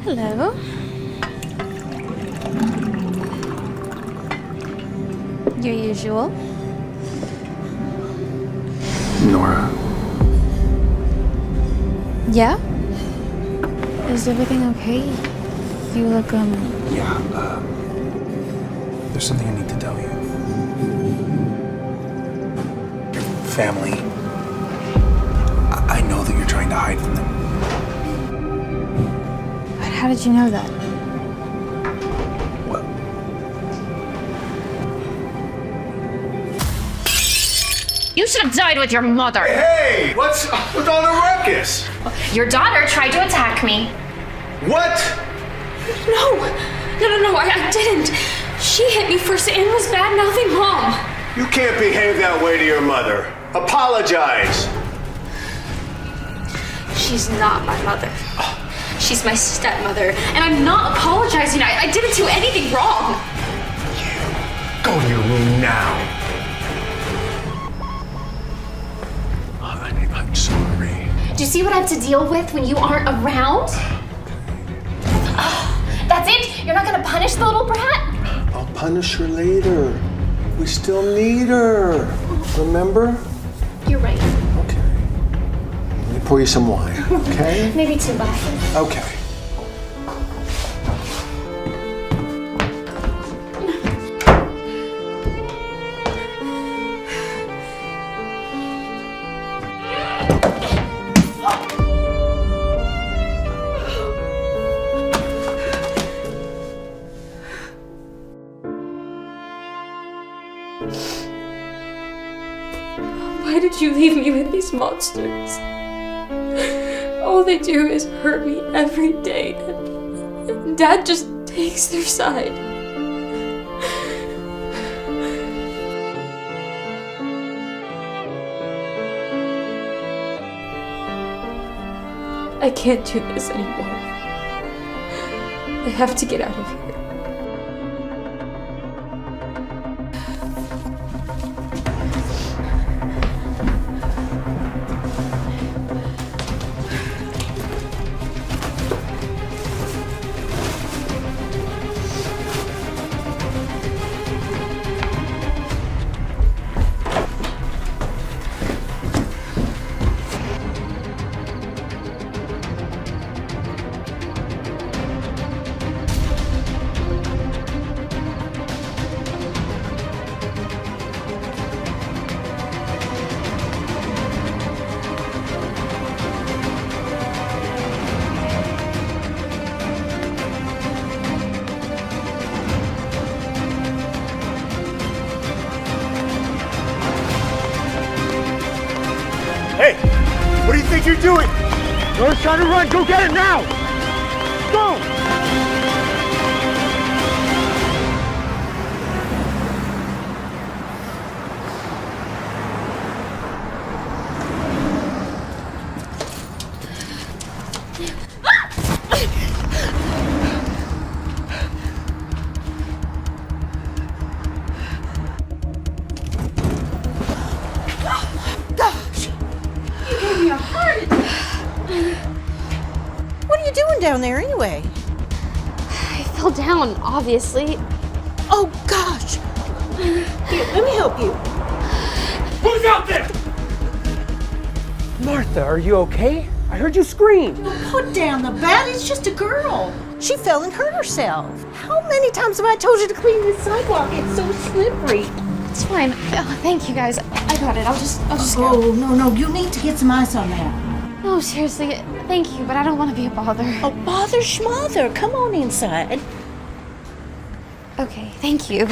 Hello. Your usual. Nora. Yeah? Is everything okay? You look, Yeah, there's something I need to tell you. Your family, I know that you're trying to hide from them. But how did you know that? Well, You should have died with your mother. Hey, what's up with all the ruckus? Your daughter tried to attack me. What? No, I didn't. She hit me first and was bad mouthing Mom. You can't behave that way to your mother. Apologize. She's not my mother. She's my stepmother, and I'm not apologizing. I didn't do anything wrong. Go to your room now. I'm sorry. Do you see what I have to deal with when you aren't around? That's it? You're not gonna punish the little brat? I'll punish her later. We still need her. Remember? You're right. Okay. Let me pour you some wine, okay? Maybe two glasses. Okay. Why did you leave me with these monsters? All they do is hurt me every day, and Dad just takes their side. I can't do this anymore. I have to get out of here. Hey, what do you think you're doing? Nora's trying to run. Go get it now. Go. What are you doing down there anyway? I fell down, obviously. Oh gosh! Here, let me help you. Who's out there? Martha, are you okay? I heard you scream. Put down the bat, it's just a girl. She fell and hurt herself. How many times have I told you to clean this sidewalk? It's so slippery. It's fine. Oh, thank you guys. I got it. I'll just go. Oh, no, you need to get some ice on that. No, seriously, thank you, but I don't want to be a bother. Oh, bother schmother, come on inside. Okay, thank you.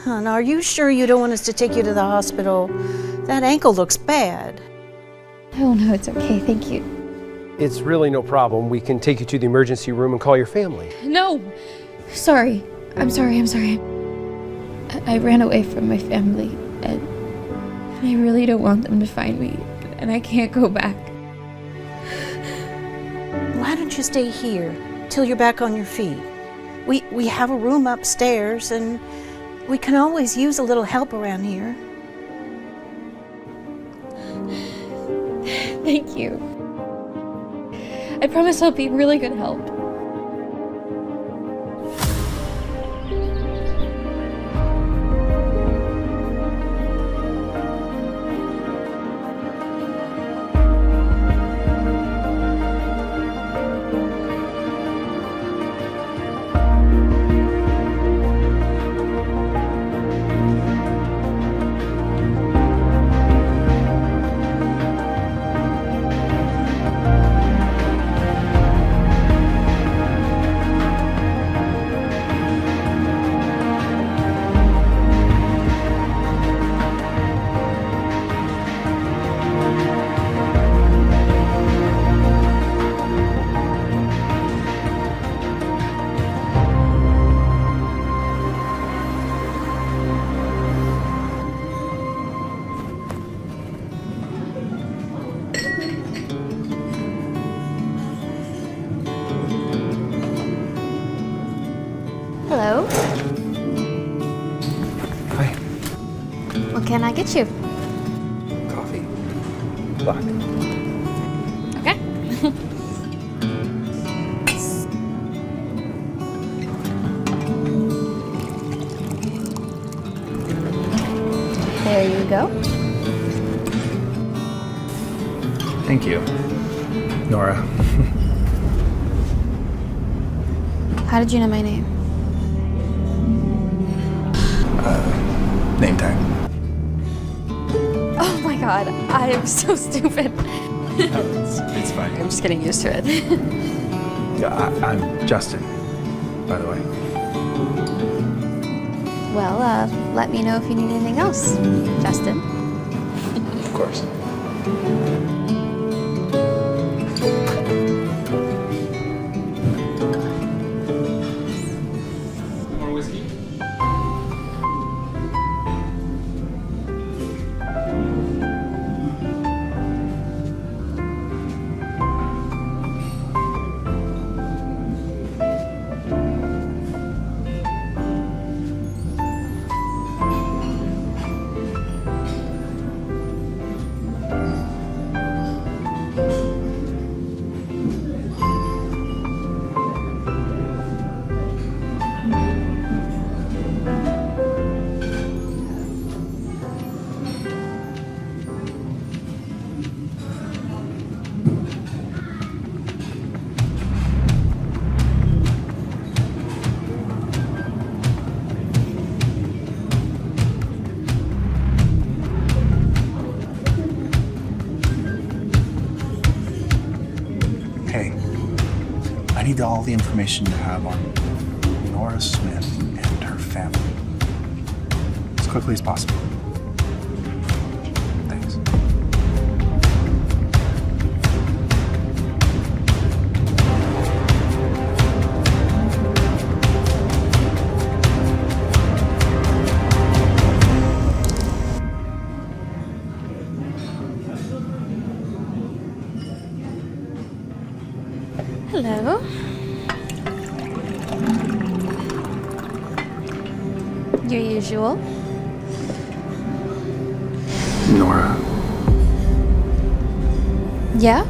Hon, are you sure you don't want us to take you to the hospital? That ankle looks bad. Oh, no, it's okay. Thank you. It's really no problem. We can take you to the emergency room and call your family. No! Sorry. I'm sorry. I ran away from my family, and I really don't want them to find me, and I can't go back. Why don't you stay here till you're back on your feet? We have a room upstairs, and we can always use a little help around here. Thank you. I promise I'll be really good help. Hello. Hi. What can I get you? Coffee. Black. Okay. There you go. Thank you, Nora. How did you know my name? Name tag. Oh my god, I am so stupid. It's fine. I'm just getting used to it. Yeah, I'm Justin, by the way. Well, let me know if you need anything else, Justin. Of course. More whiskey? Hey, I need all the information you have on Nora Smith and her family. As quickly as possible. Thanks. Hello. Your usual. Nora, Yeah?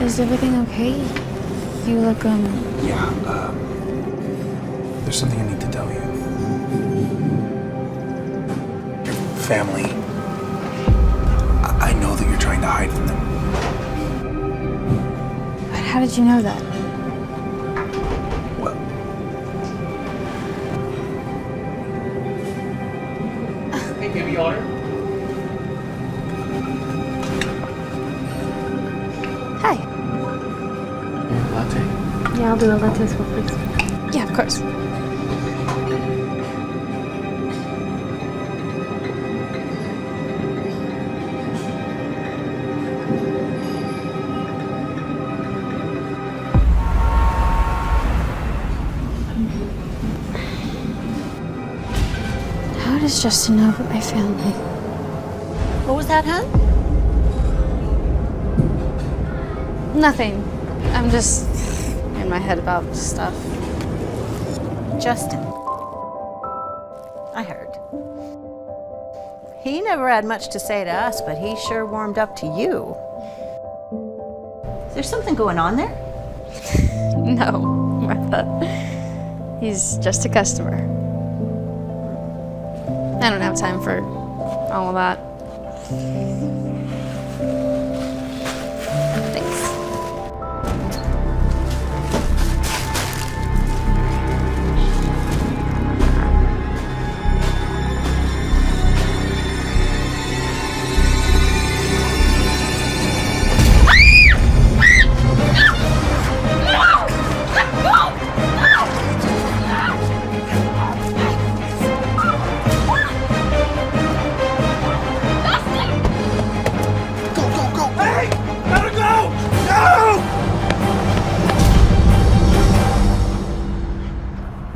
Is everything okay? You look, yeah, there's something I need to tell you. Your family, I know that you're trying to hide from them. But how did you know that? Well, Hey, give me order. Hi. Latte. Yeah, I'll do a latte as well, please. Yeah, of course. How does Justin know about my family? What was that, hon? Nothing. I'm just in my head about stuff. Justin. I heard. He never had much to say to us, but he sure warmed up to you. there something going on there? No, Martha. He's just a customer. I don't have time for all of that. Thanks.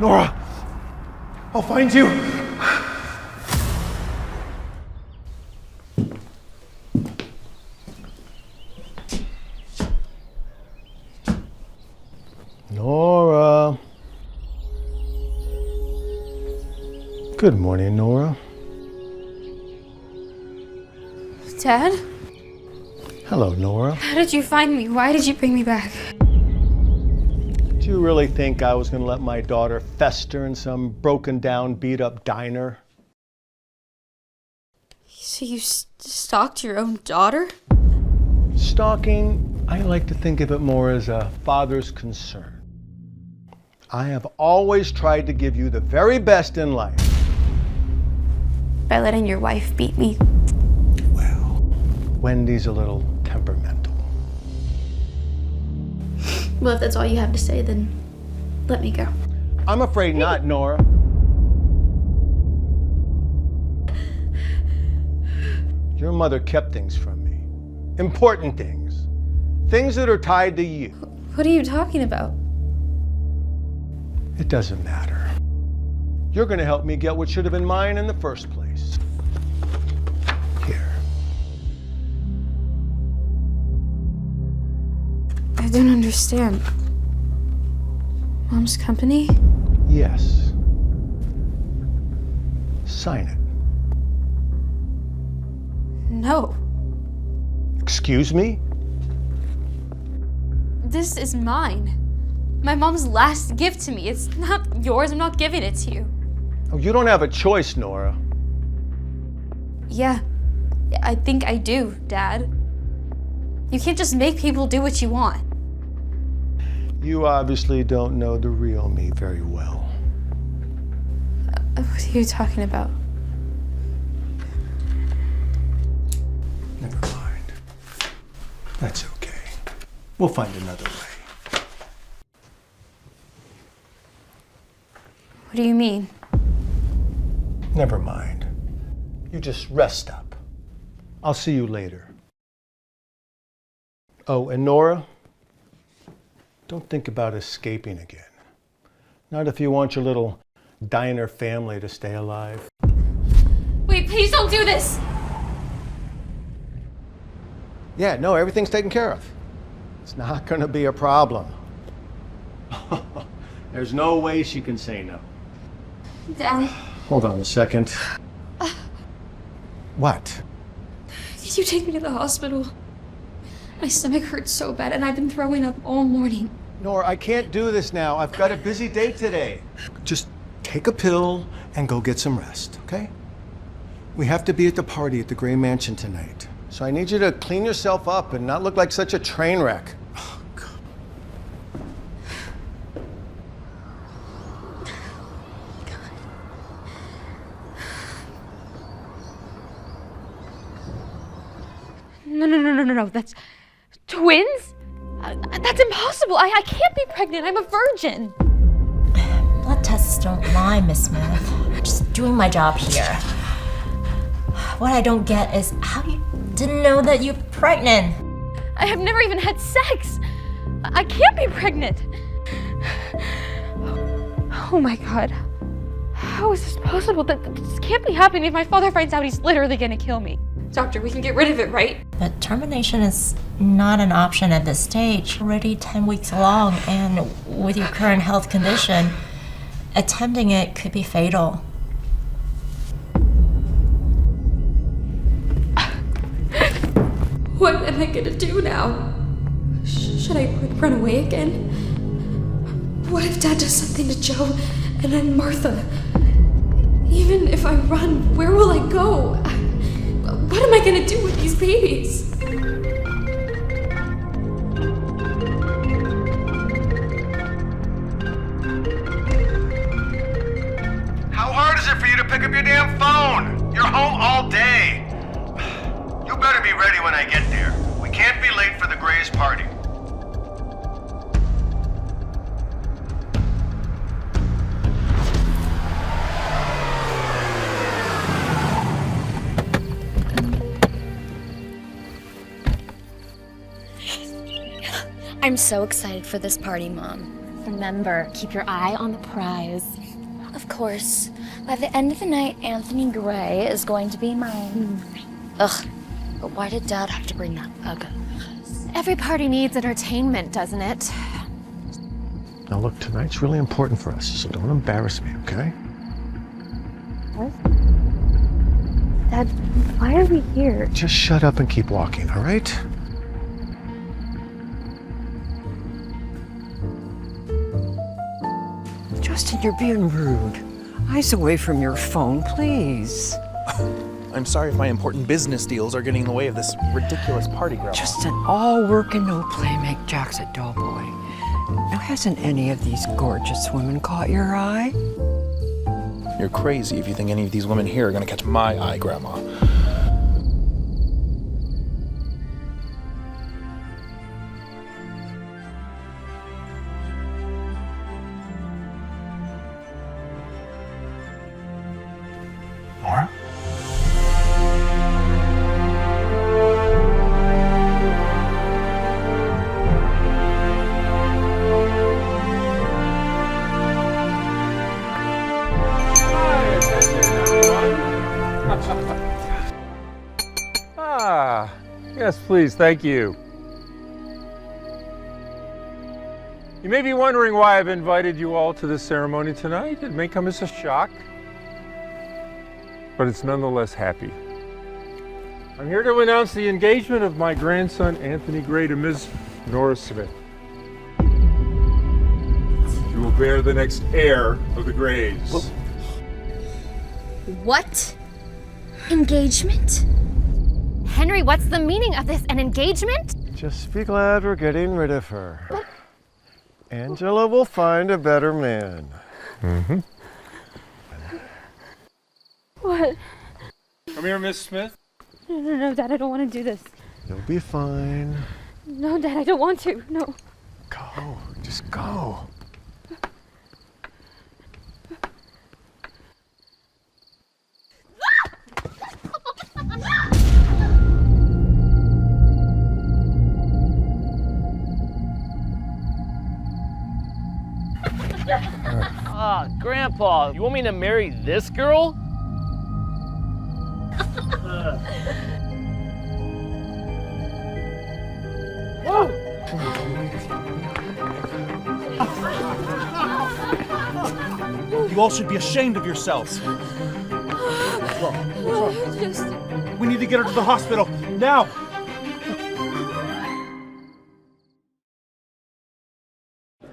Nora! I'll find you! Nora. Good morning, Nora. Dad? Hello, Nora. How did you find me? Why did you bring me back? Do you really think I was going to let my daughter fester in some broken down, beat up diner? So you stalked your own daughter? Stalking, I like to think of it more as a father's concern. I have always tried to give you the very best in life. By letting your wife beat me. Well, Wendy's a little temperamental. Well, if that's all you have to say, then let me go. I'm afraid not, Nora. Your mother kept things from me. Important things. Things that are tied to you. What are you talking about? It doesn't matter. You're going to help me get what should have been mine in the first place. Here. I don't understand. Mom's company? Yes. Sign it. No. Excuse me? This is mine. My mom's last gift to me. It's not yours. I'm not giving it to you. Oh, you don't have a choice, Nora. Yeah, I think I do, Dad. You can't just make people do what you want. You obviously don't know the real me very well. What are you talking about? Never mind. That's okay. We'll find another way. What do you mean? Never mind. You just rest up. I'll see you later. Oh, and Nora, don't think about escaping again. Not if you want your little diner family to stay alive. Wait, please don't do this! Yeah, no, everything's taken care of. It's not gonna be a problem. There's no way she can say no. Dad, Hold on a second. What? could you take me to the hospital? My stomach hurts so bad and I've been throwing up all morning. Nora, I can't do this now. I've got a busy day today. Just take a pill and go get some rest, okay? We have to be at the party at the Gray Mansion tonight. So I need you to clean yourself up and not look like such a train wreck. Oh, God. No. That's twins? That's impossible. I can't be pregnant. I'm a virgin. Blood tests don't lie, Miss Smith. I'm just doing my job here. What I don't get is how you didn't know that you're pregnant. I have never even had sex. I can't be pregnant. Oh my God. How is this possible? This can't be happening. If my father finds out, he's literally gonna kill me. Doctor, we can get rid of it, right? But termination is not an option at this stage. Already 10 weeks along, and with your current health condition, attempting it could be fatal. What am I gonna do now? Should I run away again? What if Dad does something to Joe and then Martha? Even if I run, where will I go? What am I gonna do with these babies? How hard is it for you to pick up your damn phone? You're home all day. You better be ready when I get there. We can't be late for the Grays' party. I'm so excited for this party, Mom. Remember, keep your eye on the prize. Of course. By the end of the night, Anthony Gray is going to be mine. Ugh. But why did Dad have to bring that bug up? Every party needs entertainment, doesn't it? Now look, tonight's really important for us, so don't embarrass me, okay? Dad, why are we here? Just shut up and keep walking, all right? Justin, you're being rude. Eyes away from your phone, please. I'm sorry if my important business deals are getting in the way of this ridiculous party, Grandma. Justin, all work and no play make Jack's a dull boy. Now, hasn't any of these gorgeous women caught your eye? You're crazy if you think any of these women here are gonna catch my eye, Grandma. Laura? Yes, please, thank you. You may be wondering why I've invited you all to this ceremony tonight. It may come as a shock, but it's nonetheless happy. I'm here to announce the engagement of my grandson, Anthony Gray, to Ms. Nora Smith. You will bear the next heir of the Grays. What? Engagement? Henry, what's the meaning of this? An engagement? Just be glad we're getting rid of her. Angela will find a better man. Mm-hmm. What? Come here, Miss Smith. No, Dad, I don't want to do this. You'll be fine. No, Dad, I don't want to. No. Go, just go. Grandpa, you want me to marry this girl? You all should be ashamed of yourselves. What's wrong? What's wrong? We need to get her to the hospital, now!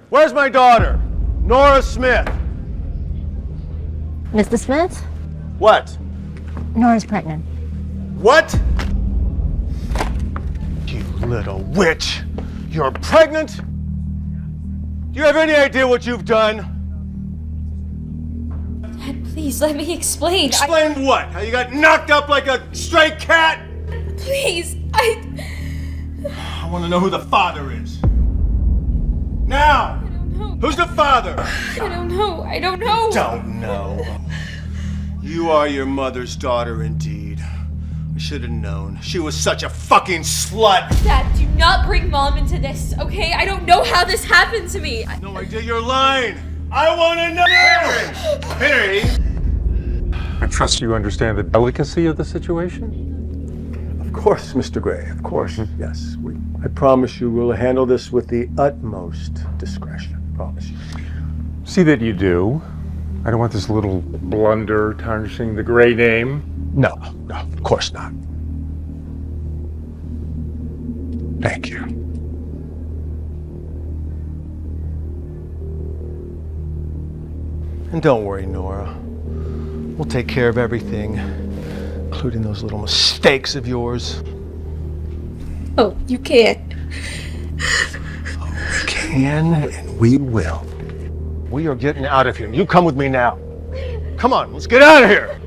Where's my daughter? Nora Smith. Mr. Smith? What? Nora's pregnant. What? You little witch! You're pregnant? Do you have any idea what you've done? Dad, please, let me explain. Explain what? How you got knocked up like a stray cat? Please, I want to know who the father is. Now! Who's the father? I don't know. I don't know. Don't know. You are your mother's daughter indeed. I should have known. She was such a fucking slut. Dad, do not bring Mom into this, okay? I don't know how this happened to me. No idea you're lying. I want to know. Henry! I trust you understand the delicacy of the situation? Of course, Mr. Gray, of course. Yes, I promise you we'll handle this with the utmost discretion. Promise you. See that you do. I don't want this little blunder tarnishing the Gray name. No, of course not. Thank you. And don't worry, Nora. We'll take care of everything, including those little mistakes of yours. Oh, you can't. We can and we will. We are getting out of here. You come with me now. Come on, let's get out of here.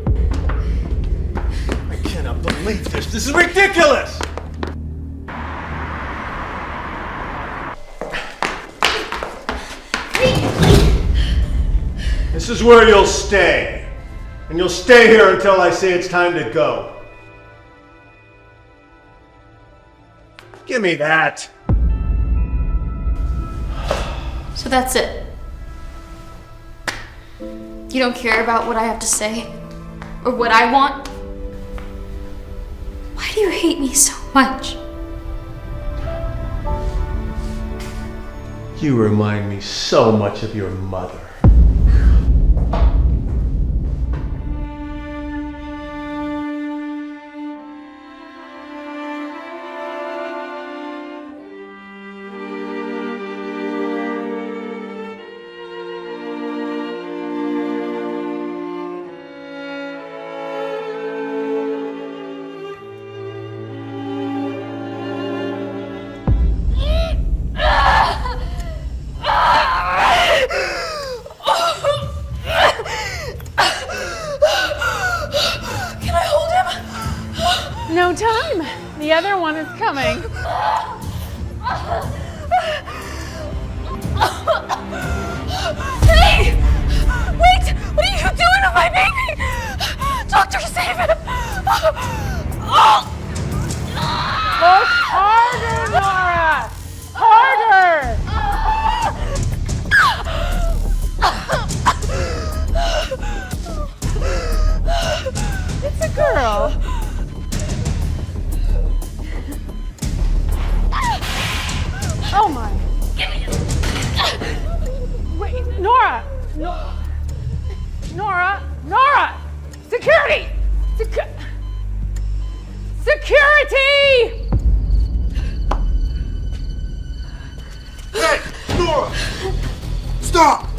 I cannot believe this. This is ridiculous. This is where you'll stay. And you'll stay here until I say it's time to go. Give me that. So that's it. You don't care about what I have to say? Or what I want? Why do you hate me so much? You remind me so much of your mother. No time. The other one is coming. Hey! Wait! What are you doing to my baby? Doctor, save him! Push harder, Nora! Harder! It's a girl. Oh my. Wait, Nora! Nora! Nora! Security! Security! Hey, Nora! Stop!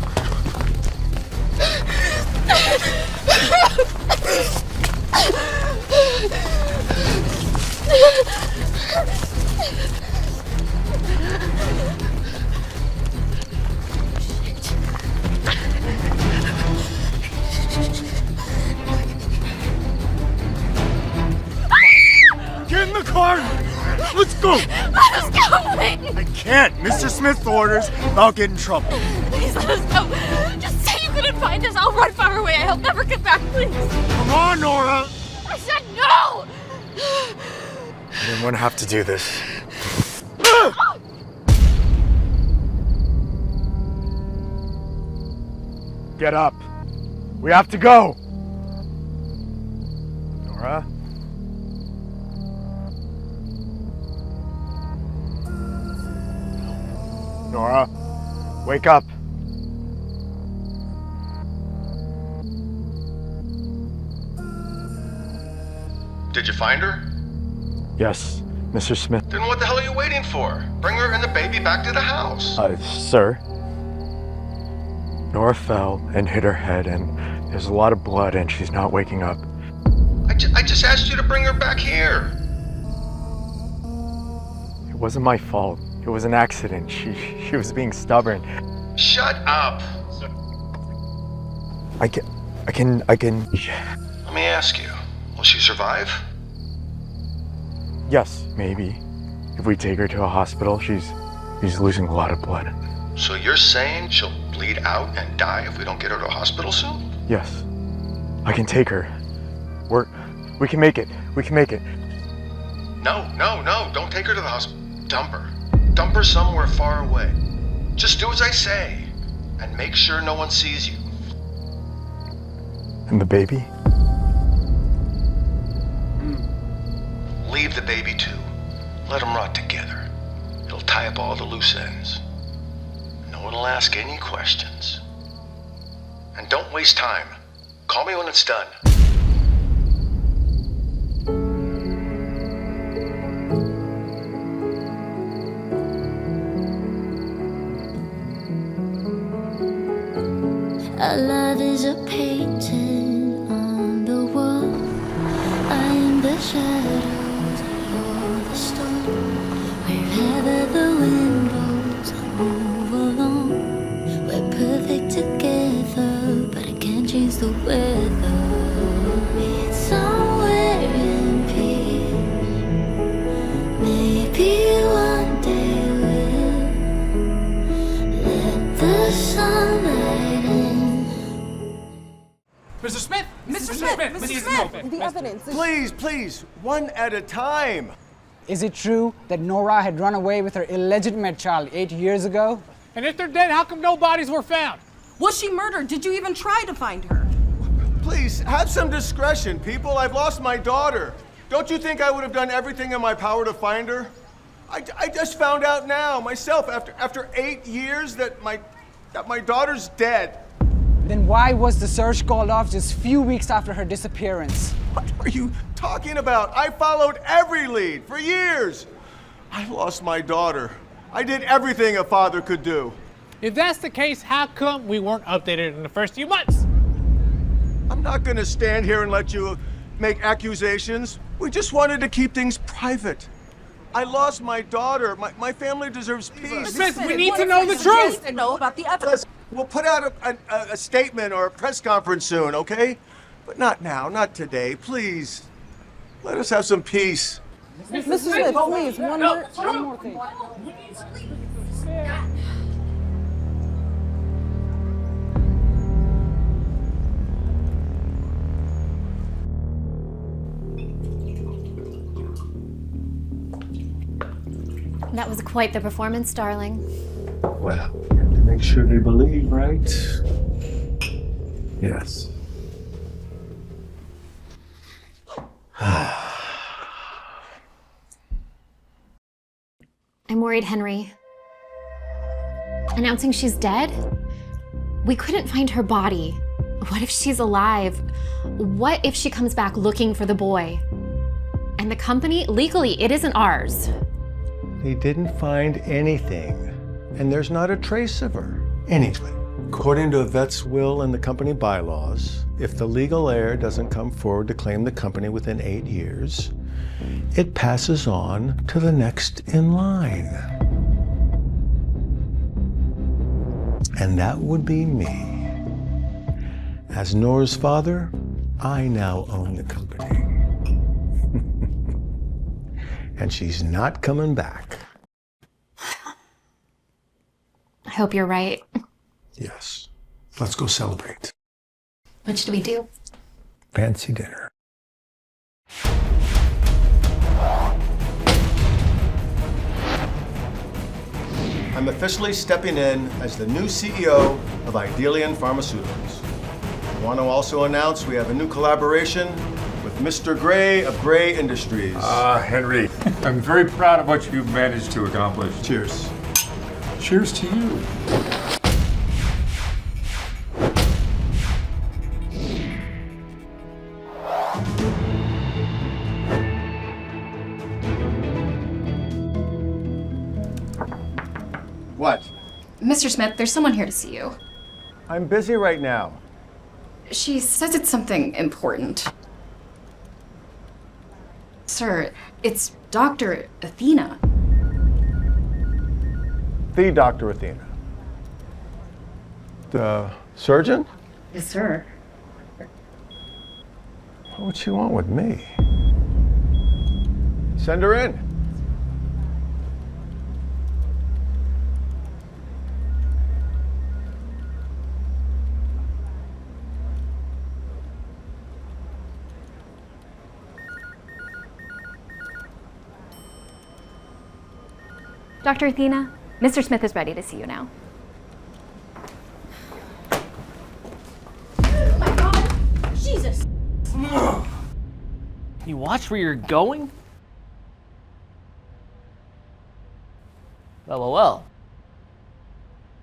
Get in the car! Let's go! Let us go, please! I can't! Mr. Smith orders, I'll get in trouble. Please let us go! Just say you couldn't find us, I'll run far away, I'll never get back, please! Come on, Nora! I said no! I didn't want to have to do this. Get up. We have to go. Nora? Nora, wake up. Did you find her? Yes, Mr. Smith. Then what the hell are you waiting for? Bring her and the baby back to the house. Sir. Nora fell and hit her head, and there's a lot of blood, and she's not waking up. I just asked you to bring her back here. It wasn't my fault. It was an accident. She was being stubborn. Shut up. I can. Let me ask you, will she survive? Yes, maybe. If we take her to a hospital, she's losing a lot of blood. So you're saying she'll bleed out and die if we don't get her to a hospital soon? Yes. I can take her. We can make it. We can make it. No, don't take her to the hospital. Dump her. Dump her somewhere far away. Just do as I say, and make sure no one sees you. And the baby? Leave the baby too. Let them rot together. It'll tie up all the loose ends. No one will ask any questions. And don't waste time. Call me when it's done. Our love is a painting on the wall. I am the shadows, you're the storm. Wherever the wind blows, I move along. We're perfect together, but I can't change the weather. It's somewhere in peace. Maybe one day we'll let the sunlight in. Mr. Smith! Mr. Smith! Mr. Smith! The evidence. Please, one at a time. Is it true that Nora had run away with her illegitimate child 8 years ago? And if they're dead, how come no bodies were found? Was she murdered? Did you even try to find her? Please, have some discretion, people. I've lost my daughter. Don't you think I would have done everything in my power to find her? I just found out now, myself, after 8 years, that my daughter's dead. Then why was the search called off just a few weeks after her disappearance? What are you talking about? I followed every lead for years. I lost my daughter. I did everything a father could do. If that's the case, how come we weren't updated in the first few months? I'm not gonna stand here and let you make accusations. We just wanted to keep things private. I lost my daughter. My family deserves peace. Smith, we need to know the truth! To know about the evidence. We'll put out a statement or a press conference soon, okay? But not now, not today, please. Let us have some peace. Mr. Smith, please, one more thing. That was quite the performance, darling. Well, you have to make sure they believe, right? Yes. I'm worried, Henry. Announcing she's dead? We couldn't find her body. What if she's alive? What if she comes back looking for the boy? And the company, legally, it isn't ours. They didn't find anything, and there's not a trace of her. Anyway, according to a vet's will and the company bylaws, if the legal heir doesn't come forward to claim the company within 8 years, it passes on to the next in line. And that would be me. As Nora's father, I now own the company. And she's not coming back. I hope you're right. Yes. Let's go celebrate. What should we do? Fancy dinner. I'm officially stepping in as the new CEO of Idelian Pharmaceuticals. I want to also announce we have a new collaboration with Mr. Gray of Gray Industries. Henry, I'm very proud of what you've managed to accomplish. Cheers. Cheers to you. What? Mr. Smith, there's someone here to see you. I'm busy right now. She says it's something important. Sir, it's Dr. Athena. The Dr. Athena. The surgeon? Yes, sir. What would she want with me? Send her in. Dr. Athena, Mr. Smith is ready to see you now. Oh my God! Jesus! You watch where you're going? Well.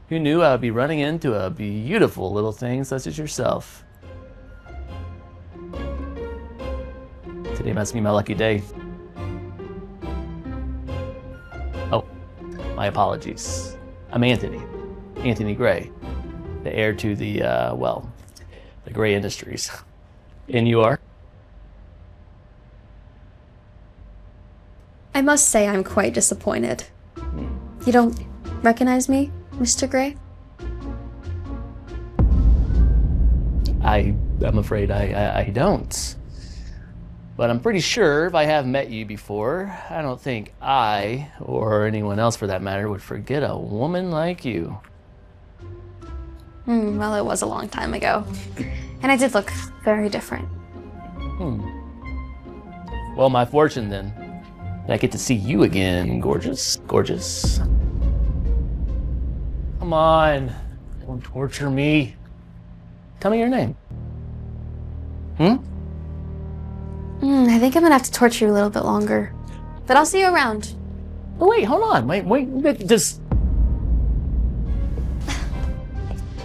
Who knew I would be running into a beautiful little thing such as yourself? Today must be my lucky day. Oh, my apologies. I'm Anthony Gray. The heir to the, well, the gray industries. And you are? I must say I'm quite disappointed. You don't recognize me, Mr. Gray? I'm afraid I don't. But I'm pretty sure if I have met you before, I don't think I, or anyone else for that matter, would forget a woman like you. Well, it was a long time ago. And I did look very different. Well, my fortune then. I get to see you again, gorgeous, gorgeous. Come on, don't torture me. Tell me your name. I think I'm gonna have to torture you a little bit longer. But I'll see you around. Oh, wait, hold on. Wait, just...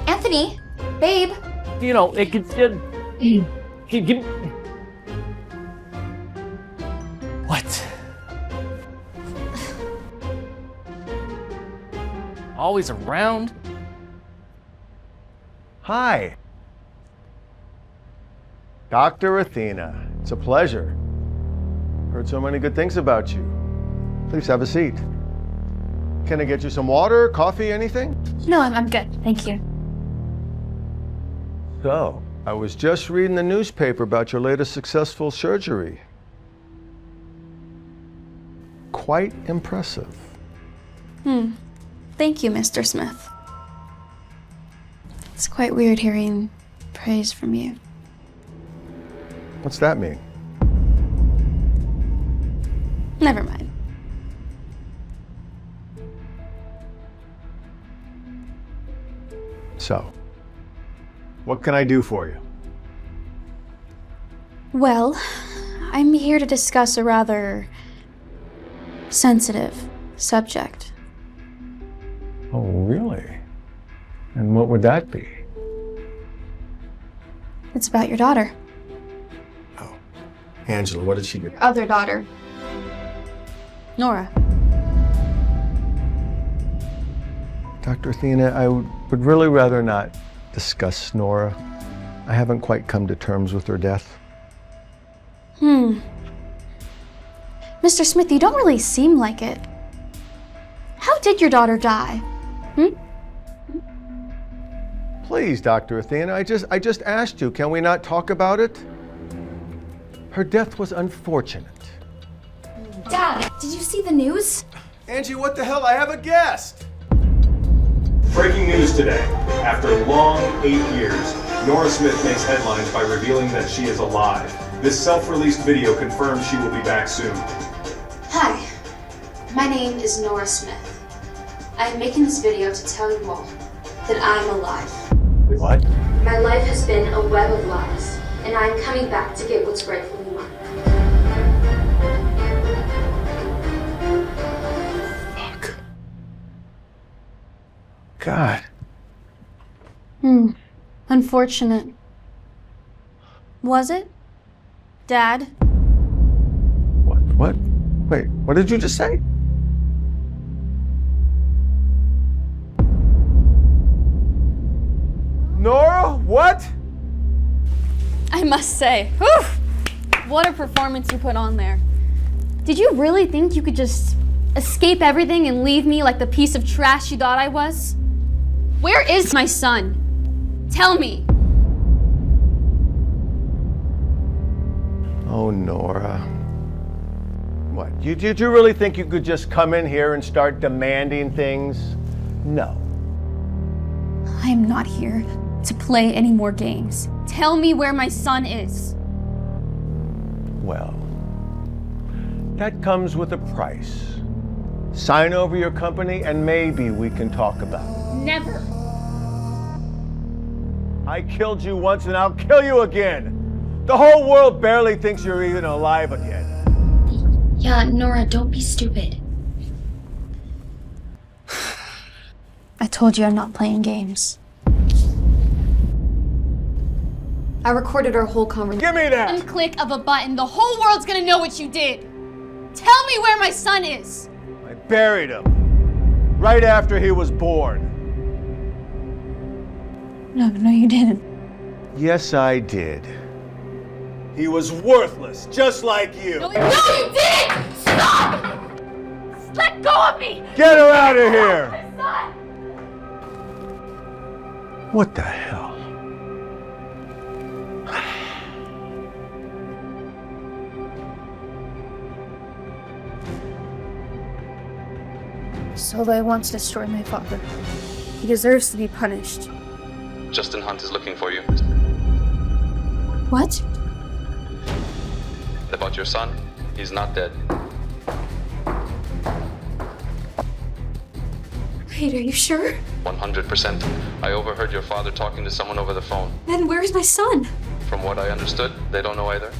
Anthony, babe. You know, it could... What? Always around? Hi. Dr. Athena, it's a pleasure. Heard so many good things about you. Please have a seat. Can I get you some water, coffee, anything? No, I'm good. Thank you. So, I was just reading the newspaper about your latest successful surgery. Quite impressive. Thank you, Mr. Smith. It's quite weird hearing praise from you. What's that mean? Never mind. So, what can I do for you? Well, I'm here to discuss a rather sensitive subject. Oh, really? And what would that be? It's about your daughter. Oh, Angela, what did she do? Your other daughter. Nora. Dr. Athena, I would really rather not discuss Nora. I haven't quite come to terms with her death. Mr. Smith, you don't really seem like it. How did your daughter die? Please, Dr. Athena, I just asked you, can we not talk about it? Her death was unfortunate. Dad, did you see the news? Angie, what the hell? I have a guest! Breaking news today. After long 8 years, Nora Smith makes headlines by revealing that she is alive. This self-released video confirms she will be back soon. Hi, my name is Nora Smith. I am making this video to tell you all that I'm alive. What? My life has been a web of lies, and I am coming back to get what's rightfully mine. Fuck. God. Unfortunate. Was it? Dad? What? Wait, what did you just say? Nora, what? I must say, what a performance you put on there. Did you really think you could just escape everything and leave me like the piece of trash you thought I was? Where is my son? Tell me. Oh, Nora. What? Did you really think you could just come in here and start demanding things? No. I am not here to play any more games. Tell me where my son is. Well, that comes with a price. Sign over your company and maybe we can talk about it. Never. I killed you once and I'll kill you again. The whole world barely thinks you're even alive again. Yeah, Nora, don't be stupid. I told you I'm not playing games. I recorded our whole conversation. Give me that! One click of a button, the whole world's gonna know what you did. Tell me where my son is. I buried him right after he was born. No, you didn't. Yes, I did. He was worthless, just like you. No, you didn't! Stop! Let go of me! Get her out of here! My son! What the hell? Solveig wants to destroy my father. He deserves to be punished. Justin Hunt is looking for you. What? About your son, he's not dead. Wait, are you sure? 100%. I overheard your father talking to someone over the phone. Then where's my son? From what I understood, they don't know either.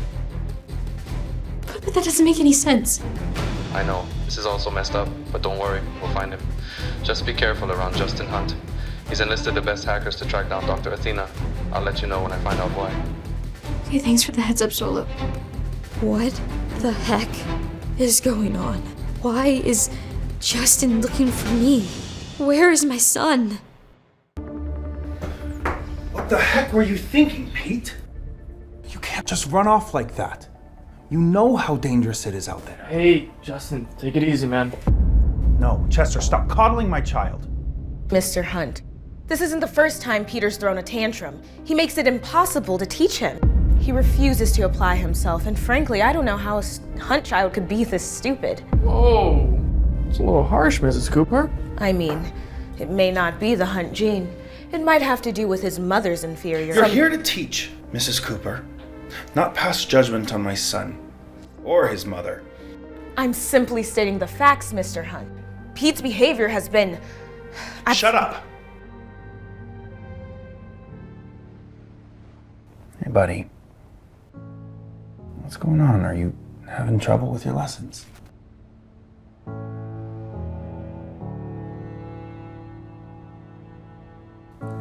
But that doesn't make any sense. I know, this is also messed up, but don't worry, we'll find him. Just be careful around Justin Hunt. He's enlisted the best hackers to track down Dr. Athena. I'll let you know when I find out why. Okay, thanks for the heads up, Solo. What the heck is going on? Why is Justin looking for me? Where is my son? What the heck were you thinking, Pete? You can't just run off like that. You know how dangerous it is out there. Hey, Justin, take it easy, man. No, Chester, stop coddling my child. Mr. Hunt, this isn't the first time Peter's thrown a tantrum. He makes it impossible to teach him. He refuses to apply himself, and frankly, I don't know how a Hunt child could be this stupid. Oh, it's a little harsh, Mrs. Cooper. I mean, it may not be the Hunt gene. It might have to do with his mother's inferior. You're here to teach, Mrs. Cooper, not pass judgment on my son or his mother. I'm simply stating the facts, Mr. Hunt. Pete's behavior has been... Shut up! Hey, buddy. What's going on? Are you having trouble with your lessons?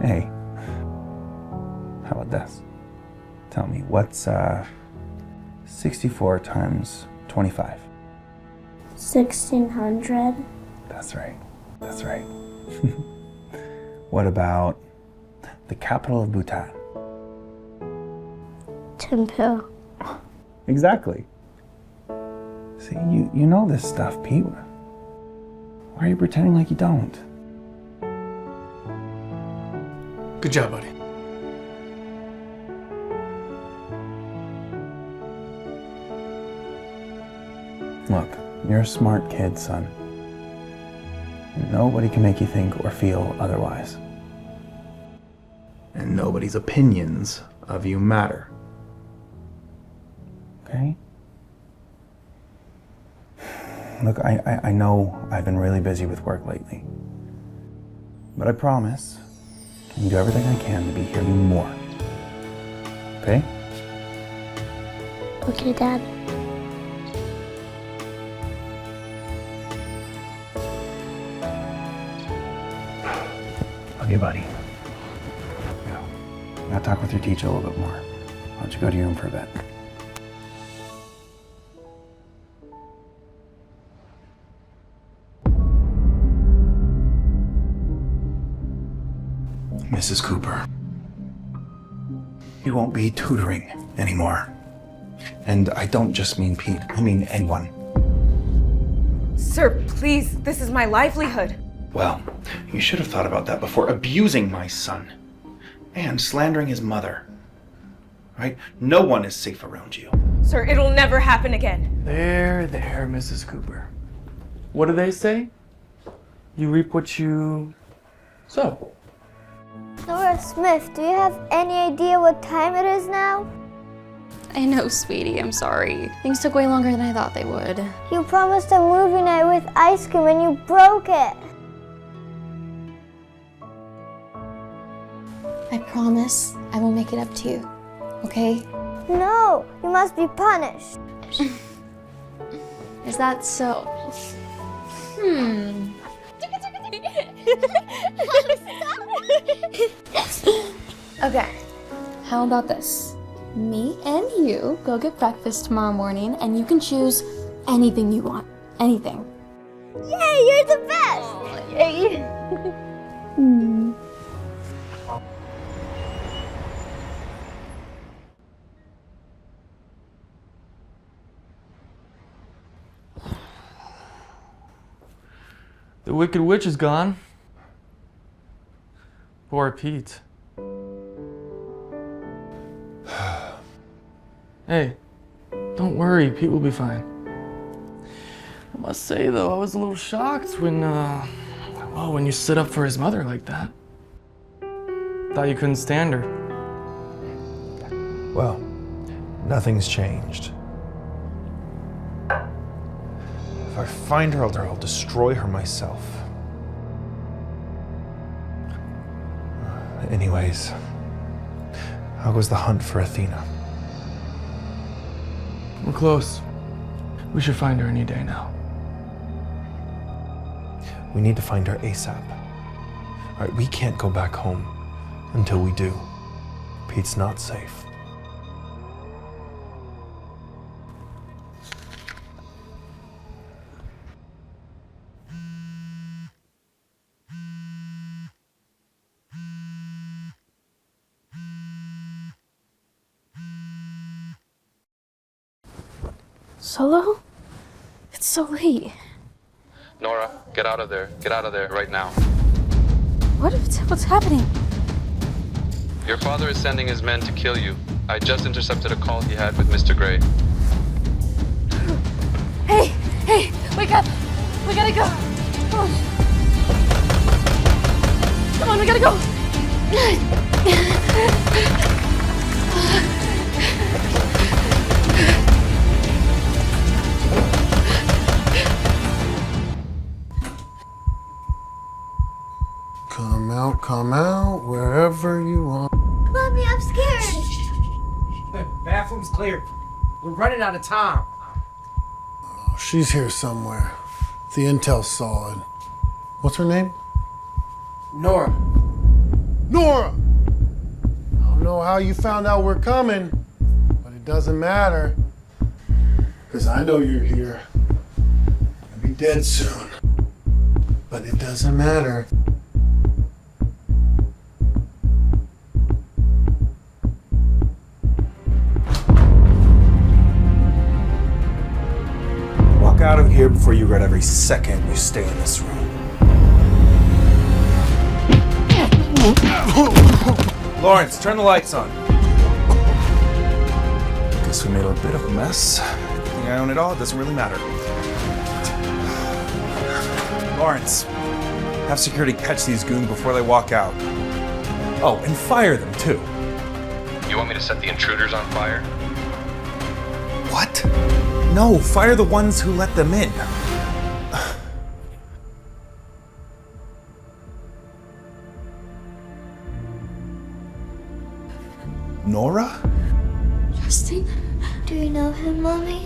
Hey, how about this? Tell me, what's 64 times 25? 1600. That's right. That's right. What about the capital of Bhutan? Thimphu. Exactly. See, you know this stuff, Pete. Why are you pretending like you don't? Good job, buddy. Look, you're a smart kid, son. Nobody can make you think or feel otherwise. And nobody's opinions of you matter. Okay? Look, I know I've been really busy with work lately. But I promise I can do everything I can to be here to do more. Okay? Okay, Dad. Okay, buddy. Now, I gotta talk with your teacher a little bit more. Why don't you go to your room for a bit? Mrs. Cooper, you won't be tutoring anymore. And I don't just mean Pete, I mean anyone. Sir, please, this is my livelihood. Well, you should have thought about that before abusing my son and slandering his mother. Right? No one is safe around you. Sir, it'll never happen again. There, Mrs. Cooper. What do they say? You reap what you sow. Nora Smith, do you have any idea what time it is now? I know, sweetie. I'm sorry. Things took way longer than I thought they would. You promised a movie night with ice cream and you broke it. I promise I will make it up to you, okay? No, you must be punished. Is that so? Okay, how about this? Me and you go get breakfast tomorrow morning and you can choose anything you want. Anything. Yay, you're the best! Yay. The Wicked Witch is gone. Poor Pete. Hey, don't worry, Pete will be fine. I must say though, I was a little shocked when you stood up for his mother like that. Thought you couldn't stand her. Well, nothing's changed. If I find her, I'll destroy her myself. Anyways, how goes the hunt for Athena? We're close. We should find her any day now. We need to find her ASAP. All right, we can't go back home until we do. Pete's not safe. Solo? It's so late. Nora, get out of there. Get out of there right now. What's happening? Your father is sending his men to kill you. I just intercepted a call he had with Mr. Gray. Hey, wake up! We gotta go! Come on, we gotta go! Come out, wherever you want. Mommy, I'm scared. The bathroom's clear. We're running out of time. Oh, she's here somewhere. The intel's solid. What's her name? Nora. Nora! I don't know how you found out we're coming, but it doesn't matter. Because I know you're here. I'll be dead soon. But it doesn't matter. Walk out of here before you regret every second you stay in this room. Lawrence, turn the lights on. Guess we made a bit of a mess. Good thing I own it all, it doesn't really matter. Lawrence, have security catch these goons before they walk out. Oh, and fire them too. You want me to set the intruders on fire? What? No, fire the ones who let them in. Nora? Justin? Do you know him, Mommy?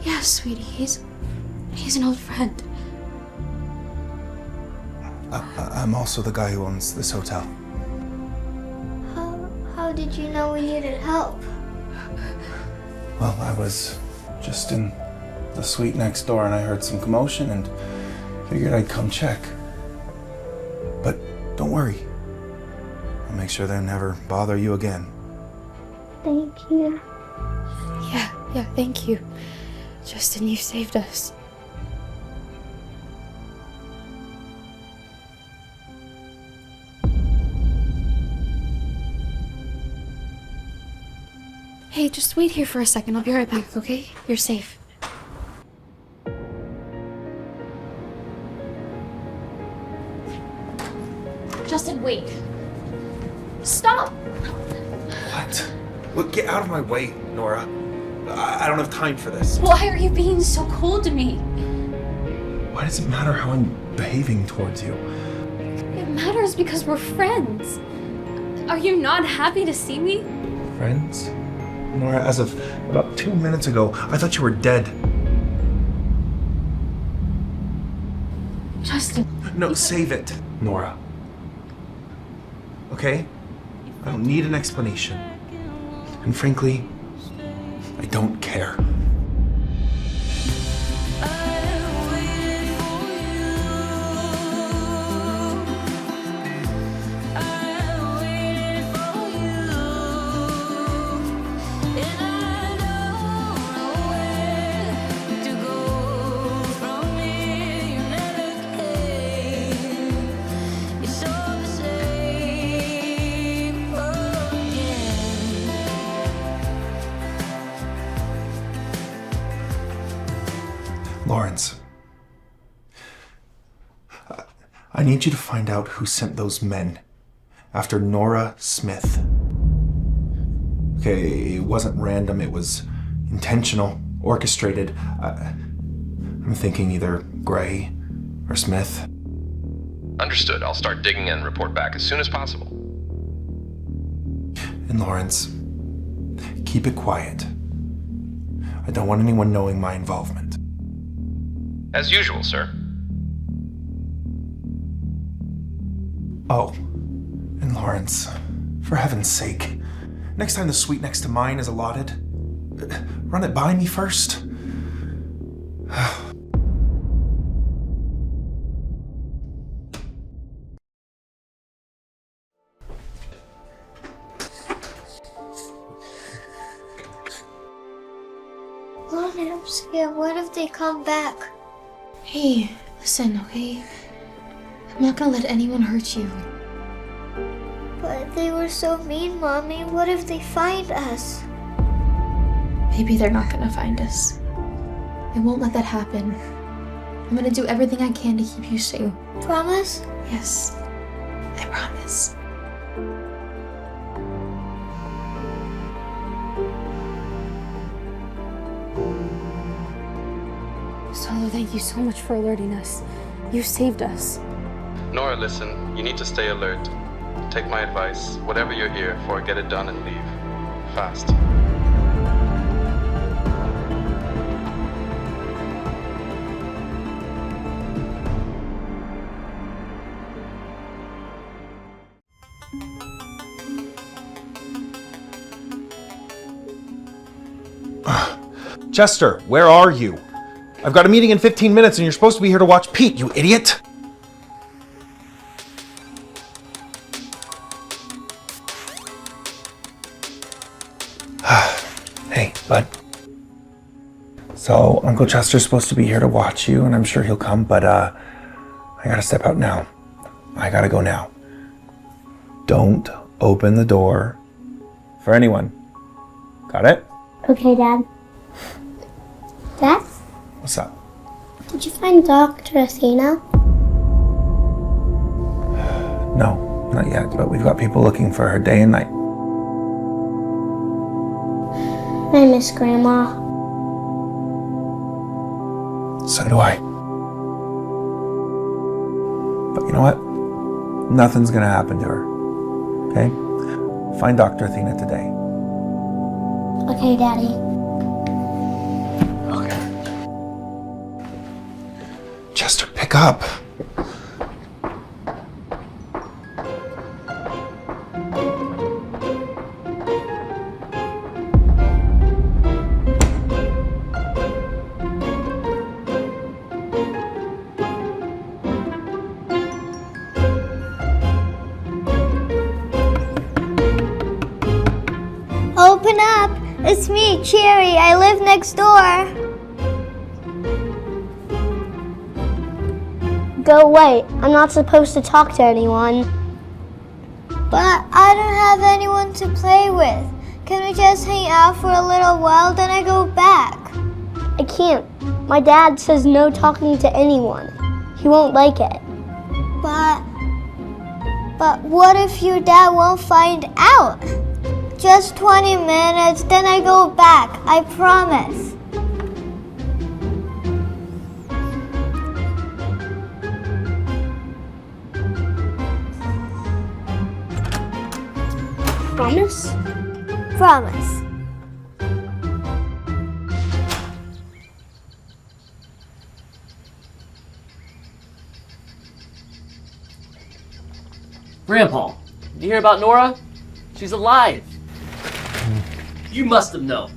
Yeah, sweetie. He's an old friend. I'm also the guy who owns this hotel. How did you know we needed help? Well, I was just in the suite next door and I heard some commotion and figured I'd come check. But don't worry. I'll make sure they never bother you again. Thank you. Yeah, thank you. Justin, you saved us. Hey, just wait here for a second. I'll be right back, okay? You're safe. Justin, wait. Stop! What? Look, get out of my way, Nora. I don't have time for this. Why are you being so cold to me? Why does it matter how I'm behaving towards you? It matters because we're friends. Are you not happy to see me? Friends? Nora, as of about 2 minutes ago, I thought you were dead. Justin. No, save it, Nora. Okay? I don't need an explanation. And frankly, I don't care. I need you to find out who sent those men after Nora Smith. Okay, it wasn't random, it was intentional, orchestrated. I'm thinking either Gray or Smith. Understood. I'll start digging and report back as soon as possible. And Lawrence, keep it quiet. I don't want anyone knowing my involvement. As usual, sir. Oh, and Lawrence, for heaven's sake, next time the suite next to mine is allotted, run it by me first. Mommy, I'm scared. What if they come back? Hey, listen, okay? I'm not gonna let anyone hurt you. But they were so mean, Mommy. What if they find us? Maybe they're not gonna find us. I won't let that happen. I'm gonna do everything I can to keep you safe. Promise? Yes, I promise. Solo, thank you so much for alerting us. You saved us. Nora, listen, you need to stay alert. Take my advice, whatever you're here for, get it done and leave. Fast. Chester, where are you? I've got a meeting in 15 minutes and you're supposed to be here to watch Pete, you idiot! Hey, bud. So, Uncle Chester's supposed to be here to watch you, and I'm sure he'll come, but I gotta step out now. I gotta go now. Don't open the door for anyone. Got it? Okay, Dad. Dad? What's up? Did you find Dr. Athena? No, not yet, but we've got people looking for her day and night. I miss Grandma. So do I. But you know what? Nothing's gonna happen to her. Okay? Find Dr. Athena today. Okay, Daddy. Okay. Chester, pick up. Open up! It's me, Cherry. I live next door. Go away. I'm not supposed to talk to anyone. But I don't have anyone to play with. Can we just hang out for a little while, then I go back? I can't. My dad says no talking to anyone. He won't like it. But what if your dad won't find out? Just 20 minutes, then I go back. I promise. Promise? Promise. Grandpa, did you hear about Nora? She's alive. You must have known.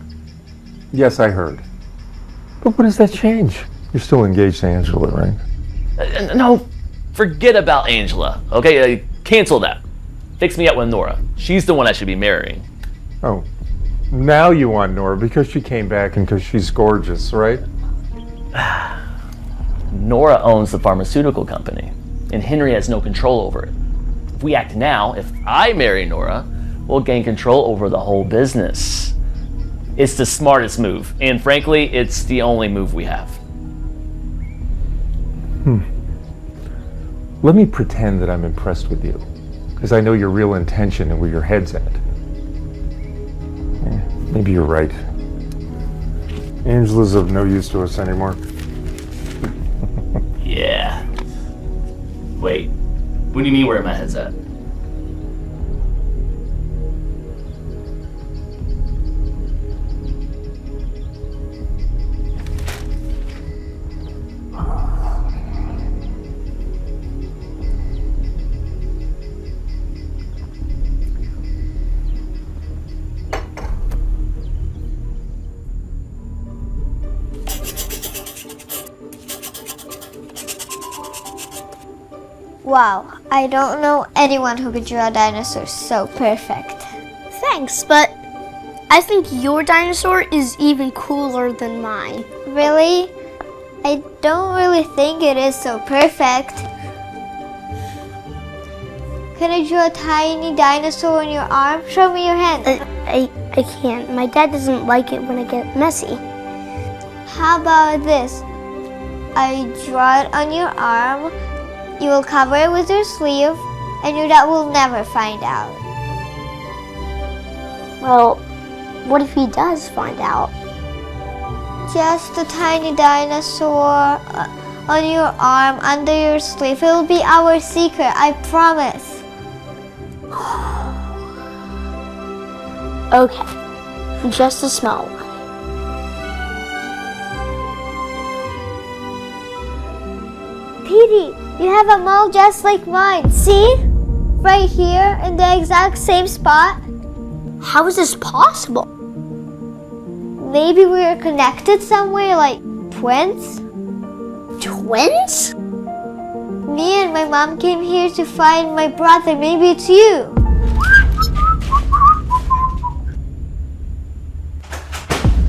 Yes, I heard. But what does that change? You're still engaged to Angela, right? No, forget about Angela, okay? Cancel that. Fix me up with Nora. She's the one I should be marrying. Oh, now you want Nora because she came back and because she's gorgeous, right? Nora owns the pharmaceutical company, and Henry has no control over it. If we act now, if I marry Nora, we'll gain control over the whole business. It's the smartest move, and frankly, it's the only move we have. Let me pretend that I'm impressed with you, because I know your real intention and where your head's at. Maybe you're right. Angela's of no use to us anymore. Yeah. Wait, what do you mean where my head's at? Wow, I don't know anyone who could draw a dinosaur so perfect. Thanks, but I think your dinosaur is even cooler than mine. Really? I don't really think it is so perfect. Can I draw a tiny dinosaur on your arm? Show me your hand. I can't. My dad doesn't like it when I get messy. How about this? I draw it on your arm. You will cover it with your sleeve, and your dad will never find out. Well, what if he does find out? Just a tiny dinosaur on your arm, under your sleeve. It will be our secret, I promise. Okay, just a small one. Petey, you have a mole just like mine. See? Right here in the exact same spot. How is this possible? Maybe we are connected somewhere, like twins? Twins? Me and my mom came here to find my brother. Maybe it's you.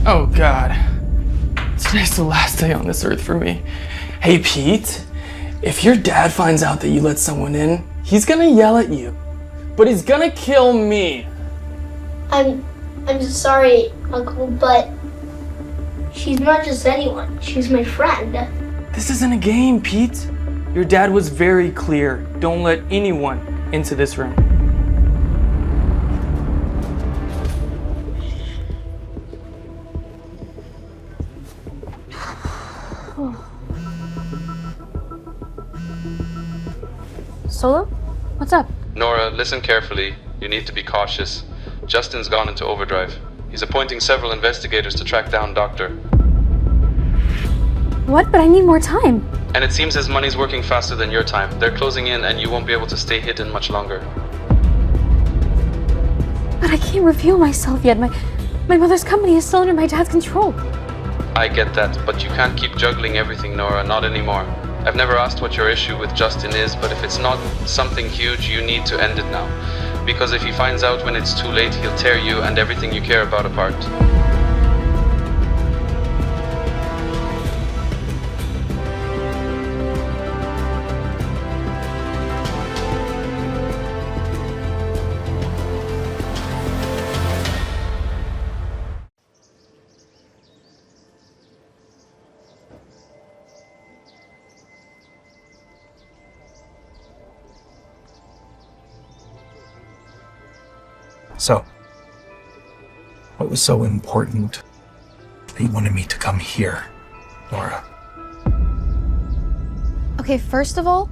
Oh God. Today's the last day on this earth for me. Hey Pete, if your dad finds out that you let someone in, he's gonna yell at you. But he's gonna kill me. I'm sorry, Uncle, but she's not just anyone. She's my friend. This isn't a game, Pete. Your dad was very clear. Don't let anyone into this room. Solo? What's up? Nora, listen carefully. You need to be cautious. Justin's gone into overdrive. He's appointing several investigators to track down Doctor. What? But I need more time. And it seems his money's working faster than your time. They're closing in and you won't be able to stay hidden much longer. But I can't reveal myself yet. My mother's company is still under my dad's control. I get that, but you can't keep juggling everything, Nora, not anymore. I've never asked what your issue with Justin is, but if it's not something huge, you need to end it now. Because if he finds out when it's too late, he'll tear you and everything you care about apart. So, what was so important that you wanted me to come here, Nora? Okay, first of all,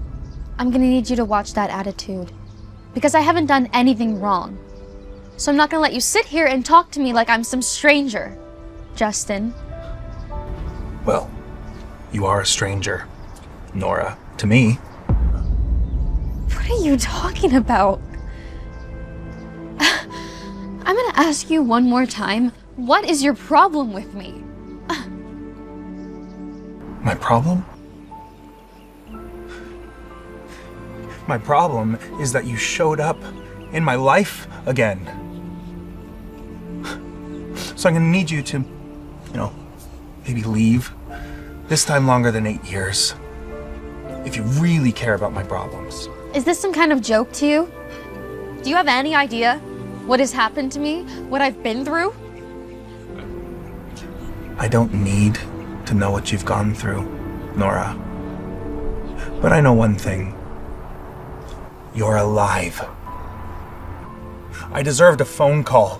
I'm gonna need you to watch that attitude. Because I haven't done anything wrong. So I'm not gonna let you sit here and talk to me like I'm some stranger, Justin. Well, you are a stranger, Nora, to me. What are you talking about? I'm gonna ask you one more time, what is your problem with me? My problem? My problem is that you showed up in my life again. So I'm gonna need you to, maybe leave. This time longer than 8 years. If you really care about my problems. Is this some kind of joke to you? Do you have any idea what has happened to me? What I've been through? I don't need to know what you've gone through, Nora. But I know one thing. You're alive. I deserved a phone call.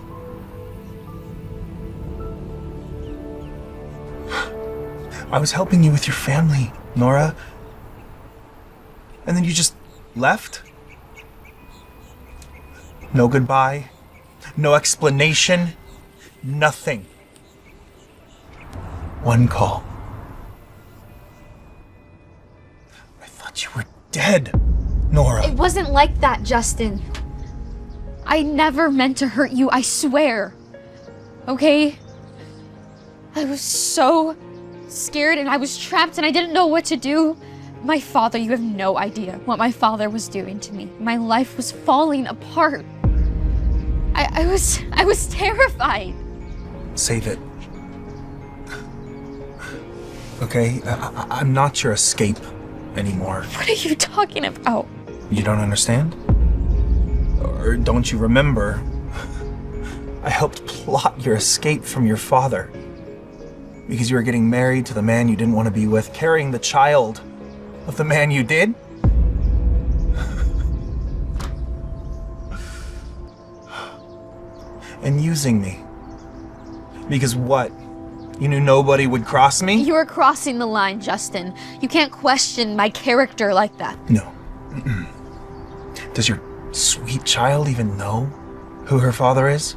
I was helping you with your family, Nora. And then you just left? No goodbye, no explanation, nothing. One call. I thought you were dead, Nora. It wasn't like that, Justin. I never meant to hurt you, I swear. Okay? I was so scared and I was trapped and I didn't know what to do. My father, you have no idea what my father was doing to me. My life was falling apart. I was terrified. Save it. Okay? I'm not your escape anymore. What are you talking about? You don't understand? Or don't you remember? I helped plot your escape from your father. Because you were getting married to the man you didn't want to be with, carrying the child of the man you did? And using me. Because what? You knew nobody would cross me? You were crossing the line, Justin. You can't question my character like that. No. Does your sweet child even know who her father is?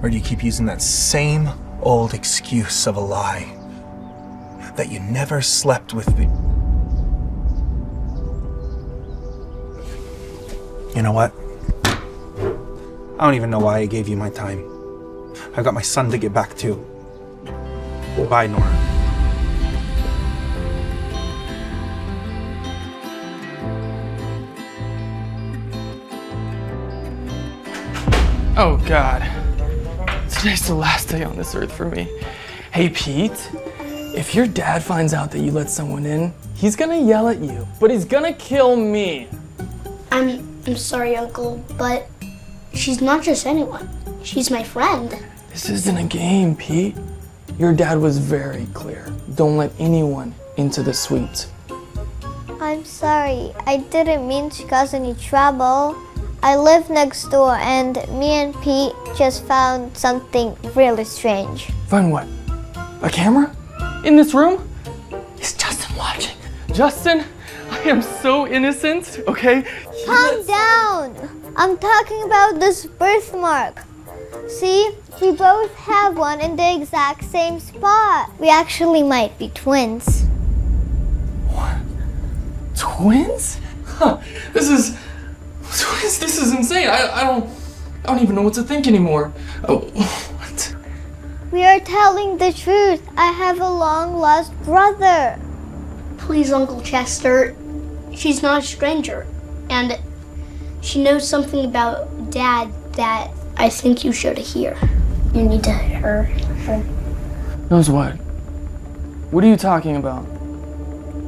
Or do you keep using that same old excuse of a lie? That you never slept with me? You know what? I don't even know why I gave you my time. I've got my son to get back to. Bye, Nora. Oh God. Today's the last day on this earth for me. Hey Pete, if your dad finds out that you let someone in, he's gonna yell at you, but he's gonna kill me. I'm sorry, Uncle, but she's not just anyone. She's my friend. This isn't a game, Pete. Your dad was very clear. Don't let anyone into the suite. I'm sorry. I didn't mean to cause any trouble. I live next door and me and Pete just found something really strange. Find what? A camera? In this room? Is Justin watching? Justin, I am so innocent, okay? Calm down. I'm talking about this birthmark. See, we both have one in the exact same spot. We actually might be twins. What? Twins? Huh, this is insane. I don't even know what to think anymore. Oh, what? We are telling the truth. I have a long-lost brother. Please, Uncle Chester. She's not a stranger. And she knows something about Dad that I think you should hear. You need to hear her. Knows what? What are you talking about?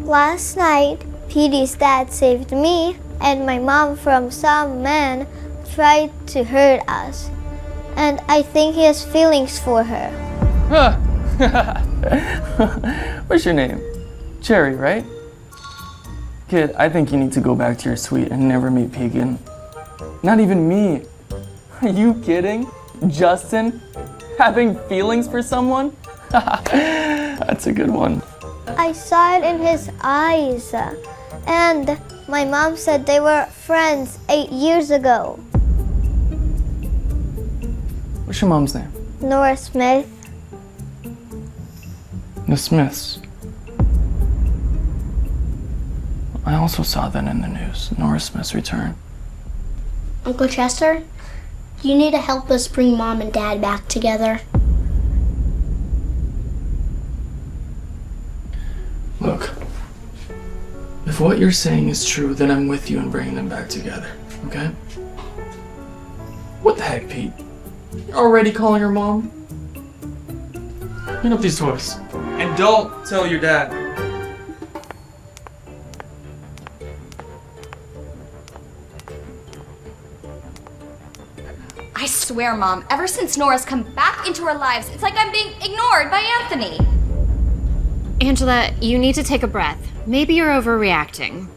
Last night, Petey's dad saved me and my mom from some man tried to hurt us. And I think he has feelings for her. Huh. What's your name? Cherry, right? Kid, I think you need to go back to your suite and never meet Pete again. Not even me. Are you kidding? Justin? Having feelings for someone? That's a good one. I saw it in his eyes. And my mom said they were friends 8 years ago. What's your mom's name? Nora Smith. The Smiths. I also saw that in the news. Nora Smith's return. Uncle Chester, you need to help us bring Mom and Dad back together. Look, if what you're saying is true, then I'm with you in bringing them back together, okay? What the heck, Pete? You're already calling her mom? Clean up these toys. And don't tell your dad. I swear, Mom, ever since Nora's come back into our lives, it's like I'm being ignored by Anthony. Angela, you need to take a breath. Maybe you're overreacting.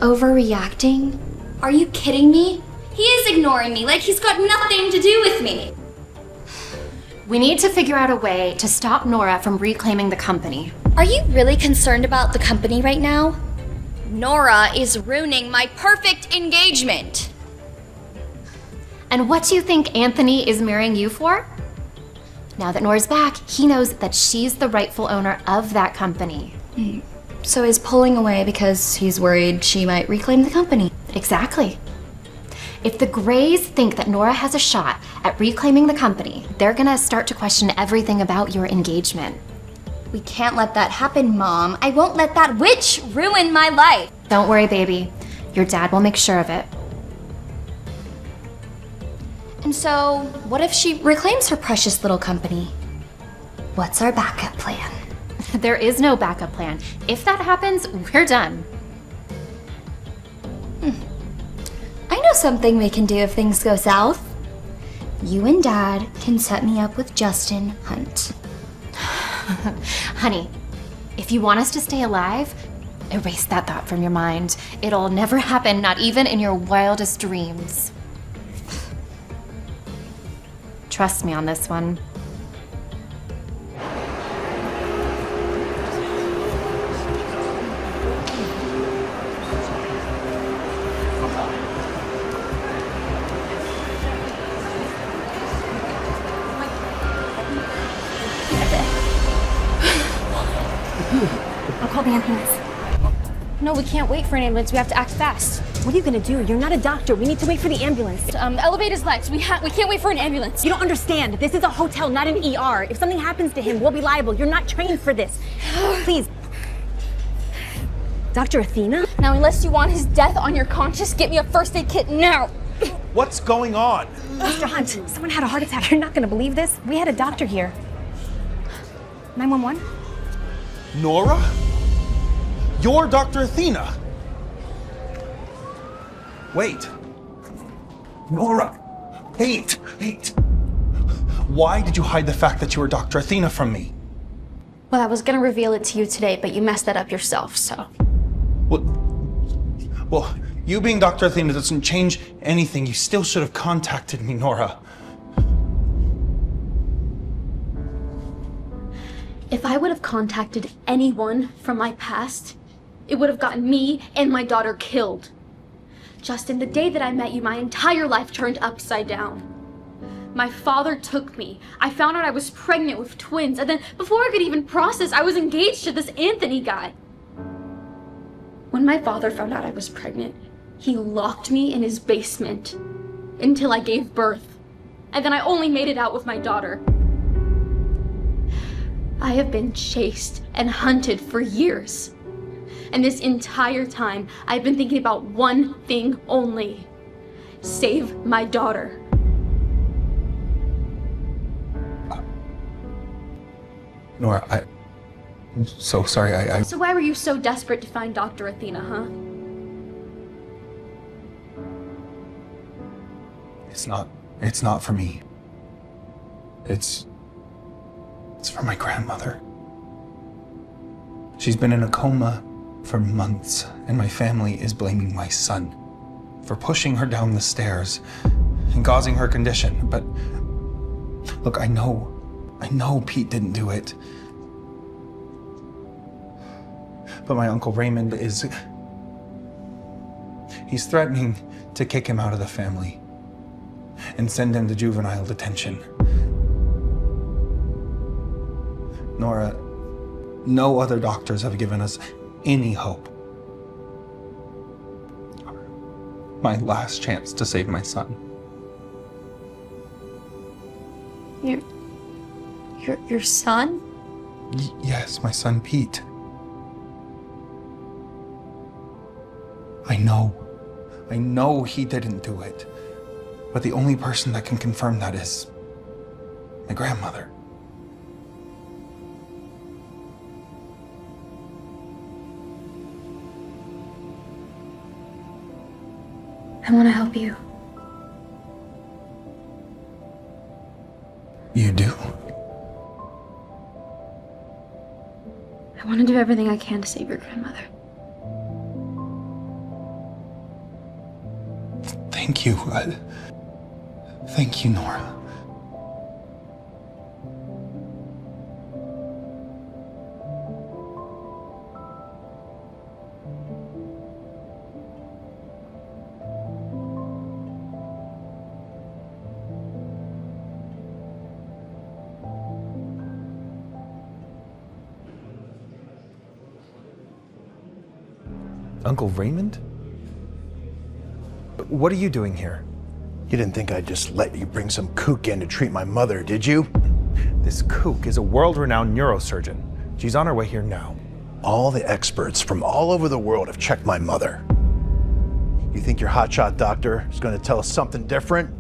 overreacting? Are you kidding me? He is ignoring me like he's got nothing to do with me. We need to figure out a way to stop Nora from reclaiming the company. Are you really concerned about the company right now? Nora is ruining my perfect engagement. And what do you think Anthony is marrying you for? Now that Nora's back, he knows that she's the rightful owner of that company. So he's pulling away because he's worried she might reclaim the company. Exactly. If the Greys think that Nora has a shot at reclaiming the company, they're gonna start to question everything about your engagement. We can't let that happen, Mom. I won't let that witch ruin my life. Don't worry, baby. Your dad will make sure of it. And so, what if she reclaims her precious little company? What's our backup plan? There is no backup plan. If that happens, we're done. I know something we can do if things go south. You and Dad can set me up with Justin Hunt. Honey, if you want us to stay alive, erase that thought from your mind. It'll never happen, not even in your wildest dreams. Trust me on this one. I'll call the ambulance. No, we can't wait for an ambulance. We have to act fast. What are you gonna do? You're not a doctor. We need to wait for the ambulance. The elevator's next. We can't wait for an ambulance. You don't understand. This is a hotel, not an ER. If something happens to him, we'll be liable. You're not trained for this. Please. Dr. Athena? Now, unless you want his death on your conscience, get me a first aid kit now. What's going on? Mr. Hunt, someone had a heart attack. You're not gonna believe this. We had a doctor here. 911? Nora? You're Dr. Athena. Wait. Nora. Wait. Why did you hide the fact that you were Dr. Athena from me? Well, I was gonna reveal it to you today, but you messed that up yourself, so. Well, you being Dr. Athena doesn't change anything. You still should have contacted me, Nora. If I would have contacted anyone from my past, it would have gotten me and my daughter killed. Justin, the day that I met you, my entire life turned upside down. My father took me. I found out I was pregnant with twins, and then before I could even process, I was engaged to this Anthony guy. When my father found out I was pregnant, he locked me in his basement until I gave birth, and then I only made it out with my daughter. I have been chased and hunted for years. And this entire time, I've been thinking about one thing only. Save my daughter. Nora, I'm so sorry. So why were you so desperate to find Dr. Athena, huh? It's not for me. It's for my grandmother. She's been in a coma for months, and my family is blaming my son for pushing her down the stairs and causing her condition. But look, I know Pete didn't do it. But my Uncle Raymond he's threatening to kick him out of the family and send him to juvenile detention. Nora, no other doctors have given us any hope. My last chance to save my son. Your son? Yes, my son Pete. I know he didn't do it. But the only person that can confirm that is my grandmother. I want to help you. You do? I want to do everything I can to save your grandmother. Thank you. Thank you, Nora. Uncle Raymond? What are you doing here? You didn't think I'd just let you bring some kook in to treat my mother, did you? This kook is a world-renowned neurosurgeon. She's on her way here now. All the experts from all over the world have checked my mother. You think your hotshot doctor is going to tell us something different?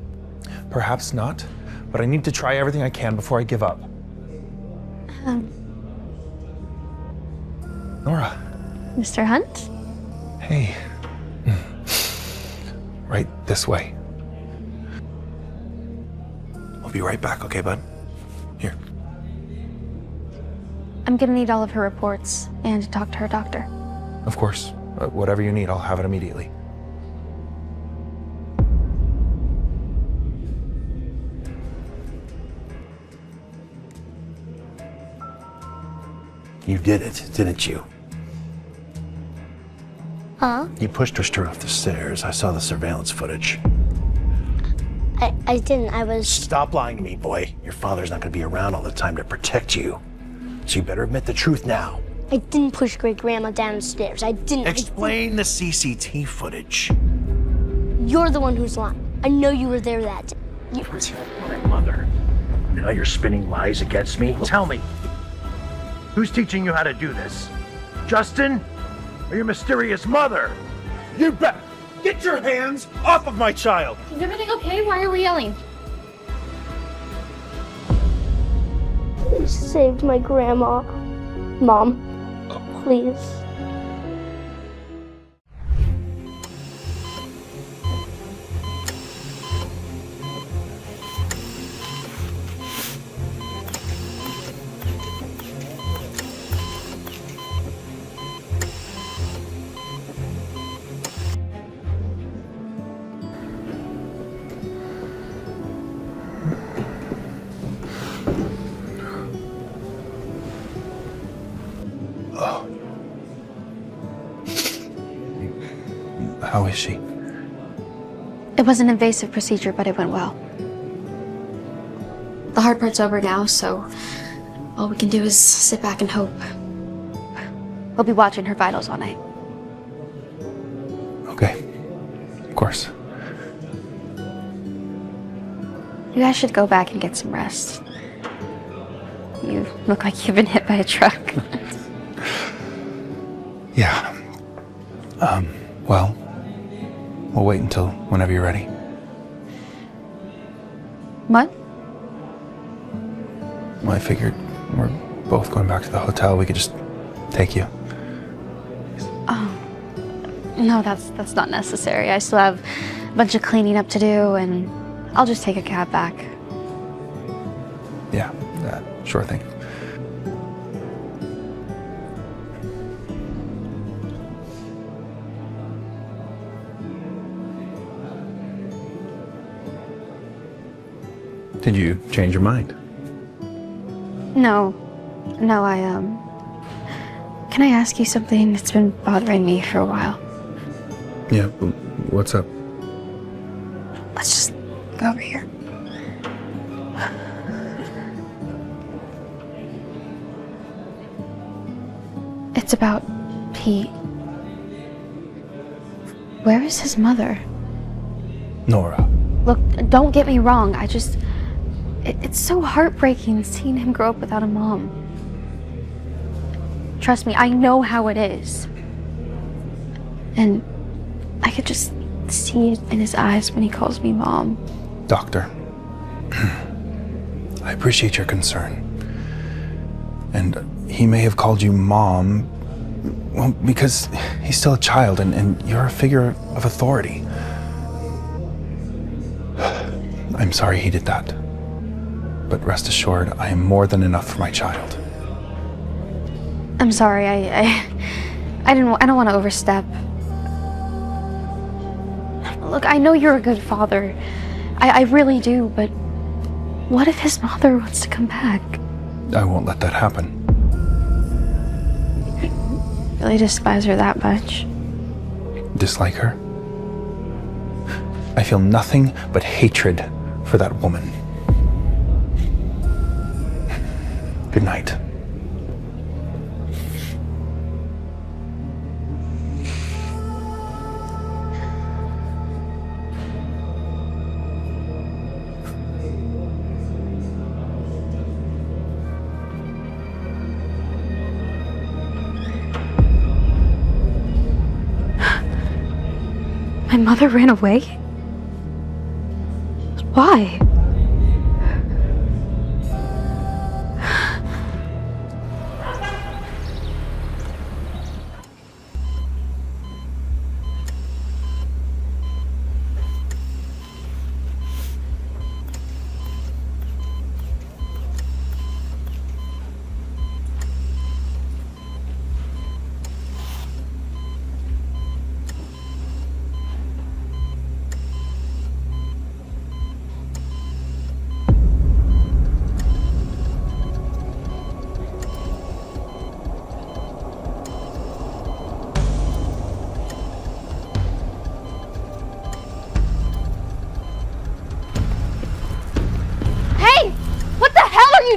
Perhaps not, but I need to try everything I can before I give up. Nora. Mr. Hunt? Hey. Right this way. I'll be right back, okay, bud? Here. I'm gonna need all of her reports and to talk to her doctor. Of course. Whatever you need, I'll have it immediately. You did it, didn't you? Huh? You pushed her off the stairs. I saw the surveillance footage. I didn't. I was... Stop lying to me, boy. Your father's not going to be around all the time to protect you. So you better admit the truth now. I didn't push great-grandma downstairs. I didn't... Explain the CCT footage. You're the one who's lying. I know you were there that day. You... My mother. Now you're spinning lies against me? Tell me. Who's teaching you how to do this? Justin? Or your mysterious mother? You bet! Get your hands off of my child! Is everything okay? Why are we yelling? You saved my grandma. Mom, please. How is she? It was an invasive procedure, but it went well. The hard part's over now, so all we can do is sit back and hope. We'll be watching her vitals all night. Okay. Of course. You guys should go back and get some rest. You look like you've been hit by a truck. Yeah. Well, we'll wait until whenever you're ready. What? Well, I figured we're both going back to the hotel. We could just take you. Oh. No, that's not necessary. I still have a bunch of cleaning up to do, and I'll just take a cab back. Yeah, sure thing. Did you change your mind? No, can I ask you something? It's been bothering me for a while. Yeah, what's up? Let's just go over here. It's about Pete. Where is his mother? Nora. Look, don't get me wrong. It's so heartbreaking seeing him grow up without a mom. Trust me, I know how it is. And I could just see it in his eyes when he calls me mom. Doctor, I appreciate your concern. And he may have called you mom, well, because he's still a child and you're a figure of authority. I'm sorry he did that. But rest assured, I am more than enough for my child. I'm sorry, I don't want to overstep. Look, I know you're a good father. I really do, but what if his mother wants to come back? I won't let that happen. Really despise her that much? Dislike her? I feel nothing but hatred for that woman. Good night. My mother ran away? Why?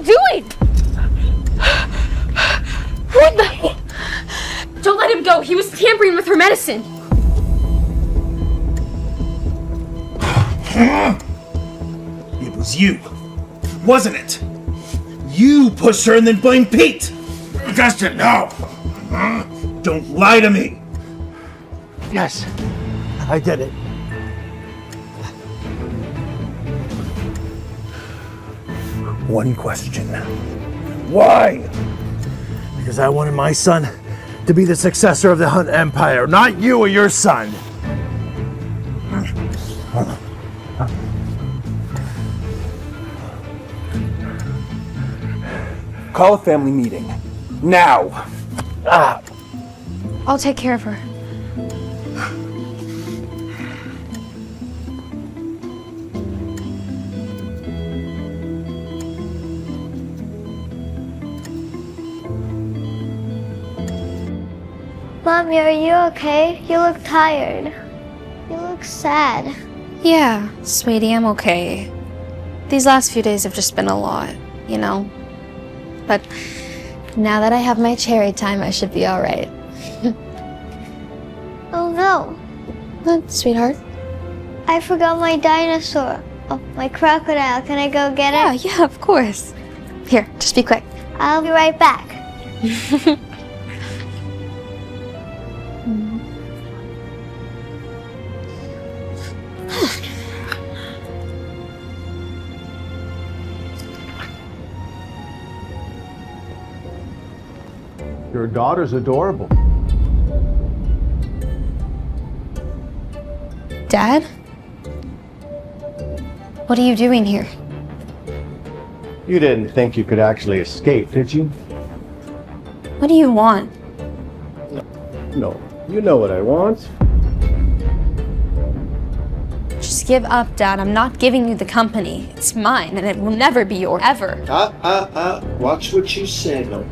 Doing? What the? Don't let him go. He was tampering with her medicine. It was you, wasn't it? You pushed her and then blamed Pete. Justin, no. Don't lie to me. Yes, I did it. One question. Why? Because I wanted my son to be the successor of the Hunt Empire, not you or your son. Call a family meeting. Now. I'll take care of her. Mommy, are you okay? You look tired. You look sad. Yeah, sweetie, I'm okay. These last few days have just been a lot, you know? But now that I have my cherry time, I should be all right. Oh no. What, sweetheart? I forgot my dinosaur. Oh, my crocodile. Can I go get it? Yeah, of course. Here, just be quick. I'll be right back. Your daughter's adorable. Dad? What are you doing here? You didn't think you could actually escape, did you? What do you want? No. You know what I want. Just give up, Dad. I'm not giving you the company. It's mine, and it will never be yours, ever. Watch what you say, no.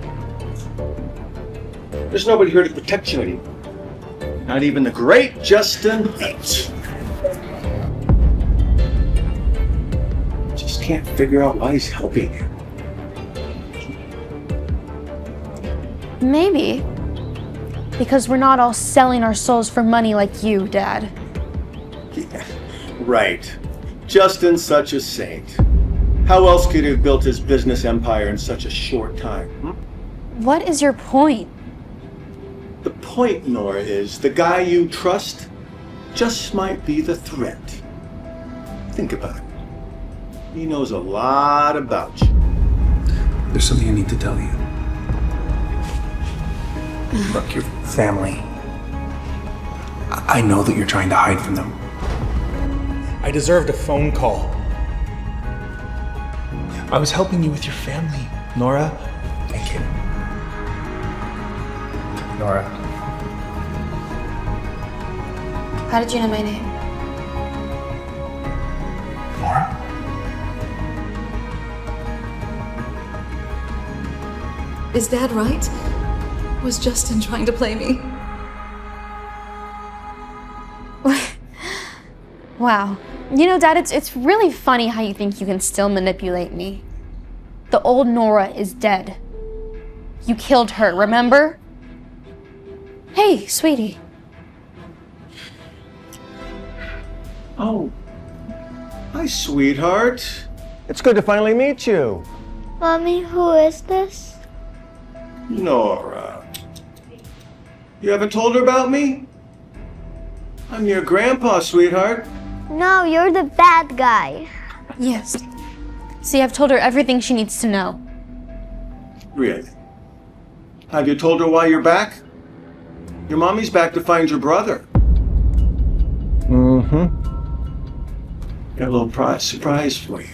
There's nobody here to protect you anymore. Not even the great Justin. Just can't figure out why he's helping you. Maybe. Because we're not all selling our souls for money like you, Dad. Yeah, right. Justin's such a saint. How else could he have built his business empire in such a short time? What is your point? The point, Nora, is the guy you trust just might be the threat. Think about it. He knows a lot about you. There's something I need to tell you. Look, your family. I know that you're trying to hide from them. I deserved a phone call. I was helping you with your family, Nora. Thank you. Nora. How did you know my name? Is Dad right? Was Justin trying to play me? Wow. You know, Dad, it's really funny how you think you can still manipulate me. The old Nora is dead. You killed her, remember? Hey, sweetie. Oh. Hi, sweetheart. It's good to finally meet you. Mommy, who is this? Nora. You haven't told her about me? I'm your grandpa, sweetheart. No, you're the bad guy. Yes. See, I've told her everything she needs to know. Really? Have you told her why you're back? Your mommy's back to find your brother. Mm-hmm. Got a little surprise for you.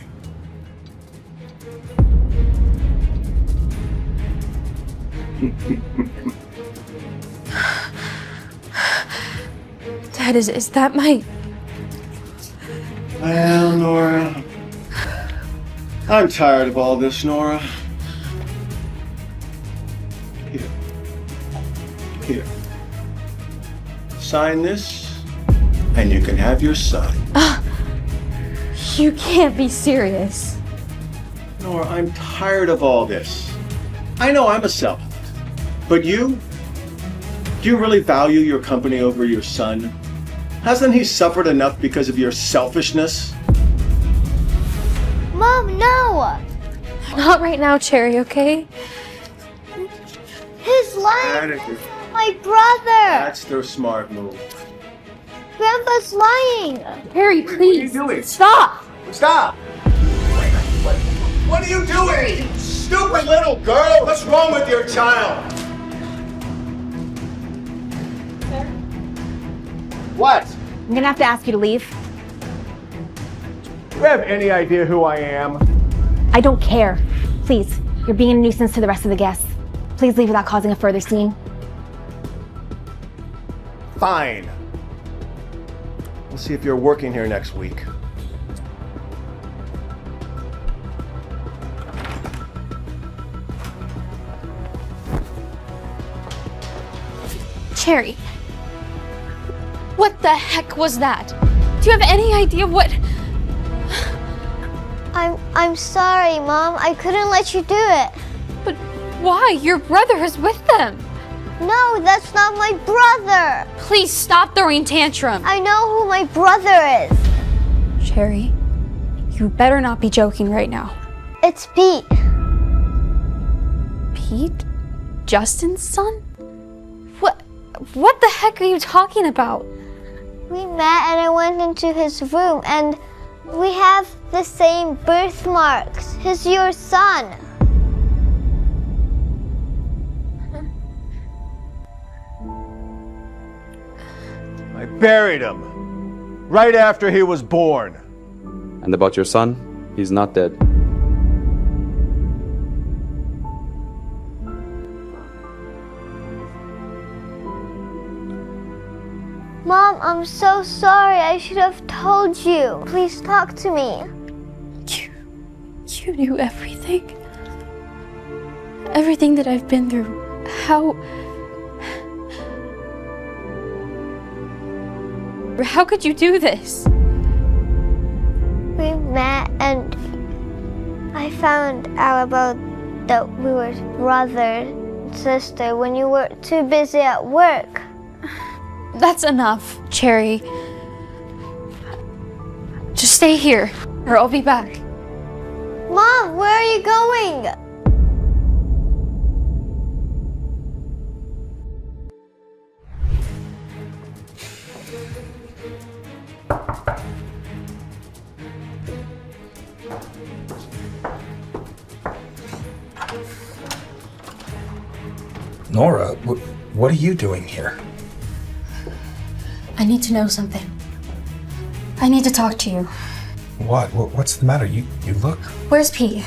Dad, is that my... Well, Nora, I'm tired of all this, Nora. Here. Sign this, and you can have your son. You can't be serious. Nora, I'm tired of all this. I know I'm a sellout, but do you really value your company over your son? Hasn't he suffered enough because of your selfishness? Mom, no! Not right now, Cherry, okay? He's lying. Out of here. My brother! That's their smart move. Grandpa's lying! Harry, please. What are you doing? Stop! Stop! What are you doing? Stupid little girl! What's wrong with your child? What? I'm gonna have to ask you to leave. Do you have any idea who I am? I don't care. Please, you're being a nuisance to the rest of the guests. Please leave without causing a further scene. Fine. We'll see if you're working here next week. Cherry. What the heck was that? Do you have any idea what... I'm sorry, Mom. I couldn't let you do it. But why? Your brother is with them. No, that's not my brother. Please stop throwing tantrums. I know who my brother is. Cherry, you better not be joking right now. It's Pete. Pete? Justin's son? What the heck are you talking about? We met and I went into his room and we have the same birthmarks. He's your son. I buried him right after he was born. And about your son, he's not dead. Mom, I'm so sorry. I should have told you. Please talk to me. You knew everything. Everything that I've been through. How could you do this? We met and I found out about that we were brother and sister when you were too busy at work. That's enough, Cherry. Just stay here, or I'll be back. Mom, where are you going? Nora, what are you doing here? I need to know something. I need to talk to you. What? What's the matter? You look... Where's Pete?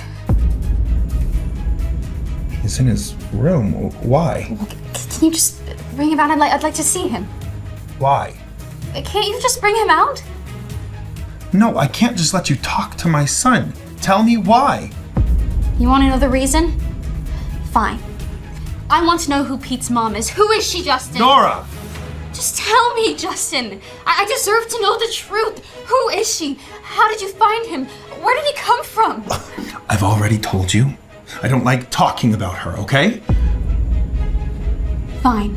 He's in his room. Why? Can you just bring him out? I'd like to see him. Why? Can't you just bring him out? No, I can't just let you talk to my son. Tell me why. You want to know the reason? Fine. I want to know who Pete's mom is. Who is she, Justin? Nora! Just tell me, Justin. I deserve to know the truth. Who is she? How did you find him? Where did he come from? I've already told you. I don't like talking about her, okay? Fine.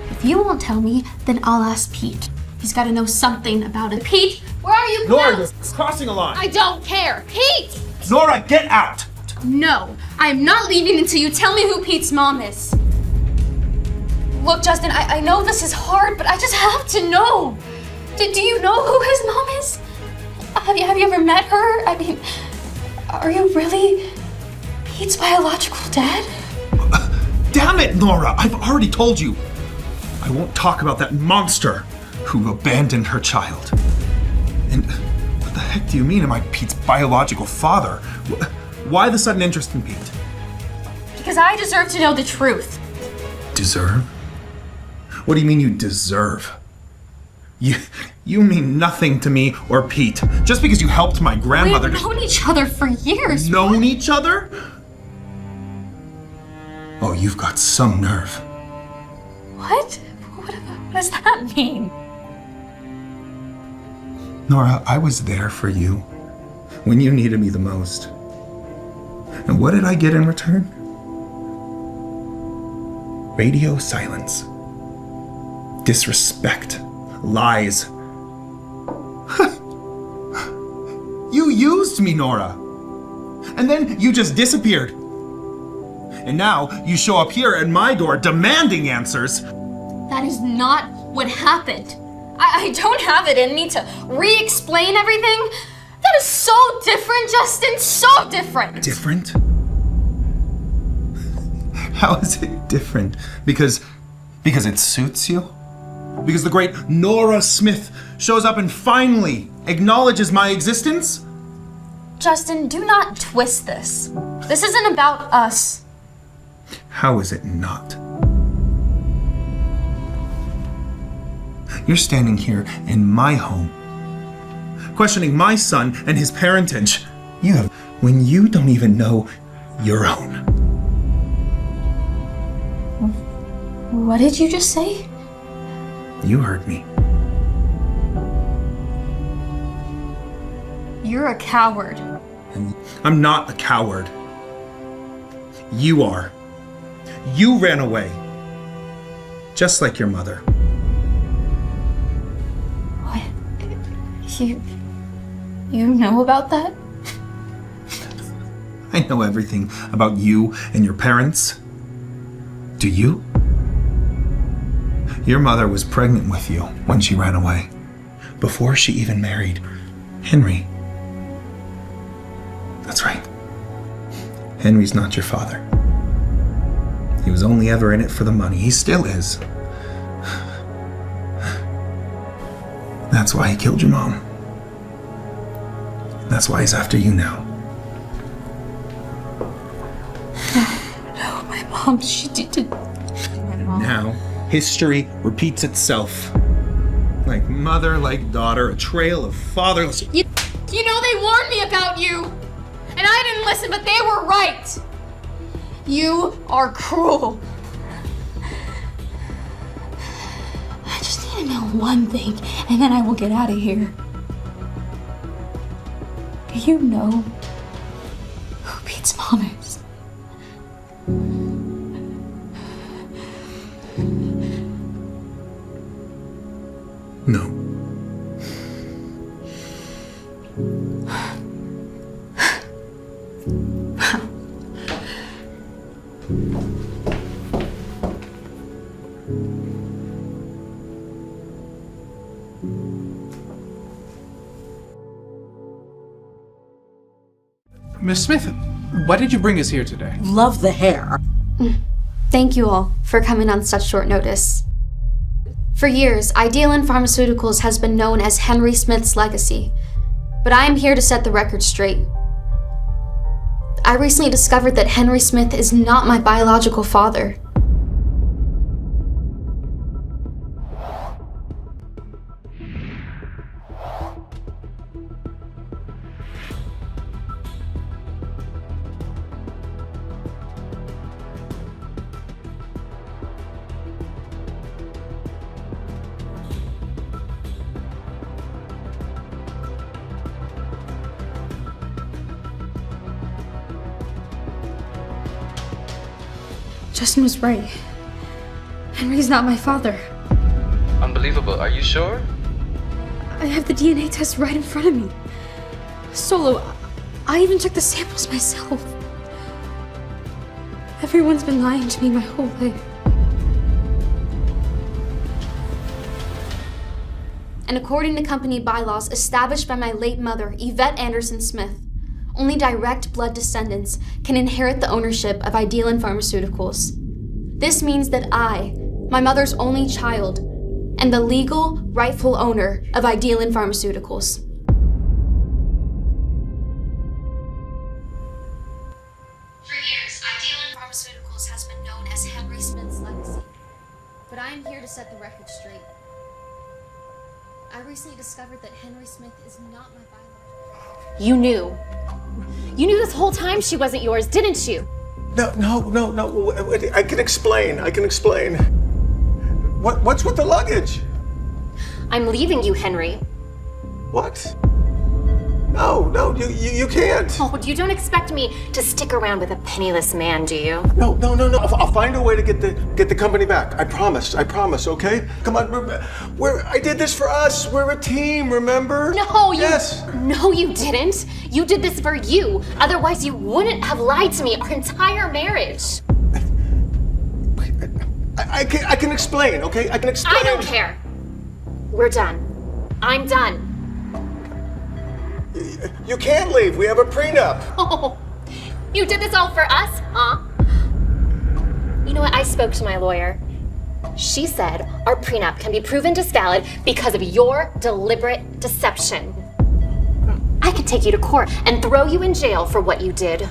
If you won't tell me, then I'll ask Pete. He's got to know something about it. Pete, where are you? Nora, you're crossing a line. I don't care. Pete! Nora, get out! No, I'm not leaving until you tell me who Pete's mom is. Look, Justin, I know this is hard, but I just have to know. Do you know who his mom is? Have you ever met her? I mean, are you really Pete's biological dad? Damn it, Nora! I've already told you. I won't talk about that monster who abandoned her child. And what the heck do you mean, am I Pete's biological father? Why the sudden interest in Pete? Because I deserve to know the truth. Deserve? What do you mean you deserve? You mean nothing to me or Pete. Just because you helped my grandmother. We've known each other for years. Known each other? Oh, you've got some nerve. What? What does that mean? Nora, I was there for you when you needed me the most. And what did I get in return? Radio silence. Disrespect. Lies. You used me, Nora. And then you just disappeared. And now you show up here at my door demanding answers. That is not what happened. I don't have it in me to re-explain everything. That is so different, Justin, so different. Different? How is it different? Because it suits you? Because the great Nora Smith shows up and finally acknowledges my existence? Justin, do not twist this. This isn't about us. How is it not? You're standing here in my home, questioning my son and his parentage. When you don't even know your own. What did you just say? You heard me. You're a coward. I'm not a coward. You are. You ran away. Just like your mother. What? You know about that? I know everything about you and your parents. Do you? Your mother was pregnant with you when she ran away, before she even married Henry. That's right. Henry's not your father. He was only ever in it for the money. He still is. That's why he killed your mom. That's why he's after you now. No, my mom, she did. Now, history repeats itself. Like mother, like daughter, a trail of fatherless. You know they warned me about you! And I didn't listen, but they were right! You are cruel. I just need to know one thing, and then I will get out of here. Do you know who Pete's mom is? No. Miss Smith, why did you bring us here today? Love the hair. Thank you all for coming on such short notice. For years, Idealin Pharmaceuticals has been known as Henry Smith's legacy, but I am here to set the record straight. I recently discovered that Henry Smith is not my biological father. Justin was right. Henry's not my father. Unbelievable. Are you sure? I have the DNA test right in front of me. Solo, I even took the samples myself. Everyone's been lying to me my whole life. And according to company bylaws established by my late mother, Yvette Anderson Smith, only direct blood descendants can inherit the ownership of Idealin Pharmaceuticals. This means that I, my mother's only child, am the legal, rightful owner of Idealin Pharmaceuticals. For years, Idealin Pharmaceuticals has been known as Henry Smith's legacy. But I am here to set the record straight. I recently discovered that Henry Smith is not my biological. You knew. You knew this whole time she wasn't yours, didn't you? No. I can explain. What's with the luggage? I'm leaving you, Henry. What? No, you can't. Oh, you don't expect me to stick around with a penniless man, do you? No. I'll find a way to get the company back. I promise, okay? Come on, I did this for us. We're a team, remember? No, you didn't. You did this for you. Otherwise, you wouldn't have lied to me our entire marriage. I can explain, okay? I can explain. I don't care. We're done. I'm done. You can't leave. We have a prenup. Oh, you did this all for us, huh? You know what? I spoke to my lawyer. She said our prenup can be proven disvalid because of your deliberate deception. I could take you to court and throw you in jail for what you did.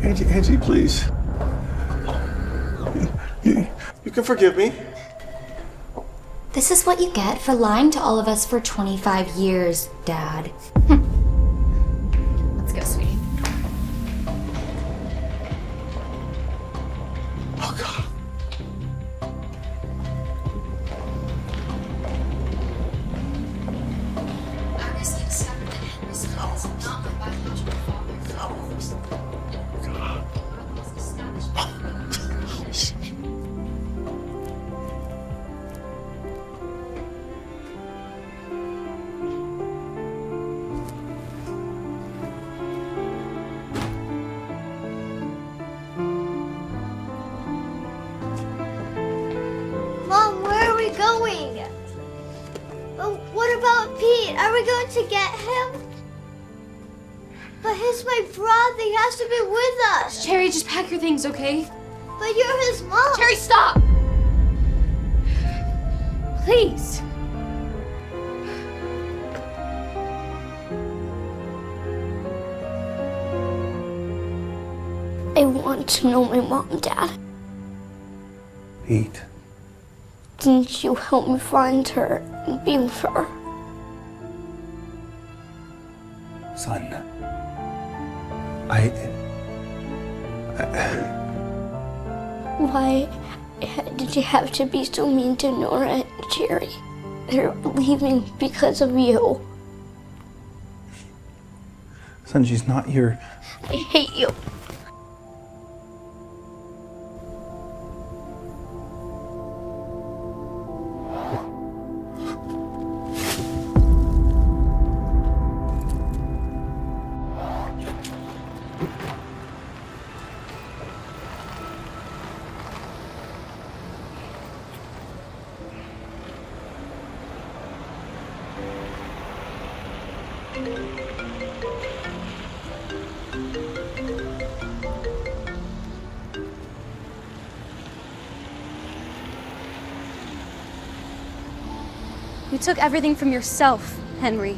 Angie, please. You can forgive me. This is what you get for lying to all of us for 25 years, Dad. Let's go, sweetie. Oh, God. I recently discovered that Henry Smith is not my biological father. Mom, where are we going? Oh, what about Pete? Are we going to get him? But he's my brother. He has to be with us. Cherry, just pack your things, okay? But you're his mom. Cherry, stop! Please. I want to know my mom, Dad. Pete. Didn't you help me find her and be with her? Son. Why did you have to be so mean to Nora and Jerry? They're leaving because of you. Son, she's not your... I hate you. You took everything from yourself, Henry.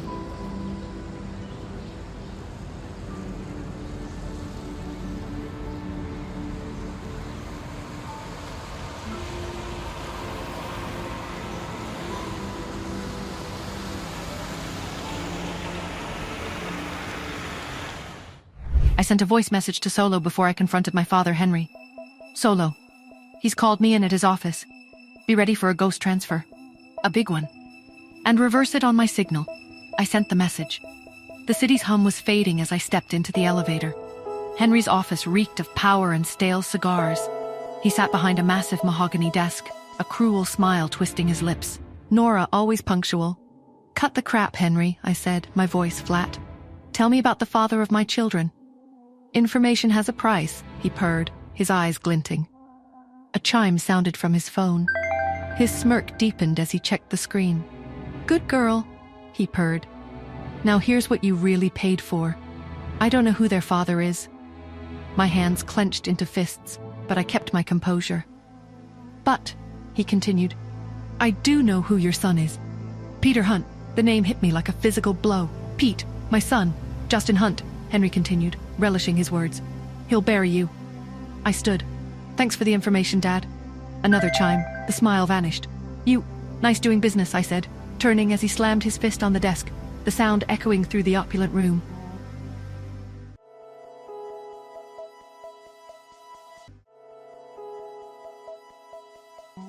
I sent a voice message to Solo before I confronted my father, Henry. Solo. He's called me in at his office. Be ready for a ghost transfer. A big one. And reverse it on my signal. I sent the message. The city's hum was fading as I stepped into the elevator. Henry's office reeked of power and stale cigars. He sat behind a massive mahogany desk, a cruel smile twisting his lips. Nora, always punctual. "Cut the crap, Henry," I said, my voice flat. "Tell me about the father of my children." "Information has a price," he purred, his eyes glinting. A chime sounded from his phone. His smirk deepened as he checked the screen. "Good girl," he purred. "Now here's what you really paid for. I don't know who their father is." My hands clenched into fists, but I kept my composure. "But," he continued, "I do know who your son is. Peter Hunt." The name hit me like a physical blow. "Pete, my son, Justin Hunt," Henry continued, relishing his words. "He'll bury you." I stood. "Thanks for the information, Dad." Another chime. The smile vanished. "You, nice doing business," I said, turning as he slammed his fist on the desk, the sound echoing through the opulent room.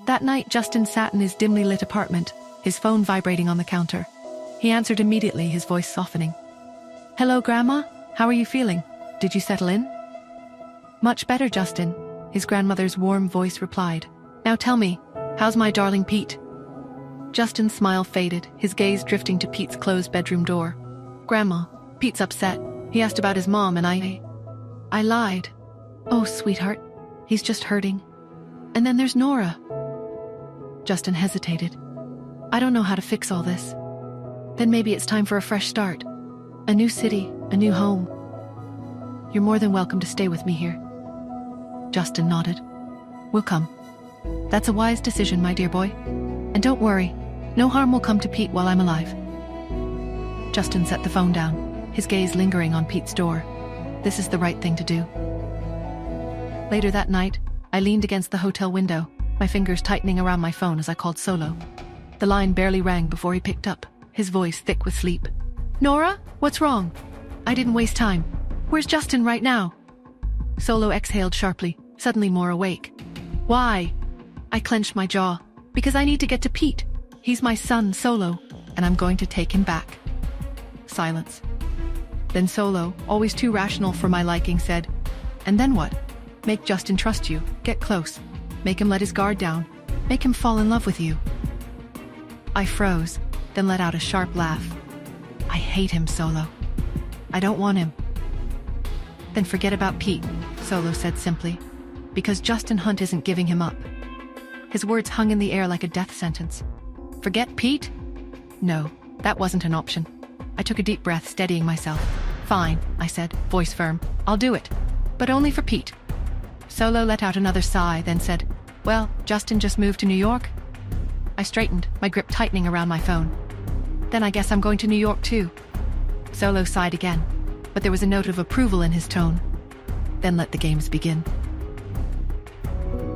That night, Justin sat in his dimly lit apartment, his phone vibrating on the counter. He answered immediately, his voice softening. "Hello, Grandma? How are you feeling? Did you settle in?" "Much better, Justin," his grandmother's warm voice replied. "Now tell me, how's my darling Pete?" Justin's smile faded, his gaze drifting to Pete's closed bedroom door. "Grandma, Pete's upset. He asked about his mom and I lied. Oh, sweetheart, he's just hurting. And then there's Nora." Justin hesitated. "I don't know how to fix all this. Then maybe it's time for a fresh start. A new city, a new home. You're more than welcome to stay with me here." Justin nodded. "We'll come. That's a wise decision, my dear boy. And don't worry, no harm will come to Pete while I'm alive." Justin set the phone down, his gaze lingering on Pete's door. This is the right thing to do. Later that night, I leaned against the hotel window, my fingers tightening around my phone as I called Solo. The line barely rang before he picked up, his voice thick with sleep. "Nora, what's wrong?" I didn't waste time. "Where's Justin right now?" Solo exhaled sharply, suddenly more awake. "Why?" I clenched my jaw. "Because I need to get to Pete. He's my son, Solo, and I'm going to take him back." Silence. Then Solo, always too rational for my liking, said, "And then what? Make Justin trust you, get close, make him let his guard down, make him fall in love with you." I froze, then let out a sharp laugh. "I hate him, Solo. I don't want him." "Then forget about Pete," Solo said simply, "because Justin Hunt isn't giving him up." His words hung in the air like a death sentence. "Forget Pete?" No, that wasn't an option. I took a deep breath, steadying myself. "Fine," I said, voice firm. "I'll do it. But only for Pete." Solo let out another sigh, then said, "Well, Justin just moved to New York." I straightened, my grip tightening around my phone. "Then I guess I'm going to New York too." Solo sighed again, but there was a note of approval in his tone. "Then let the games begin."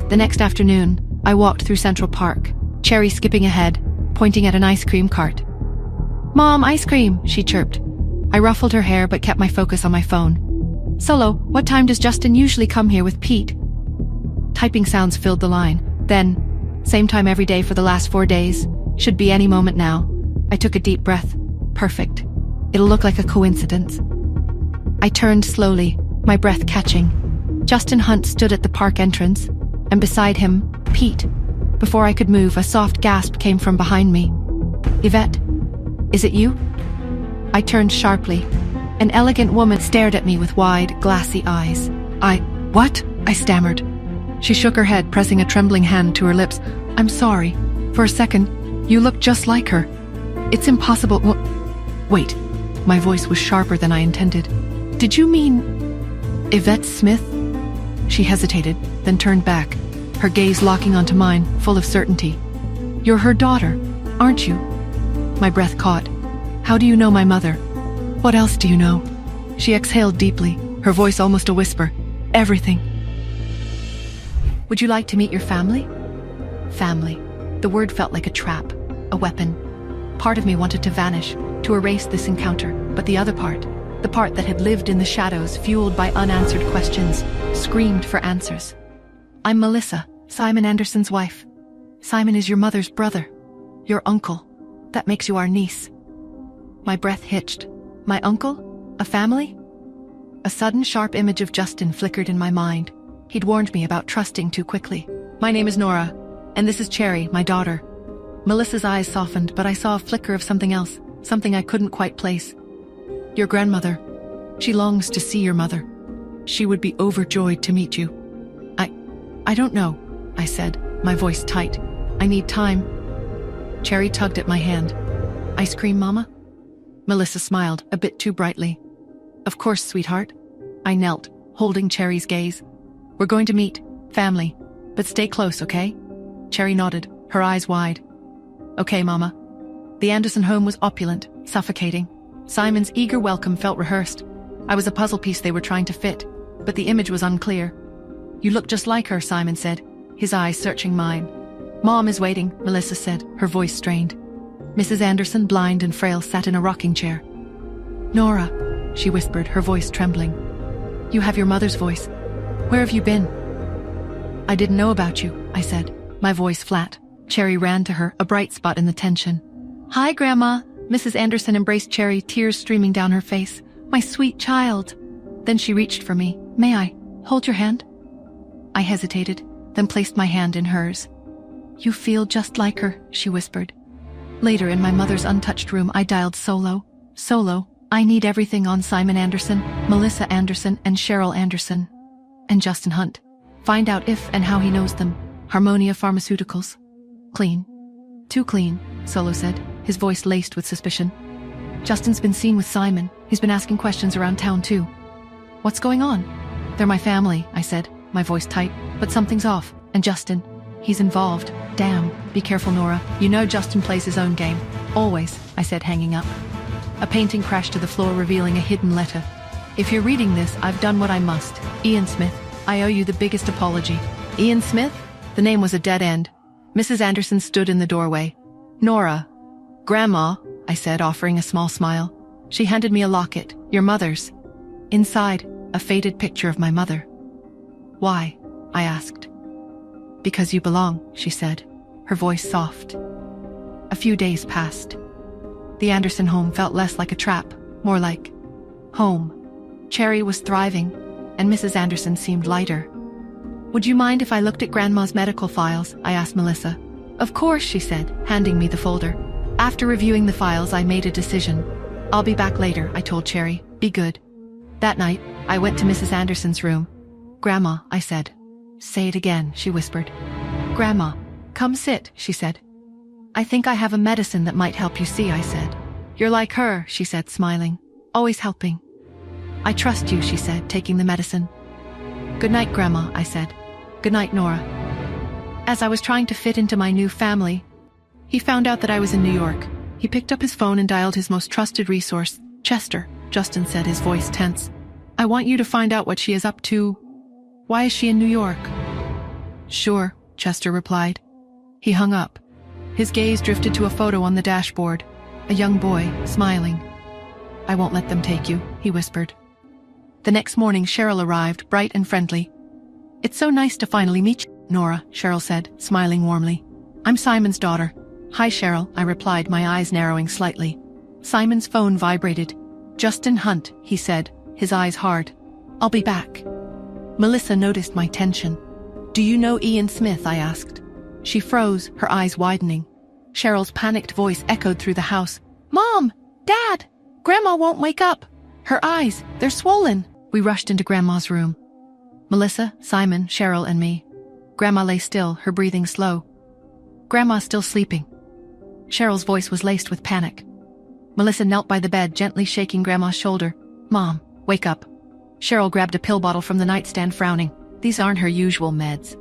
The next afternoon, I walked through Central Park, Cherry skipping ahead, pointing at an ice cream cart. "Mom, ice cream," she chirped. I ruffled her hair but kept my focus on my phone. "Solo, what time does Justin usually come here with Pete?" Typing sounds filled the line. Then, "Same time every day for the last 4 days. Should be any moment now." I took a deep breath. Perfect. It'll look like a coincidence. I turned slowly, my breath catching. Justin Hunt stood at the park entrance, and beside him, Pete. Before I could move, a soft gasp came from behind me. "Yvette, is it you?" I turned sharply. An elegant woman stared at me with wide, glassy eyes. What? I stammered. She shook her head, pressing a trembling hand to her lips. "I'm sorry. For a second, you look just like her. It's impossible. Wait." My voice was sharper than I intended. "Did you mean Yvette Smith?" She hesitated, then turned back, her gaze locking onto mine, full of certainty. "You're her daughter, aren't you?" My breath caught. "How do you know my mother?" "What else do you know?" She exhaled deeply, her voice almost a whisper. "Everything." "Would you like to meet your family?" Family. The word felt like a trap, a weapon. Part of me wanted to vanish, to erase this encounter, but the other part, the part that had lived in the shadows, fueled by unanswered questions, screamed for answers. "I'm Melissa, Simon Anderson's wife. Simon is your mother's brother, your uncle. That makes you our niece." My breath hitched. My uncle? A family? A sudden sharp image of Justin flickered in my mind. He'd warned me about trusting too quickly. My name is Nora, and this is Cherry, my daughter. Melissa's eyes softened, but I saw a flicker of something else, something I couldn't quite place. Your grandmother. She longs to see your mother. She would be overjoyed to meet you. I don't know, I said, my voice tight. I need time. Cherry tugged at my hand. Ice cream, Mama? Melissa smiled, a bit too brightly. Of course, sweetheart. I knelt, holding Cherry's gaze. We're going to meet, family, but stay close, okay? Cherry nodded, her eyes wide. Okay, Mama. The Anderson home was opulent, suffocating. Simon's eager welcome felt rehearsed. I was a puzzle piece they were trying to fit, but the image was unclear. You look just like her, Simon said, his eyes searching mine. Mom is waiting, Melissa said, her voice strained. Mrs. Anderson, blind and frail, sat in a rocking chair. Nora, she whispered, her voice trembling. You have your mother's voice. Where have you been? I didn't know about you, I said, my voice flat. Cherry ran to her, a bright spot in the tension. Hi, Grandma. Mrs. Anderson embraced Cherry, tears streaming down her face. My sweet child. Then she reached for me. May I hold your hand? I hesitated, then placed my hand in hers. You feel just like her, she whispered. Later, in my mother's untouched room, I dialed solo. Solo. I need everything on Simon Anderson, Melissa Anderson, and Cheryl Anderson. And Justin Hunt. Find out if and how he knows them. Harmonia Pharmaceuticals. Clean. Too clean, Solo said, his voice laced with suspicion. Justin's been seen with Simon. He's been asking questions around town, too. What's going on? They're my family, I said, my voice tight. But something's off. And Justin, he's involved. Damn. Be careful, Nora. You know Justin plays his own game. Always, I said, hanging up. A painting crashed to the floor, revealing a hidden letter. If you're reading this, I've done what I must. Ian Smith, I owe you the biggest apology. Ian Smith? The name was a dead end. Mrs. Anderson stood in the doorway. Nora. Grandma, I said, offering a small smile. She handed me a locket, your mother's. Inside, a faded picture of my mother. Why? I asked. Because you belong, she said, her voice soft. A few days passed. The Anderson home felt less like a trap, more like home. Cherry was thriving, and Mrs. Anderson seemed lighter. Would you mind if I looked at Grandma's medical files? I asked Melissa. Of course, she said, handing me the folder. After reviewing the files, I made a decision. I'll be back later, I told Cherry. Be good. That night, I went to Mrs. Anderson's room. Grandma, I said. Say it again, she whispered. Grandma, come sit, she said. I think I have a medicine that might help you see, I said. You're like her, she said, smiling. Always helping. I trust you, she said, taking the medicine. Good night, Grandma, I said. Good night, Nora. As I was trying to fit into my new family, he found out that I was in New York. He picked up his phone and dialed his most trusted resource, Chester, Justin said, his voice tense. I want you to find out what she is up to. Why is she in New York? Sure, Chester replied. He hung up. His gaze drifted to a photo on the dashboard, a young boy, smiling. I won't let them take you, he whispered. The next morning, Cheryl arrived, bright and friendly. It's so nice to finally meet you, Nora, Cheryl said, smiling warmly. I'm Simon's daughter. Hi, Cheryl, I replied, my eyes narrowing slightly. Simon's phone vibrated. Justin Hunt, he said, his eyes hard. I'll be back. Melissa noticed my tension. Do you know Ian Smith? I asked. She froze, her eyes widening. Cheryl's panicked voice echoed through the house. Mom! Dad! Grandma won't wake up! Her eyes, they're swollen! We rushed into Grandma's room. Melissa, Simon, Cheryl, and me. Grandma lay still, her breathing slow. Grandma's still sleeping. Cheryl's voice was laced with panic. Melissa knelt by the bed, gently shaking Grandma's shoulder. Mom, wake up. Cheryl grabbed a pill bottle from the nightstand, frowning. These aren't her usual meds.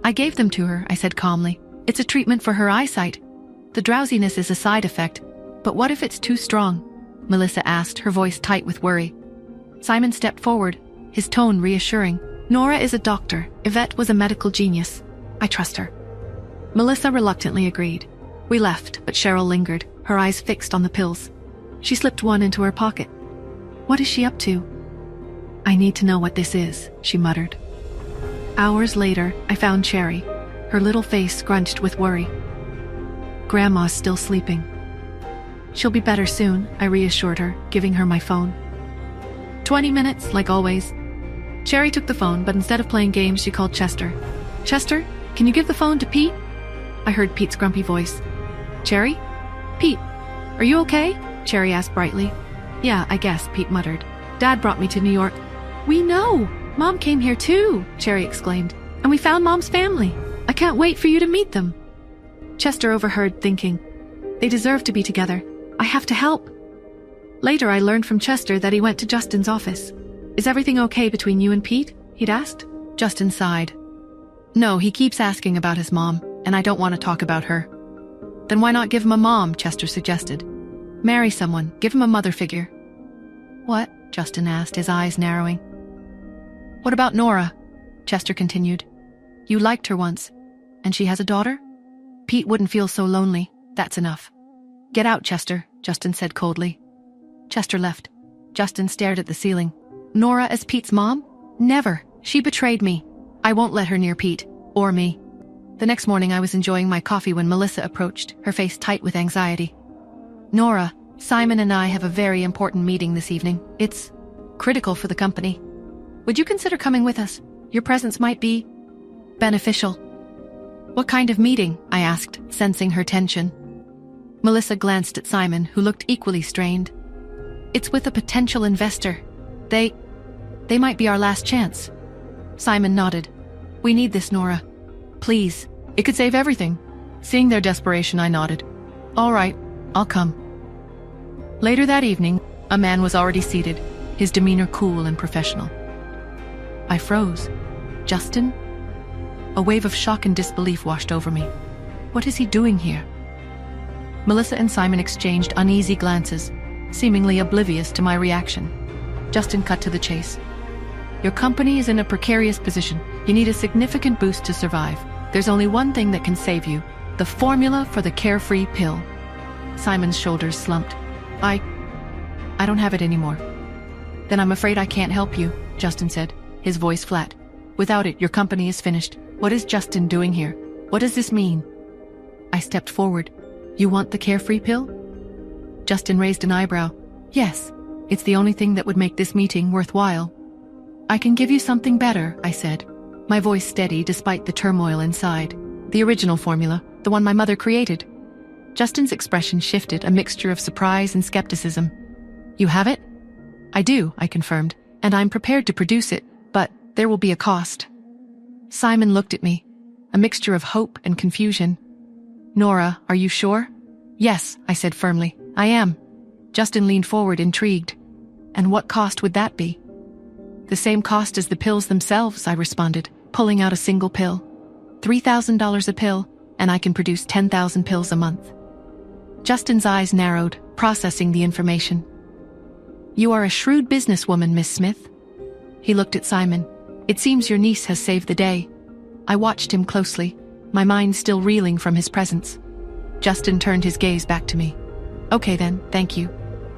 I gave them to her, I said calmly. It's a treatment for her eyesight. The drowsiness is a side effect. But what if it's too strong? Melissa asked, her voice tight with worry. Simon stepped forward, his tone reassuring. Nora is a doctor. Yvette was a medical genius. I trust her. Melissa reluctantly agreed. We left, but Cheryl lingered, her eyes fixed on the pills. She slipped one into her pocket. What is she up to? I need to know what this is, she muttered. Hours later, I found Cherry, her little face scrunched with worry. Grandma's still sleeping. She'll be better soon, I reassured her, giving her my phone. 20 minutes, like always. Sherry took the phone, but instead of playing games, she called Chester. Chester, can you give the phone to Pete? I heard Pete's grumpy voice. Cherry? Pete, are you okay? Cherry asked brightly. Yeah, I guess, Pete muttered. Dad brought me to New York. We know! Mom came here too, Cherry exclaimed. And we found Mom's family. I can't wait for you to meet them. Chester overheard, thinking, they deserve to be together. I have to help. Later, I learned from Chester that he went to Justin's office. Is everything okay between you and Pete? He'd asked. Justin sighed. No, he keeps asking about his mom, and I don't want to talk about her. Then why not give him a mom, Chester suggested. Marry someone, give him a mother figure. What? Justin asked, his eyes narrowing. What about Nora? Chester continued. You liked her once, and she has a daughter? Pete wouldn't feel so lonely. That's enough. Get out, Chester, Justin said coldly. Chester left. Justin stared at the ceiling. Nora as Pete's mom? Never. She betrayed me. I won't let her near Pete. Or me. The next morning I was enjoying my coffee when Melissa approached, her face tight with anxiety. Nora, Simon and I have a very important meeting this evening. It's critical for the company. Would you consider coming with us? Your presence might be beneficial. What kind of meeting? I asked, sensing her tension. Melissa glanced at Simon, who looked equally strained. It's with a potential investor. They might be our last chance. Simon nodded. We need this, Nora. Please. It could save everything. Seeing their desperation, I nodded. All right, I'll come. Later that evening, a man was already seated, his demeanor cool and professional. I froze. Justin? A wave of shock and disbelief washed over me. What is he doing here? Melissa and Simon exchanged uneasy glances, seemingly oblivious to my reaction. Justin cut to the chase. Your company is in a precarious position. You need a significant boost to survive. There's only one thing that can save you. The formula for the carefree pill. Simon's shoulders slumped. I don't have it anymore. Then I'm afraid I can't help you, Justin said, his voice flat. Without it, your company is finished. What is Justin doing here? What does this mean? I stepped forward. You want the carefree pill? Justin raised an eyebrow. Yes, it's the only thing that would make this meeting worthwhile. I can give you something better, I said, my voice steady despite the turmoil inside. The original formula, the one my mother created. Justin's expression shifted, a mixture of surprise and skepticism. You have it? I do, I confirmed, and I'm prepared to produce it, but there will be a cost. Simon looked at me, a mixture of hope and confusion. Nora, are you sure? Yes, I said firmly, I am. Justin leaned forward, intrigued. And what cost would that be? The same cost as the pills themselves, I responded, pulling out a single pill. $3,000 a pill, and I can produce 10,000 pills a month. Justin's eyes narrowed, processing the information. You are a shrewd businesswoman, Miss Smith. He looked at Simon. It seems your niece has saved the day. I watched him closely, my mind still reeling from his presence. Justin turned his gaze back to me. Okay then, thank you.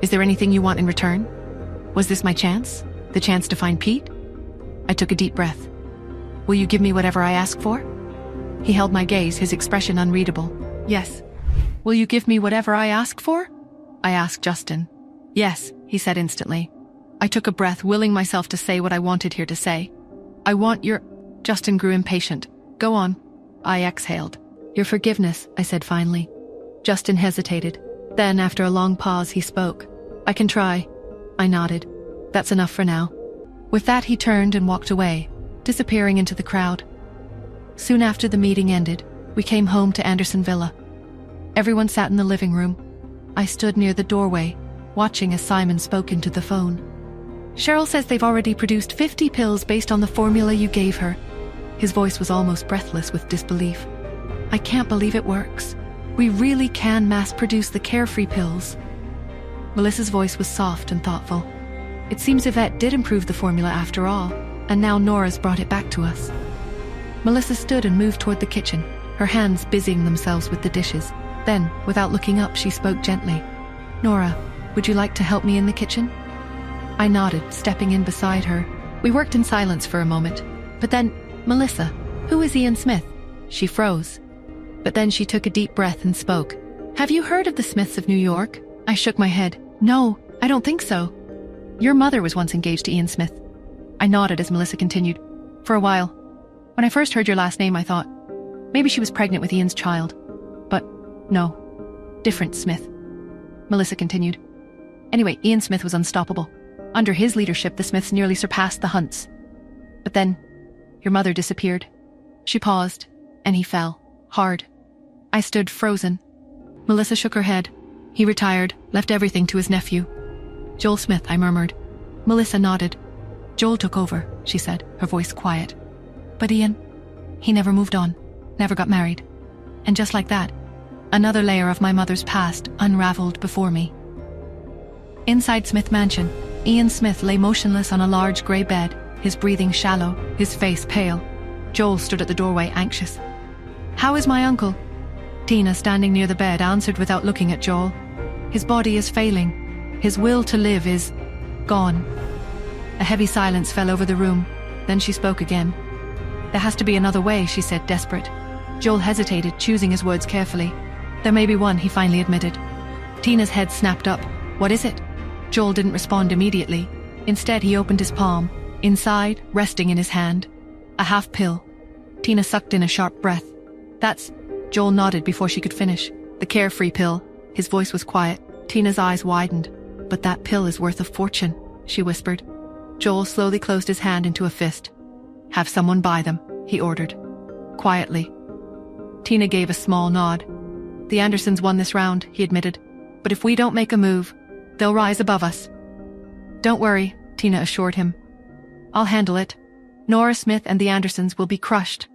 Is there anything you want in return? Was this my chance? The chance to find Pete? I took a deep breath. Will you give me whatever I ask for? He held my gaze, his expression unreadable. Yes. Will you give me whatever I ask for? I asked Justin. Yes, he said instantly. I took a breath, willing myself to say what I wanted here to say. I want your... Justin grew impatient. Go on. I exhaled. Your forgiveness, I said finally. Justin hesitated. Then, after a long pause, he spoke. I can try. I nodded. That's enough for now. With that, he turned and walked away, disappearing into the crowd. Soon after the meeting ended, we came home to Anderson Villa. Everyone sat in the living room. I stood near the doorway, watching as Simon spoke into the phone. Cheryl says they've already produced 50 pills based on the formula you gave her. His voice was almost breathless with disbelief. I can't believe it works. We really can mass-produce the carefree pills. Melissa's voice was soft and thoughtful. It seems Yvette did improve the formula after all, and now Nora's brought it back to us. Melissa stood and moved toward the kitchen, her hands busying themselves with the dishes. Then, without looking up, she spoke gently. Nora, would you like to help me in the kitchen? I nodded, stepping in beside her. We worked in silence for a moment. But then, Melissa, who is Ian Smith? She froze. But then she took a deep breath and spoke. Have you heard of the Smiths of New York? I shook my head. No, I don't think so. Your mother was once engaged to Ian Smith. I nodded as Melissa continued. For a while. When I first heard your last name, I thought, maybe she was pregnant with Ian's child. But no, different Smith. Melissa continued. Anyway, Ian Smith was unstoppable. Under his leadership, the Smiths nearly surpassed the Hunts. But then, your mother disappeared. She paused, and he fell, hard. I stood frozen. Melissa shook her head. He retired, left everything to his nephew. Joel Smith, I murmured. Melissa nodded. Joel took over, she said, her voice quiet. But Ian, he never moved on, never got married. And just like that, another layer of my mother's past unraveled before me. Inside Smith Mansion, Ian Smith lay motionless on a large grey bed, his breathing shallow, his face pale. Joel stood at the doorway, anxious. How is my uncle? Tina, standing near the bed, answered without looking at Joel. His body is failing. His will to live is gone. A heavy silence fell over the room. Then she spoke again. There has to be another way, she said, desperate. Joel hesitated, choosing his words carefully. There may be one, he finally admitted. Tina's head snapped up. What is it? Joel didn't respond immediately. Instead, he opened his palm. Inside, resting in his hand, a half pill. Tina sucked in a sharp breath. That's... Joel nodded before she could finish. The carefree pill. His voice was quiet. Tina's eyes widened. But that pill is worth a fortune, she whispered. Joel slowly closed his hand into a fist. Have someone buy them, he ordered. Quietly. Tina gave a small nod. The Andersons won this round, he admitted. But if we don't make a move, they'll rise above us. Don't worry, Tina assured him. I'll handle it. Nora Smith and the Andersons will be crushed.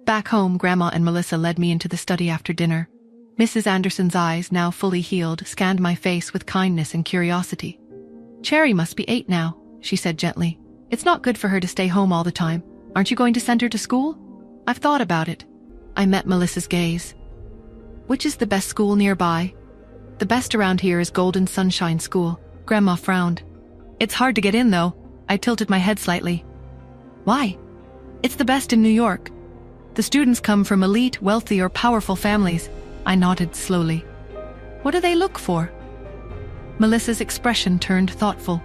Back home, Grandma and Melissa led me into the study after dinner. Mrs. Anderson's eyes, now fully healed, scanned my face with kindness and curiosity. Cherry must be 8 now, she said gently. It's not good for her to stay home all the time. Aren't you going to send her to school? I've thought about it. I met Melissa's gaze. Which is the best school nearby? The best around here is Golden Sunshine School. Grandma frowned. It's hard to get in, though. I tilted my head slightly. Why? It's the best in New York. The students come from elite, wealthy, or powerful families. I nodded slowly. What do they look for? Melissa's expression turned thoughtful.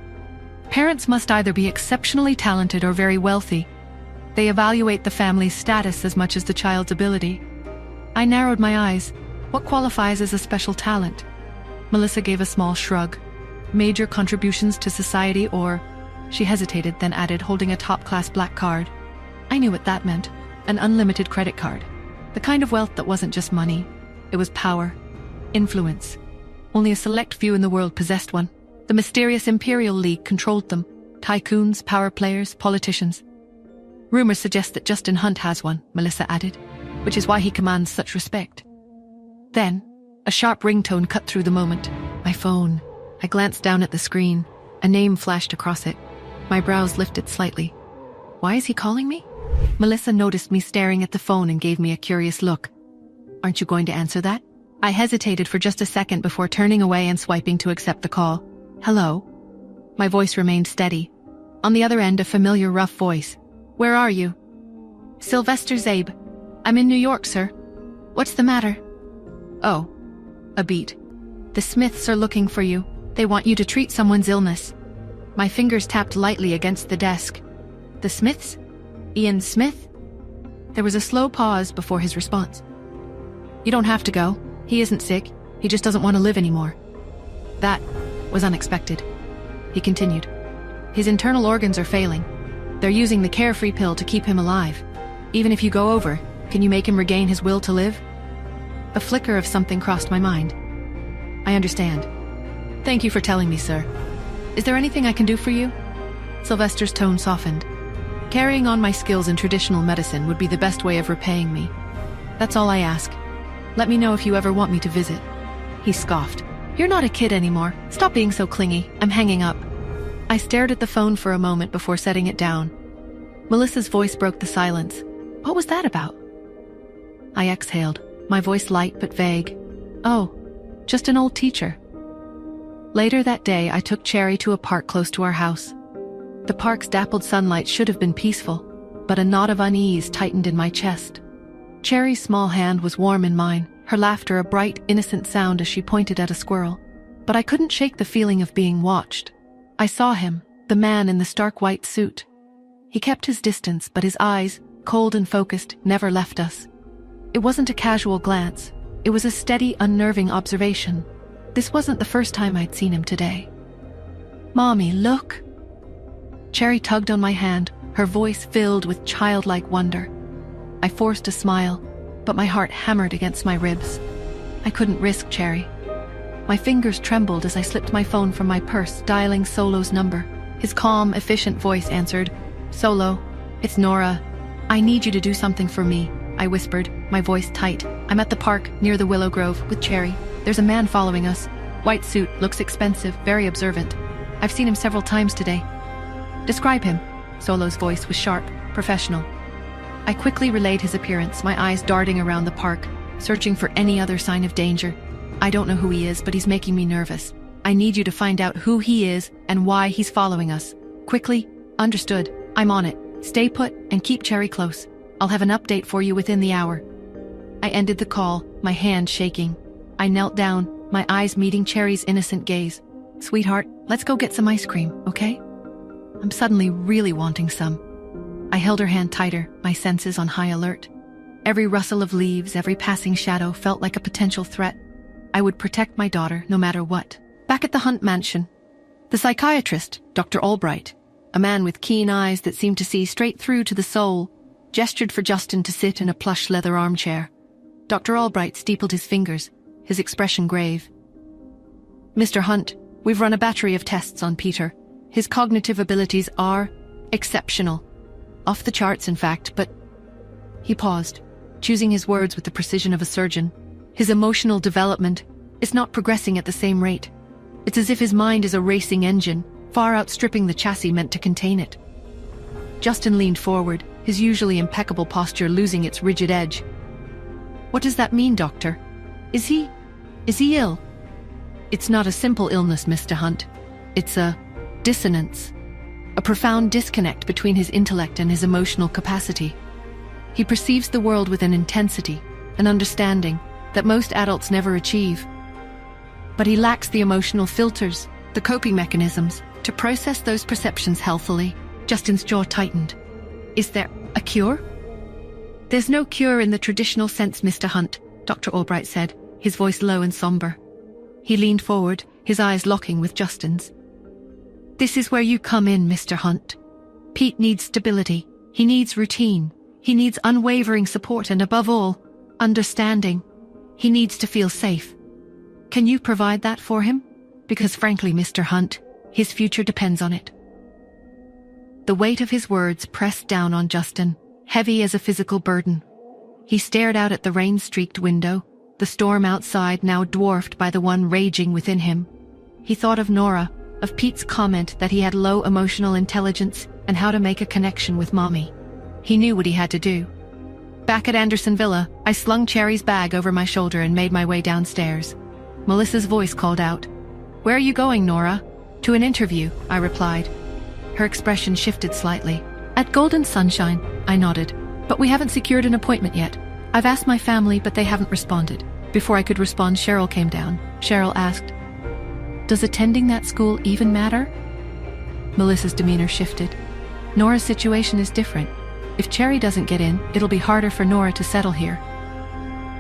Parents must either be exceptionally talented or very wealthy. They evaluate the family's status as much as the child's ability. I narrowed my eyes. What qualifies as a special talent? Melissa gave a small shrug. Major contributions to society or... She hesitated, then added, holding a top-class black card. I knew what that meant. An unlimited credit card. The kind of wealth that wasn't just money. It was power. Influence. Only a select few in the world possessed one. The mysterious Imperial League controlled them. Tycoons, power players, politicians. Rumors suggest that Justin Hunt has one, Melissa added, which is why he commands such respect. Then, a sharp ringtone cut through the moment. My phone. I glanced down at the screen. A name flashed across it. My brows lifted slightly. Why is he calling me? Melissa noticed me staring at the phone and gave me a curious look. Aren't you going to answer that? I hesitated for just a second before turning away and swiping to accept the call. Hello? My voice remained steady. On the other end, a familiar rough voice. Where are you? Sylvester Zabe. I'm in New York, sir. What's the matter? Oh. A beat. The Smiths are looking for you. They want you to treat someone's illness. My fingers tapped lightly against the desk. The Smiths? Ian Smith? There was a slow pause before his response. You don't have to go. He isn't sick. He just doesn't want to live anymore. That was unexpected. He continued. His internal organs are failing. They're using the carefree pill to keep him alive. Even if you go over, can you make him regain his will to live? A flicker of something crossed my mind. I understand. Thank you for telling me, sir. Is there anything I can do for you? Sylvester's tone softened. Carrying on my skills in traditional medicine would be the best way of repaying me. That's all I ask. Let me know if you ever want me to visit. He scoffed. You're not a kid anymore. Stop being so clingy. I'm hanging up. I stared at the phone for a moment before setting it down. Melissa's voice broke the silence. What was that about? I exhaled, my voice light but vague. Oh, just an old teacher. Later that day, I took Cherry to a park close to our house. The park's dappled sunlight should have been peaceful, but a knot of unease tightened in my chest. Cherry's small hand was warm in mine, her laughter a bright, innocent sound as she pointed at a squirrel. but I couldn't shake the feeling of being watched. I saw him, the man in the stark white suit. He kept his distance, but his eyes, cold and focused, never left us. It wasn't a casual glance. It was a steady, unnerving observation. This wasn't the first time I'd seen him today. "Mommy, look." Cherry tugged on my hand, her voice filled with childlike wonder. I forced a smile, but my heart hammered against my ribs. I couldn't risk Cherry. My fingers trembled as I slipped my phone from my purse, dialing Solo's number. His calm, efficient voice answered. "Solo, it's Nora. I need you to do something for me," I whispered, my voice tight. "I'm at the park near the Willow Grove with Cherry. There's a man following us. White suit, looks expensive, very observant. I've seen him several times today." "Describe him." Solo's voice was sharp, professional. I quickly relayed his appearance, my eyes darting around the park, searching for any other sign of danger. "I don't know who he is, but he's making me nervous. I need you to find out who he is and why he's following us. Quickly." "Understood. I'm on it. Stay put and keep Cherry close. I'll have an update for you within the hour." I ended the call, my hand shaking. I knelt down, my eyes meeting Cherry's innocent gaze. "Sweetheart, let's go get some ice cream, okay? I'm suddenly really wanting some." I held her hand tighter, my senses on high alert. Every rustle of leaves, every passing shadow felt like a potential threat. I would protect my daughter no matter what. Back at the Hunt mansion, the psychiatrist, Dr. Albright, a man with keen eyes that seemed to see straight through to the soul, gestured for Justin to sit in a plush leather armchair. Dr. Albright steepled his fingers, his expression grave. "Mr. Hunt, we've run a battery of tests on Peter. His cognitive abilities are exceptional. Off the charts, in fact, but..." He paused, choosing his words with the precision of a surgeon. "His emotional development is not progressing at the same rate. It's as if his mind is a racing engine, far outstripping the chassis meant to contain it." Justin leaned forward, his usually impeccable posture losing its rigid edge. "What does that mean, doctor? Is he ill?" "It's not a simple illness, Mr. Hunt. It's a dissonance, a profound disconnect between his intellect and his emotional capacity. He perceives the world with an intensity, an understanding, that most adults never achieve. But he lacks the emotional filters, the coping mechanisms, to process those perceptions healthily." Justin's jaw tightened. "Is there a cure?" "There's no cure in the traditional sense, Mr. Hunt," Dr. Albright said, his voice low and somber. He leaned forward, his eyes locking with Justin's. "This is where you come in, Mr. Hunt. Pete needs stability. He needs routine. He needs unwavering support and, above all, understanding. He needs to feel safe. Can you provide that for him? Because frankly, Mr. Hunt, his future depends on it." The weight of his words pressed down on Justin, heavy as a physical burden. He stared out at the rain-streaked window, the storm outside now dwarfed by the one raging within him. He thought of Nora, of Pete's comment that he had low emotional intelligence and how to make a connection with Mommy. He knew what he had to do. Back at Anderson Villa, I slung Cherry's bag over my shoulder and made my way downstairs. Melissa's voice called out. "Where are you going, Nora?" "To an interview," I replied. Her expression shifted slightly. "At Golden Sunshine," I nodded. "But we haven't secured an appointment yet. I've asked my family, but they haven't responded." Before I could respond, Cheryl came down. Cheryl asked, "Does attending that school even matter?" Melissa's demeanor shifted. "Nora's situation is different. If Cherry doesn't get in, it'll be harder for Nora to settle here."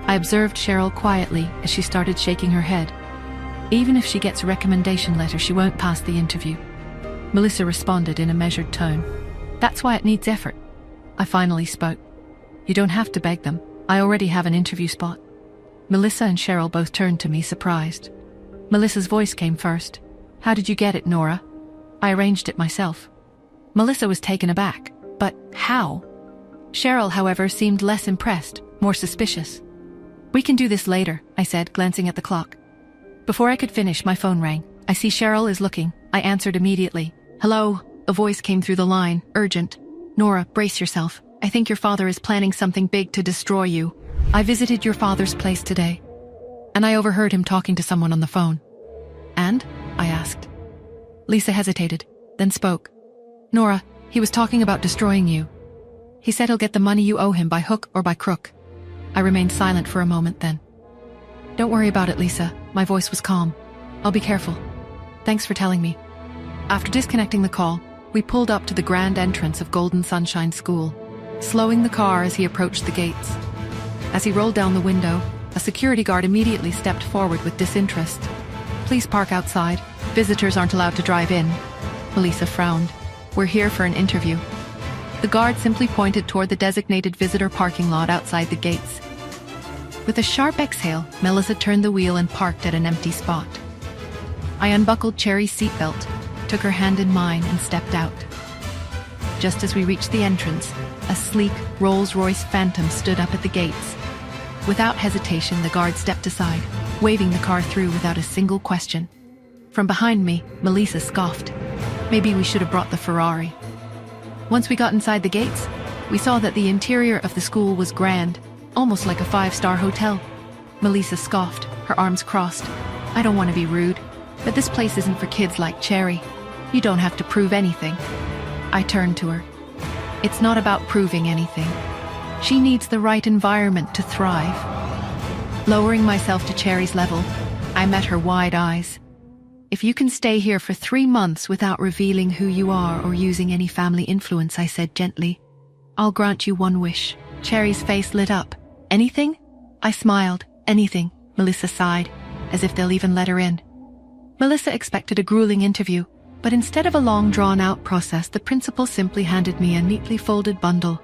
I observed Cheryl quietly as she started shaking her head. "Even if she gets a recommendation letter, she won't pass the interview." Melissa responded in a measured tone. "That's why it needs effort." I finally spoke. "You don't have to beg them. I already have an interview spot." Melissa and Cheryl both turned to me, surprised. Melissa's voice came first. "How did you get it, Nora?" "I arranged it myself." Melissa was taken aback. "But how?" Cheryl, however, seemed less impressed, more suspicious. "We can do this later," I said, glancing at the clock. Before I could finish, my phone rang. "I see Cheryl is looking." I answered immediately. "Hello?" A voice came through the line, urgent. "Nora, brace yourself. I think your father is planning something big to destroy you. I visited your father's place today." And I overheard him talking to someone on the phone. "And?" I asked. Lisa hesitated, then spoke. "Nora, he was talking about destroying you. He said he'll get the money you owe him by hook or by crook." I remained silent for a moment then. "Don't worry about it, Lisa." My voice was calm. I'll be careful. Thanks for telling me. After disconnecting the call, we pulled up to the grand entrance of Golden Sunshine School, slowing the car as he approached the gates. As he rolled down the window, a security guard immediately stepped forward with disinterest. Please park outside. Visitors aren't allowed to drive in. Melissa frowned. We're here for an interview. The guard simply pointed toward the designated visitor parking lot outside the gates. With a sharp exhale, Melissa turned the wheel and parked at an empty spot. I unbuckled Cherry's seatbelt, took her hand in mine, and stepped out. Just as we reached the entrance, a sleek Rolls-Royce Phantom stood up at the gates. Without hesitation, the guard stepped aside, waving the car through without a single question. From behind me, Melissa scoffed. Maybe we should have brought the Ferrari. Once we got inside the gates, we saw that the interior of the school was grand, almost like a 5-star hotel. Melissa scoffed, her arms crossed. I don't want to be rude, but this place isn't for kids like Cherry. You don't have to prove anything. I turned to her. It's not about proving anything. She needs the right environment to thrive. Lowering myself to Cherry's level, I met her wide eyes. If you can stay here for 3 months without revealing who you are or using any family influence, I said gently, I'll grant you one wish. Cherry's face lit up. Anything? I smiled. Anything, Melissa sighed, as if they'll even let her in. Melissa expected a grueling interview, but instead of a long drawn-out process, the principal simply handed me a neatly folded bundle.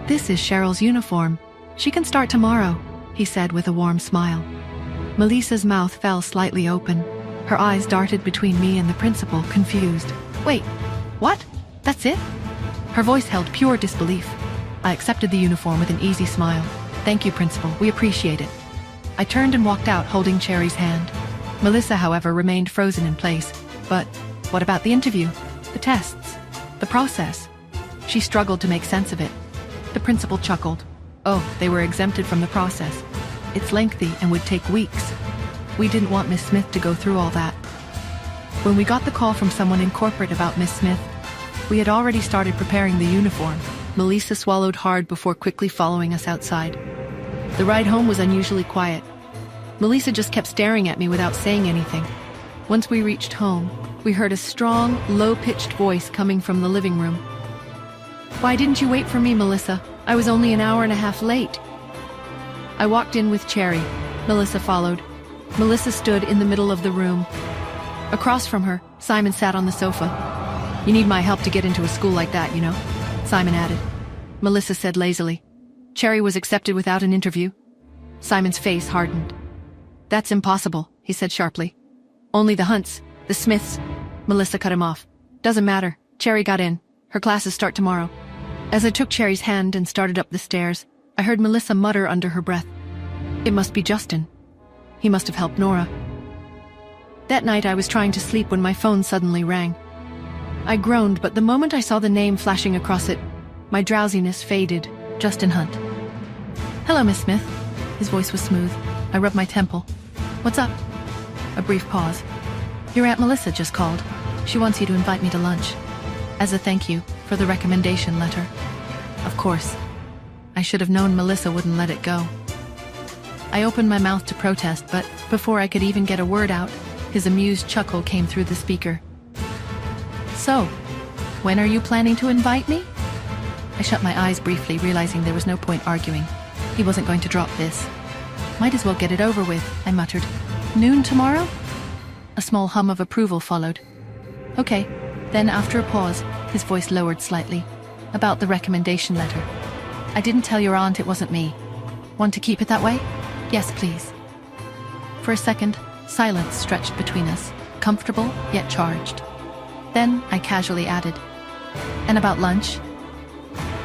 This is Cheryl's uniform. She can start tomorrow, he said with a warm smile. Melissa's mouth fell slightly open. Her eyes darted between me and the principal, confused. Wait, what? That's it? Her voice held pure disbelief. I accepted the uniform with an easy smile. Thank you, Principal. We appreciate it. I turned and walked out, holding Cherry's hand. Melissa, however, remained frozen in place. But what about the interview? The tests? The process? She struggled to make sense of it. The principal chuckled. Oh, they were exempted from the process. It's lengthy and would take weeks. We didn't want Miss Smith to go through all that. When we got the call from someone in corporate about Miss Smith, we had already started preparing the uniform. Melissa swallowed hard before quickly following us outside. The ride home was unusually quiet. Melissa just kept staring at me without saying anything. Once we reached home, we heard a strong, low-pitched voice coming from the living room. Why didn't you wait for me, Melissa? I was only an hour and a half late. I walked in with Cherry. Melissa followed. Melissa stood in the middle of the room. Across from her, Simon sat on the sofa. You need my help to get into a school like that, you know, Simon added. Melissa said lazily. Cherry was accepted without an interview. Simon's face hardened. That's impossible, he said sharply. Only the Hunts, the Smiths. Melissa cut him off. Doesn't matter. Cherry got in. Her classes start tomorrow. As I took Cherry's hand and started up the stairs, I heard Melissa mutter under her breath. It must be Justin. He must have helped Nora. That night I was trying to sleep when my phone suddenly rang. I groaned, but the moment I saw the name flashing across it, my drowsiness faded. Justin Hunt. Hello, Miss Smith. His voice was smooth. I rubbed my temple. What's up? A brief pause. Your Aunt Melissa just called. She wants you to invite me to lunch. As a thank you for the recommendation letter. Of course. I should have known Melissa wouldn't let it go. I opened my mouth to protest, but before I could even get a word out, his amused chuckle came through the speaker. So, when are you planning to invite me? I shut my eyes briefly, realizing there was no point arguing. He wasn't going to drop this. Might as well get it over with, I muttered. Noon tomorrow? A small hum of approval followed. Okay. Then, after a pause, his voice lowered slightly. About the recommendation letter. I didn't tell your aunt it wasn't me. Want to keep it that way? Yes, please. For a second, silence stretched between us, comfortable yet charged. Then I casually added, and about lunch?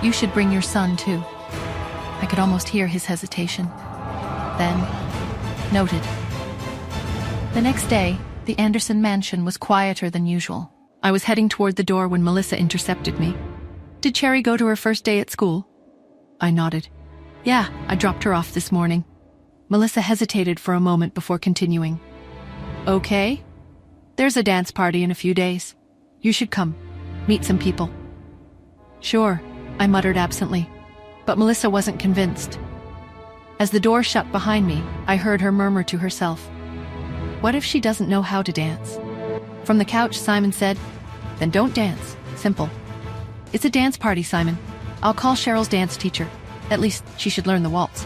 You should bring your son, too. I could almost hear his hesitation. Then, noted. The next day, the Anderson mansion was quieter than usual. I was heading toward the door when Melissa intercepted me. Did Cherry go to her first day at school? I nodded. Yeah, I dropped her off this morning. Melissa hesitated for a moment before continuing. Okay. There's a dance party in a few days. You should come. Meet some people. Sure, I muttered absently. But Melissa wasn't convinced. As the door shut behind me, I heard her murmur to herself. What if she doesn't know how to dance? From the couch, Simon said, "Then don't dance. Simple." "It's a dance party, Simon. I'll call Cheryl's dance teacher. At least she should learn the waltz."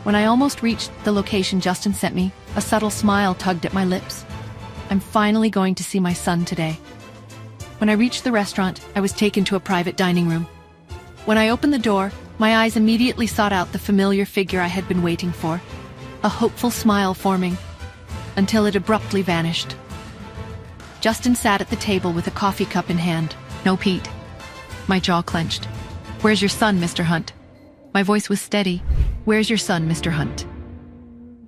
When I almost reached the location Justin sent me, a subtle smile tugged at my lips. I'm finally going to see my son today. When I reached the restaurant, I was taken to a private dining room. When I opened the door, my eyes immediately sought out the familiar figure I had been waiting for, a hopeful smile forming, until it abruptly vanished. Justin sat at the table with a coffee cup in hand. No Pete. My jaw clenched. "Where's your son, Mr. Hunt?" My voice was steady. "Where's your son, Mr. Hunt?"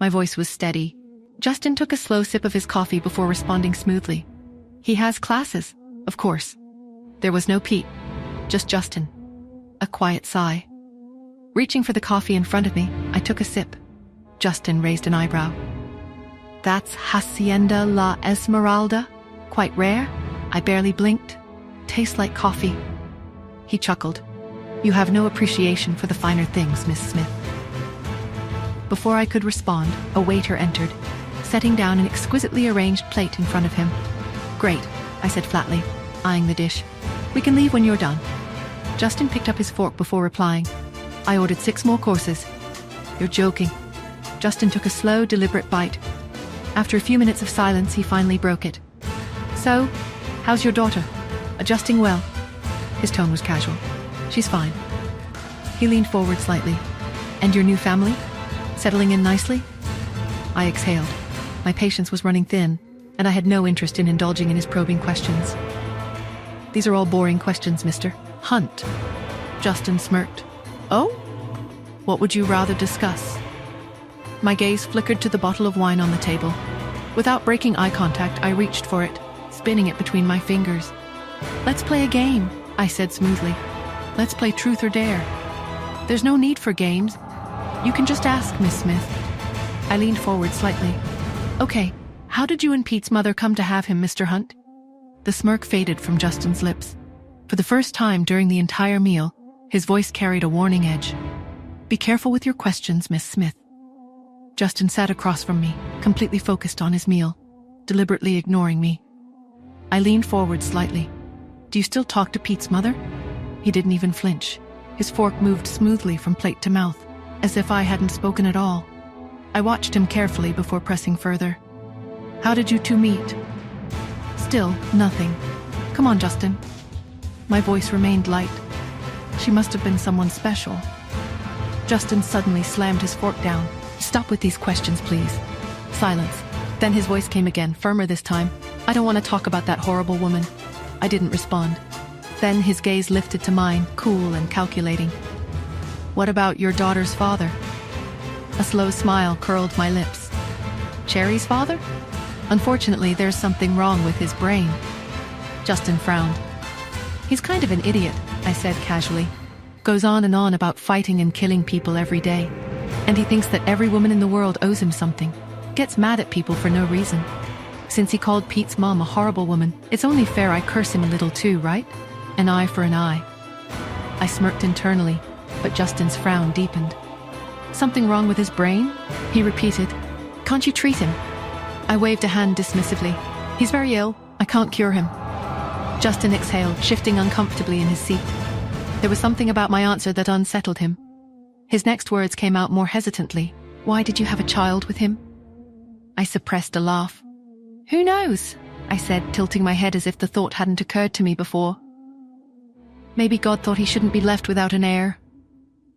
My voice was steady. Justin took a slow sip of his coffee before responding smoothly. "He has classes, of course." There was no Pete, just Justin. A quiet sigh. Reaching for the coffee in front of me, I took a sip. Justin raised an eyebrow. "That's Hacienda La Esmeralda? Quite rare?" I barely blinked. "Tastes like coffee." He chuckled. "You have no appreciation for the finer things, Miss Smith." Before I could respond, a waiter entered, setting down an exquisitely arranged plate in front of him. "Great," I said flatly, eyeing the dish. "We can leave when you're done." Justin picked up his fork before replying. "I ordered 6 more courses." "You're joking." Justin took a slow, deliberate bite. After a few minutes of silence, he finally broke it. "So, how's your daughter? Adjusting well?" His tone was casual. "She's fine." He leaned forward slightly. "And your new family? Settling in nicely?" I exhaled. My patience was running thin, and I had no interest in indulging in his probing questions. "These are all boring questions, Mr. Hunt." Justin smirked. "Oh? What would you rather discuss?" My gaze flickered to the bottle of wine on the table. Without breaking eye contact, I reached for it, spinning it between my fingers. "Let's play a game," I said smoothly. "Let's play truth or dare." "There's no need for games. You can just ask, Miss Smith." I leaned forward slightly. "Okay, how did you and Pete's mother come to have him, Mr. Hunt?" The smirk faded from Justin's lips. For the first time during the entire meal, his voice carried a warning edge. "Be careful with your questions, Miss Smith." Justin sat across from me, completely focused on his meal, deliberately ignoring me. I leaned forward slightly. "Do you still talk to Pete's mother?" He didn't even flinch. His fork moved smoothly from plate to mouth, as if I hadn't spoken at all. I watched him carefully before pressing further. "How did you two meet?" Still, nothing. "Come on, Justin." My voice remained light. "She must have been someone special." Justin suddenly slammed his fork down. "Stop with these questions, please." Silence. Then his voice came again, firmer this time. "I don't want to talk about that horrible woman." I didn't respond. Then his gaze lifted to mine, cool and calculating. "What about your daughter's father?" A slow smile curled my lips. "Cherry's father? Unfortunately, there's something wrong with his brain." Justin frowned. "He's kind of an idiot," I said casually. "Goes on and on about fighting and killing people every day. And he thinks that every woman in the world owes him something. Gets mad at people for no reason. Since he called Pete's mom a horrible woman, it's only fair I curse him a little too, right? An eye for an eye." I smirked internally, but Justin's frown deepened. "Something wrong with his brain?" he repeated. "Can't you treat him?" I waved a hand dismissively. "He's very ill. I can't cure him." Justin exhaled, shifting uncomfortably in his seat. There was something about my answer that unsettled him. His next words came out more hesitantly. "Why did you have a child with him?" I suppressed a laugh. "Who knows?" I said, tilting my head as if the thought hadn't occurred to me before. "Maybe God thought he shouldn't be left without an heir."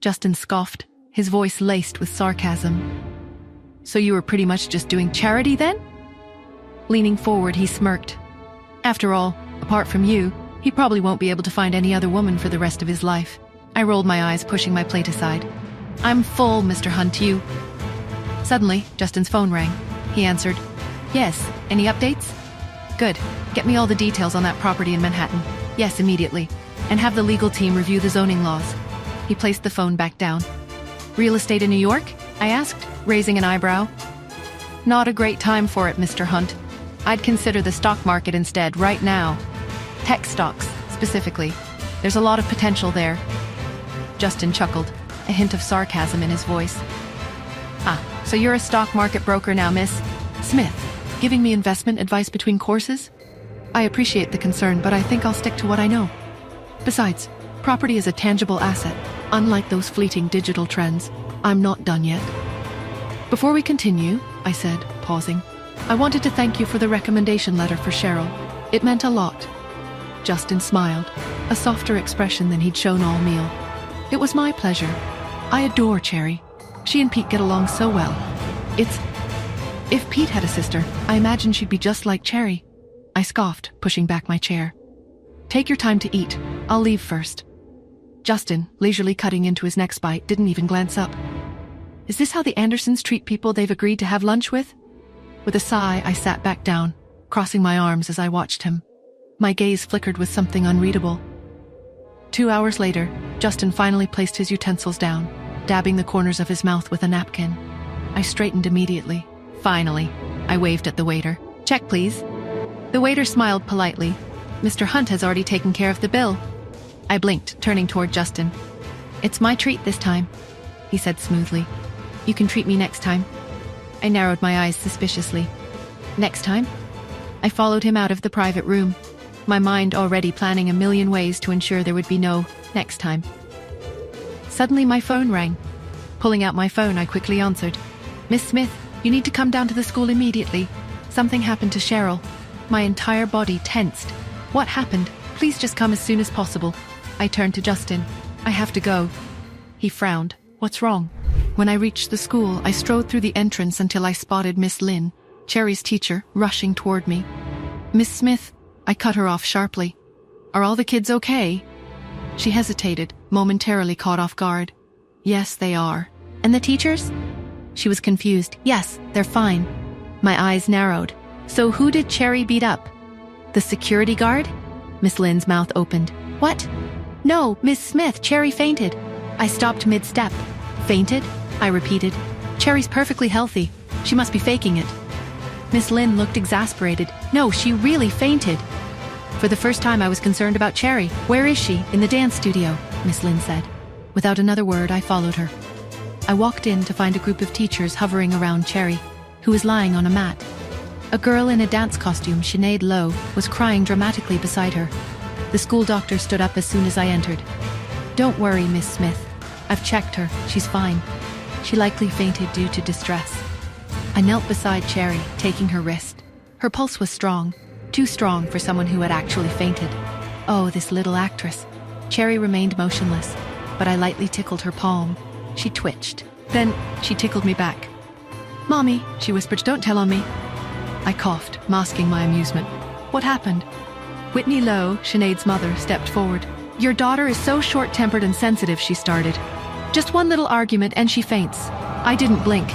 Justin scoffed, his voice laced with sarcasm. "So you were pretty much just doing charity then?" Leaning forward, he smirked. "After all, apart from you, he probably won't be able to find any other woman for the rest of his life." I rolled my eyes, pushing my plate aside. "I'm full, Mr. Hunt, you." Suddenly, Justin's phone rang. He answered. "Yes, any updates?" "Good. Get me all the details on that property in Manhattan." "Yes, immediately. And have the legal team review the zoning laws." He placed the phone back down. "Real estate in New York?" I asked, raising an eyebrow. "Not a great time for it, Mr. Hunt. I'd consider the stock market instead, right now. Tech stocks, specifically. There's a lot of potential there." Justin chuckled, a hint of sarcasm in his voice. "Ah, so you're a stock market broker now, miss? Smith, giving me investment advice between courses? I appreciate the concern, but I think I'll stick to what I know. Besides, property is a tangible asset. Unlike those fleeting digital trends, I'm not done yet. Before we continue, I said, pausing, I wanted to thank you for the recommendation letter for Cheryl. It meant a lot. Justin smiled, a softer expression than he'd shown all meal. It was my pleasure. I adore Cherry. She and Pete get along so well. If Pete had a sister, I imagine she'd be just like Cherry. I scoffed, pushing back my chair. Take your time to eat. I'll leave first. Justin, leisurely cutting into his next bite, didn't even glance up. Is this how the Andersons treat people they've agreed to have lunch with? With a sigh, I sat back down, crossing my arms as I watched him. My gaze flickered with something unreadable. 2 hours later, Justin finally placed his utensils down, dabbing the corners of his mouth with a napkin. I straightened immediately. Finally, I waved at the waiter. Check, please. The waiter smiled politely. Mr. Hunt has already taken care of the bill. I blinked, turning toward Justin. It's my treat this time, he said smoothly. You can treat me next time. I narrowed my eyes suspiciously. Next time? I followed him out of the private room, my mind already planning a million ways to ensure there would be no next time. Suddenly my phone rang. Pulling out my phone, I quickly answered. Miss Smith, you need to come down to the school immediately. Something happened to Cheryl. My entire body tensed. What happened? Please just come as soon as possible. I turned to Justin. I have to go. He frowned. What's wrong? When I reached the school, I strode through the entrance until I spotted Miss Lynn, Cherry's teacher, rushing toward me. Miss Smith, I cut her off sharply. Are all the kids okay? She hesitated, momentarily caught off guard. Yes, they are. And the teachers? She was confused. Yes, they're fine. My eyes narrowed. So who did Cherry beat up? The security guard? Miss Lynn's mouth opened. What? No, Miss Smith, Cherry fainted. I stopped mid-step. Fainted? I repeated. Cherry's perfectly healthy. She must be faking it. Miss Lynn looked exasperated. No, she really fainted. For the first time I was concerned about Cherry. Where is she? In the dance studio, Miss Lynn said. Without another word, I followed her. I walked in to find a group of teachers hovering around Cherry, who was lying on a mat. A girl in a dance costume, Sinead Lowe, was crying dramatically beside her. The school doctor stood up as soon as I entered. Don't worry, Miss Smith. I've checked her. She's fine. She likely fainted due to distress. I knelt beside Cherry, taking her wrist. Her pulse was strong, too strong for someone who had actually fainted. Oh, this little actress. Cherry remained motionless, but I lightly tickled her palm. She twitched. Then she tickled me back. Mommy, she whispered, don't tell on me. I coughed, masking my amusement. What happened? Whitney Lowe, Sinead's mother, stepped forward. Your daughter is so short-tempered and sensitive, she started. Just one little argument and she faints. I didn't blink.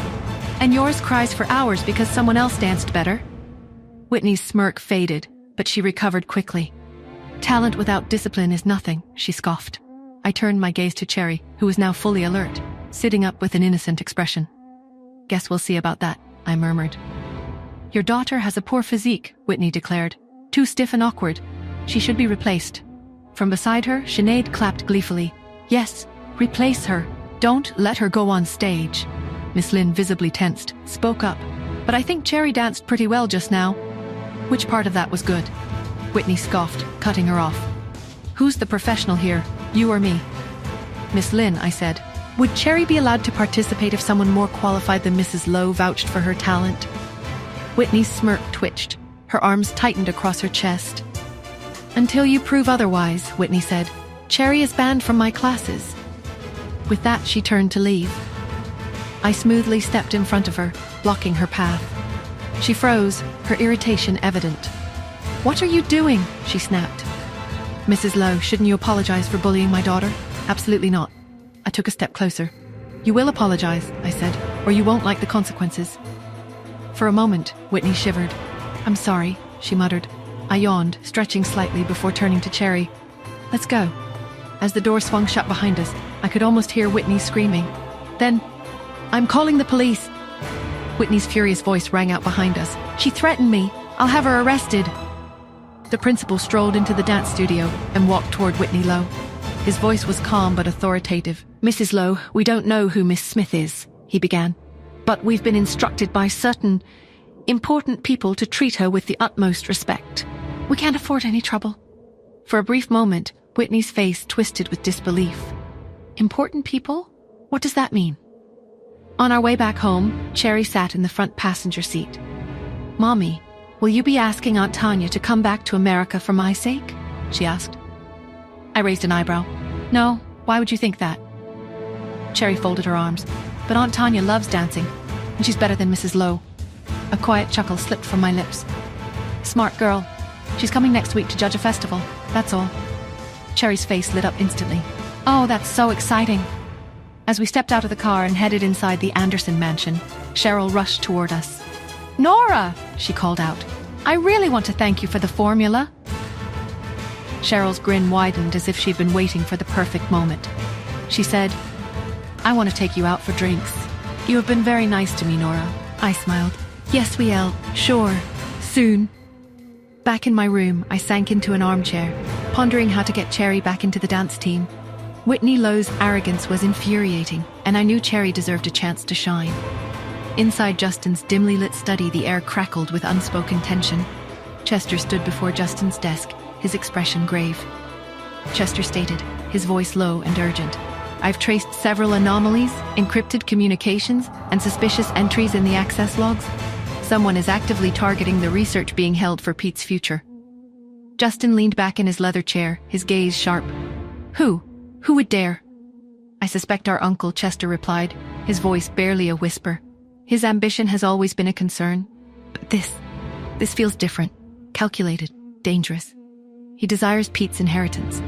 And yours cries for hours because someone else danced better. Whitney's smirk faded, but she recovered quickly. Talent without discipline is nothing, she scoffed. I turned my gaze to Cherry, who was now fully alert, sitting up with an innocent expression. Guess we'll see about that, I murmured. Your daughter has a poor physique, Whitney declared. Too stiff and awkward. She should be replaced. From beside her, Sinead clapped gleefully. Yes, replace her. Don't let her go on stage. Miss Lynn, visibly tensed, spoke up. But I think Cherry danced pretty well just now. Which part of that was good? Whitney scoffed, cutting her off. Who's the professional here, you or me? Miss Lynn, I said. Would Cherry be allowed to participate if someone more qualified than Mrs. Lowe vouched for her talent? Whitney's smirk twitched. Her arms tightened across her chest. Until you prove otherwise, Whitney said. Cherry is banned from my classes. With that, she turned to leave. I smoothly stepped in front of her, blocking her path. She froze, her irritation evident. What are you doing? She snapped. Mrs. Lowe, shouldn't you apologize for bullying my daughter? Absolutely not. I took a step closer. You will apologize, I said, or you won't like the consequences. For a moment, Whitney shivered. I'm sorry, she muttered. I yawned, stretching slightly before turning to Cherry. Let's go. As the door swung shut behind us, I could almost hear Whitney screaming. Then, I'm calling the police. Whitney's furious voice rang out behind us. She threatened me. I'll have her arrested. The principal strolled into the dance studio and walked toward Whitney Lowe. His voice was calm but authoritative. Mrs. Lowe, we don't know who Miss Smith is, he began. But we've been instructed by certain important people to treat her with the utmost respect. We can't afford any trouble. For a brief moment, Whitney's face twisted with disbelief. Important people? What does that mean? On our way back home, Cherry sat in the front passenger seat. Mommy, will you be asking Aunt Tanya to come back to America for my sake? She asked. I raised an eyebrow. No, why would you think that? Cherry folded her arms. But Aunt Tanya loves dancing, and she's better than Mrs. Lowe. A quiet chuckle slipped from my lips. Smart girl. She's coming next week to judge a festival, that's all. Cherry's face lit up instantly. Oh, that's so exciting. As we stepped out of the car and headed inside the Anderson mansion, Cheryl rushed toward us. Nora, she called out. I really want to thank you for the formula. Cheryl's grin widened as if she'd been waiting for the perfect moment. She said, I want to take you out for drinks. You have been very nice to me, Nora. I smiled. Yes, we'll. Sure. Soon. Back in my room, I sank into an armchair, pondering how to get Cherry back into the dance team. Whitney Lowe's arrogance was infuriating, and I knew Cherry deserved a chance to shine. Inside Justin's dimly lit study, the air crackled with unspoken tension. Chester stood before Justin's desk, his expression grave. Chester stated, his voice low and urgent. I've traced several anomalies, encrypted communications, and suspicious entries in the access logs. Someone is actively targeting the research being held for Pete's future. Justin leaned back in his leather chair, his gaze sharp. Who? Who would dare? I suspect our uncle, Chester replied, his voice barely a whisper. His ambition has always been a concern. But this feels different, calculated, dangerous. He desires Pete's inheritance.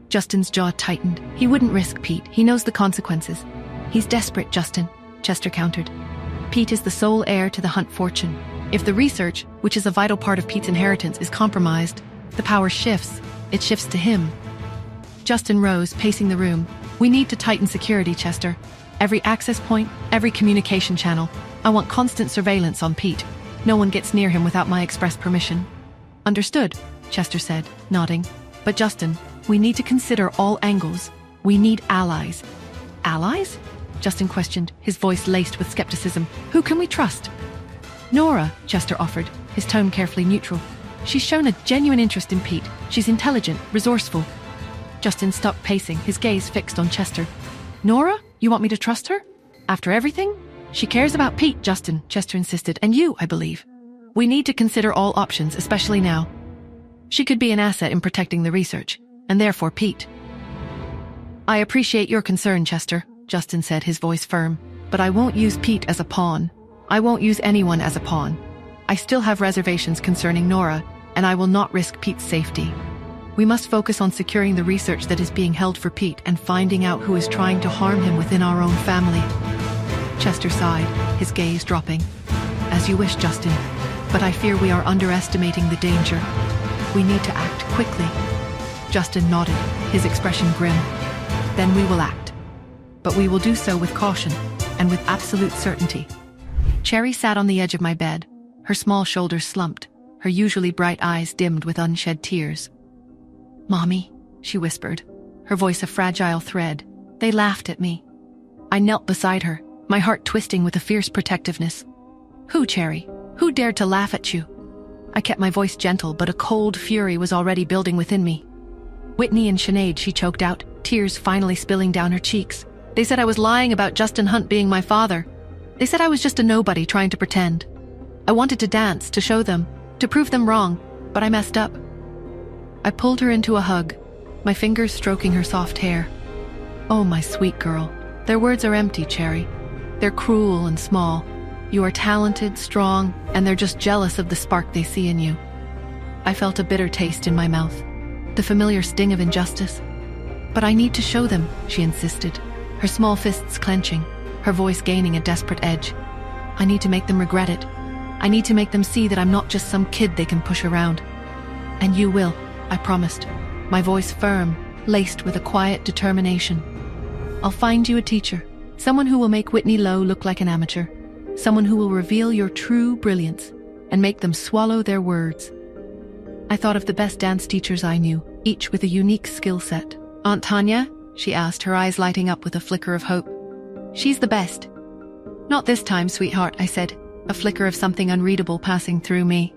Justin's jaw tightened. He wouldn't risk Pete. He knows the consequences. He's desperate, Justin, Chester countered. Pete is the sole heir to the Hunt fortune. If the research, which is a vital part of Pete's inheritance, is compromised, the power shifts. It shifts to him. Justin rose, pacing the room. We need to tighten security, Chester. Every access point, every communication channel. I want constant surveillance on Pete. No one gets near him without my express permission. Understood, Chester said, nodding. But Justin, we need to consider all angles. We need allies. Allies? Justin questioned, his voice laced with skepticism. Who can we trust? Nora, Chester offered, his tone carefully neutral. She's shown a genuine interest in Pete. She's intelligent, resourceful. Justin stopped pacing, his gaze fixed on Chester. Nora? You want me to trust her? After everything? She cares about Pete, Justin, Chester insisted, and you, I believe. We need to consider all options, especially now. She could be an asset in protecting the research, and therefore Pete. I appreciate your concern, Chester, Justin said, his voice firm, but I won't use Pete as a pawn. I won't use anyone as a pawn. I still have reservations concerning Nora, and I will not risk Pete's safety. We must focus on securing the research that is being held for Pete and finding out who is trying to harm him within our own family. Chester sighed, his gaze dropping. As you wish, Justin, but I fear we are underestimating the danger. We need to act quickly. Justin nodded, his expression grim. Then we will act. But we will do so with caution and with absolute certainty. Cherry sat on the edge of my bed, her small shoulders slumped, her usually bright eyes dimmed with unshed tears. Mommy, she whispered, her voice a fragile thread. They laughed at me. I knelt beside her, my heart twisting with a fierce protectiveness. Who, Cherry? Who dared to laugh at you? I kept my voice gentle, but a cold fury was already building within me. Whitney and Sinead, she choked out, tears finally spilling down her cheeks. They said I was lying about Justin Hunt being my father. They said I was just a nobody trying to pretend. I wanted to dance, to show them, to prove them wrong, but I messed up. I pulled her into a hug, my fingers stroking her soft hair. Oh, my sweet girl. Their words are empty, Cherry. They're cruel and small. You are talented, strong, and they're just jealous of the spark they see in you. I felt a bitter taste in my mouth, the familiar sting of injustice. But I need to show them, she insisted, her small fists clenching, her voice gaining a desperate edge. I need to make them regret it. I need to make them see that I'm not just some kid they can push around. And you will, I promised, my voice firm, laced with a quiet determination. I'll find you a teacher, someone who will make Whitney Lowe look like an amateur, someone who will reveal your true brilliance and make them swallow their words. I thought of the best dance teachers I knew, each with a unique skill set. Aunt Tanya? She asked, her eyes lighting up with a flicker of hope. She's the best. Not this time, sweetheart, I said. a flicker of something unreadable passing through me.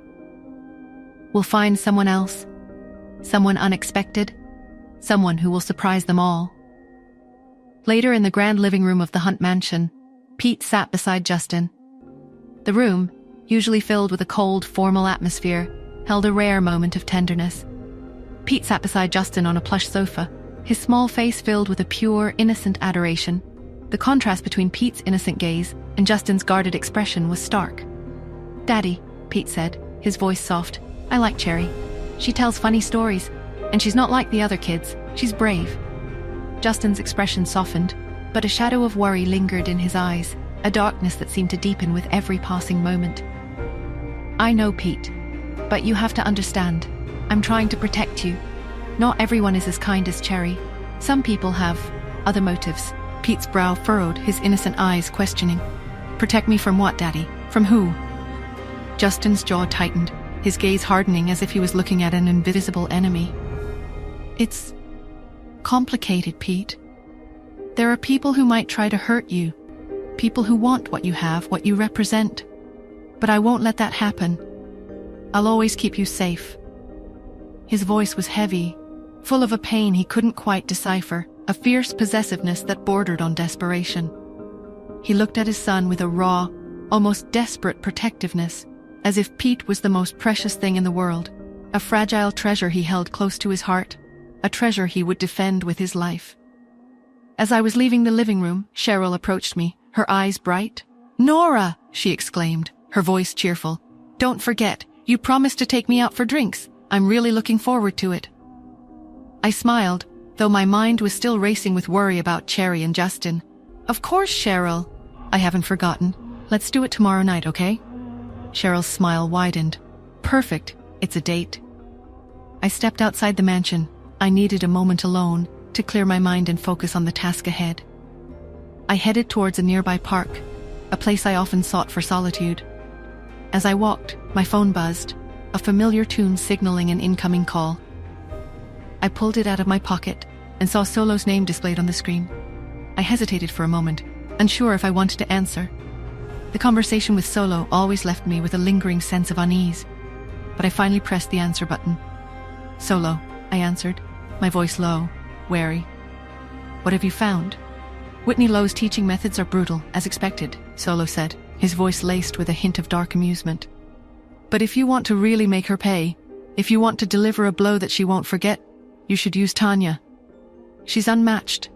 We'll find someone else, someone unexpected, someone who will surprise them all. Later in the grand living room of the Hunt mansion, Pete sat beside Justin. The room, usually filled with a cold, formal atmosphere, held a rare moment of tenderness. Pete sat beside Justin on a plush sofa, his small face filled with a pure, innocent adoration. The contrast between Pete's innocent gaze and Justin's guarded expression was stark. "Daddy," Pete said, his voice soft, "I like Cherry. She tells funny stories, and she's not like the other kids. She's brave." Justin's expression softened, but a shadow of worry lingered in his eyes, a darkness that seemed to deepen with every passing moment. "I know, Pete, but you have to understand. I'm trying to protect you. Not everyone is as kind as Cherry. Some people have other motives." Pete's brow furrowed, his innocent eyes questioning. "Protect me from what, Daddy? From who?" Justin's jaw tightened, his gaze hardening as if he was looking at an invisible enemy. "It's complicated, Pete. There are people who might try to hurt you, people who want what you have, what you represent. But I won't let that happen. I'll always keep you safe." His voice was heavy, full of a pain he couldn't quite decipher, a fierce possessiveness that bordered on desperation. He looked at his son with a raw, almost desperate protectiveness, as if Pete was the most precious thing in the world, a fragile treasure he held close to his heart, a treasure he would defend with his life. As I was leaving the living room, Cheryl approached me, her eyes bright. "Nora!" she exclaimed, her voice cheerful. "Don't forget, you promised to take me out for drinks. I'm really looking forward to it." I smiled, though my mind was still racing with worry about Cherry and Justin. "Of course, Cheryl. I haven't forgotten. Let's do it tomorrow night, okay?" Cheryl's smile widened. "Perfect. It's a date." I stepped outside the mansion. I needed a moment alone to clear my mind and focus on the task ahead. I headed towards a nearby park, a place I often sought for solitude. As I walked, my phone buzzed, a familiar tune signaling an incoming call. I pulled it out of my pocket and saw Solo's name displayed on the screen. I hesitated for a moment, unsure if I wanted to answer. The conversation with Solo always left me with a lingering sense of unease, but I finally pressed the answer button. "Solo," I answered, my voice low, wary. "What have you found?" "Whitney Lowe's teaching methods are brutal, as expected," Solo said, his voice laced with a hint of dark amusement. "But if you want to really make her pay, if you want to deliver a blow that she won't forget, you should use Tanya. She's unmatched,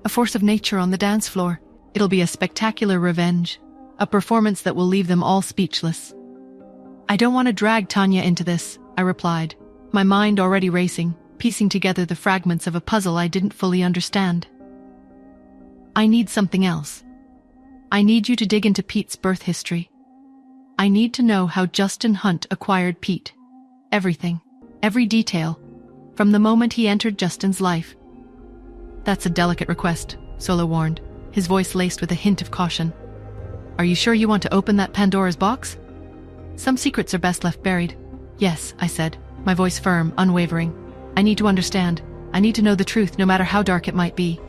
a force of nature on the dance floor. It'll be a spectacular revenge, a performance that will leave them all speechless." "I don't want to drag Tanya into this," I replied, my mind already racing, piecing together the fragments of a puzzle I didn't fully understand. "I need something else. I need you to dig into Pete's birth history. I need to know how Justin Hunt acquired Pete. Everything, every detail, from the moment he entered Justin's life." "That's a delicate request," Solo warned, his voice laced with a hint of caution. "Are you sure you want to open that Pandora's box? Some secrets are best left buried." "Yes," I said, my voice firm, unwavering. "I need to understand. I need to know the truth, no matter how dark it might be."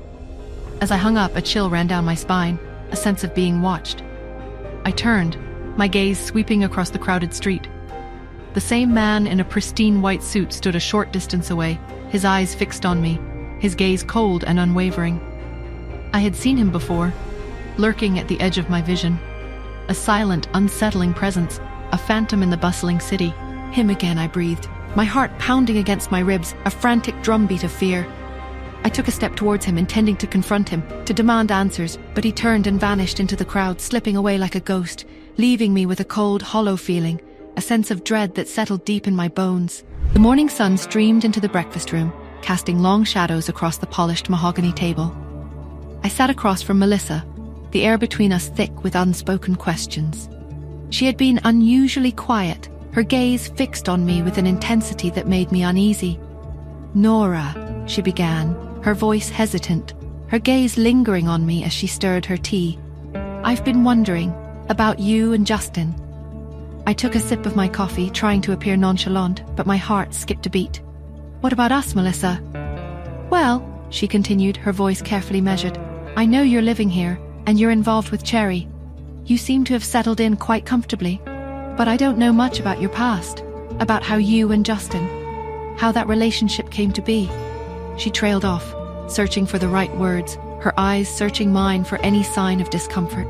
As I hung up, a chill ran down my spine, a sense of being watched. I turned, my gaze sweeping across the crowded street. The same man in a pristine white suit stood a short distance away, his eyes fixed on me, his gaze cold and unwavering. I had seen him before, lurking at the edge of my vision. A silent, unsettling presence, a phantom in the bustling city. Him again, I breathed, my heart pounding against my ribs, a frantic drumbeat of fear. I took a step towards him, intending to confront him, to demand answers, but he turned and vanished into the crowd, slipping away like a ghost, leaving me with a cold, hollow feeling, a sense of dread that settled deep in my bones. The morning sun streamed into the breakfast room, casting long shadows across the polished mahogany table. I sat across from Melissa, the air between us thick with unspoken questions. She had been unusually quiet, her gaze fixed on me with an intensity that made me uneasy. "Nora," she began, her voice hesitant, her gaze lingering on me as she stirred her tea. "I've been wondering about you and Justin." I took a sip of my coffee, trying to appear nonchalant, but my heart skipped a beat. "What about us, Melissa?" "Well," she continued, her voice carefully measured, "I know you're living here, and you're involved with Cherry. You seem to have settled in quite comfortably, but I don't know much about your past, about how you and Justin, how that relationship came to be." She trailed off, searching for the right words, her eyes searching mine for any sign of discomfort.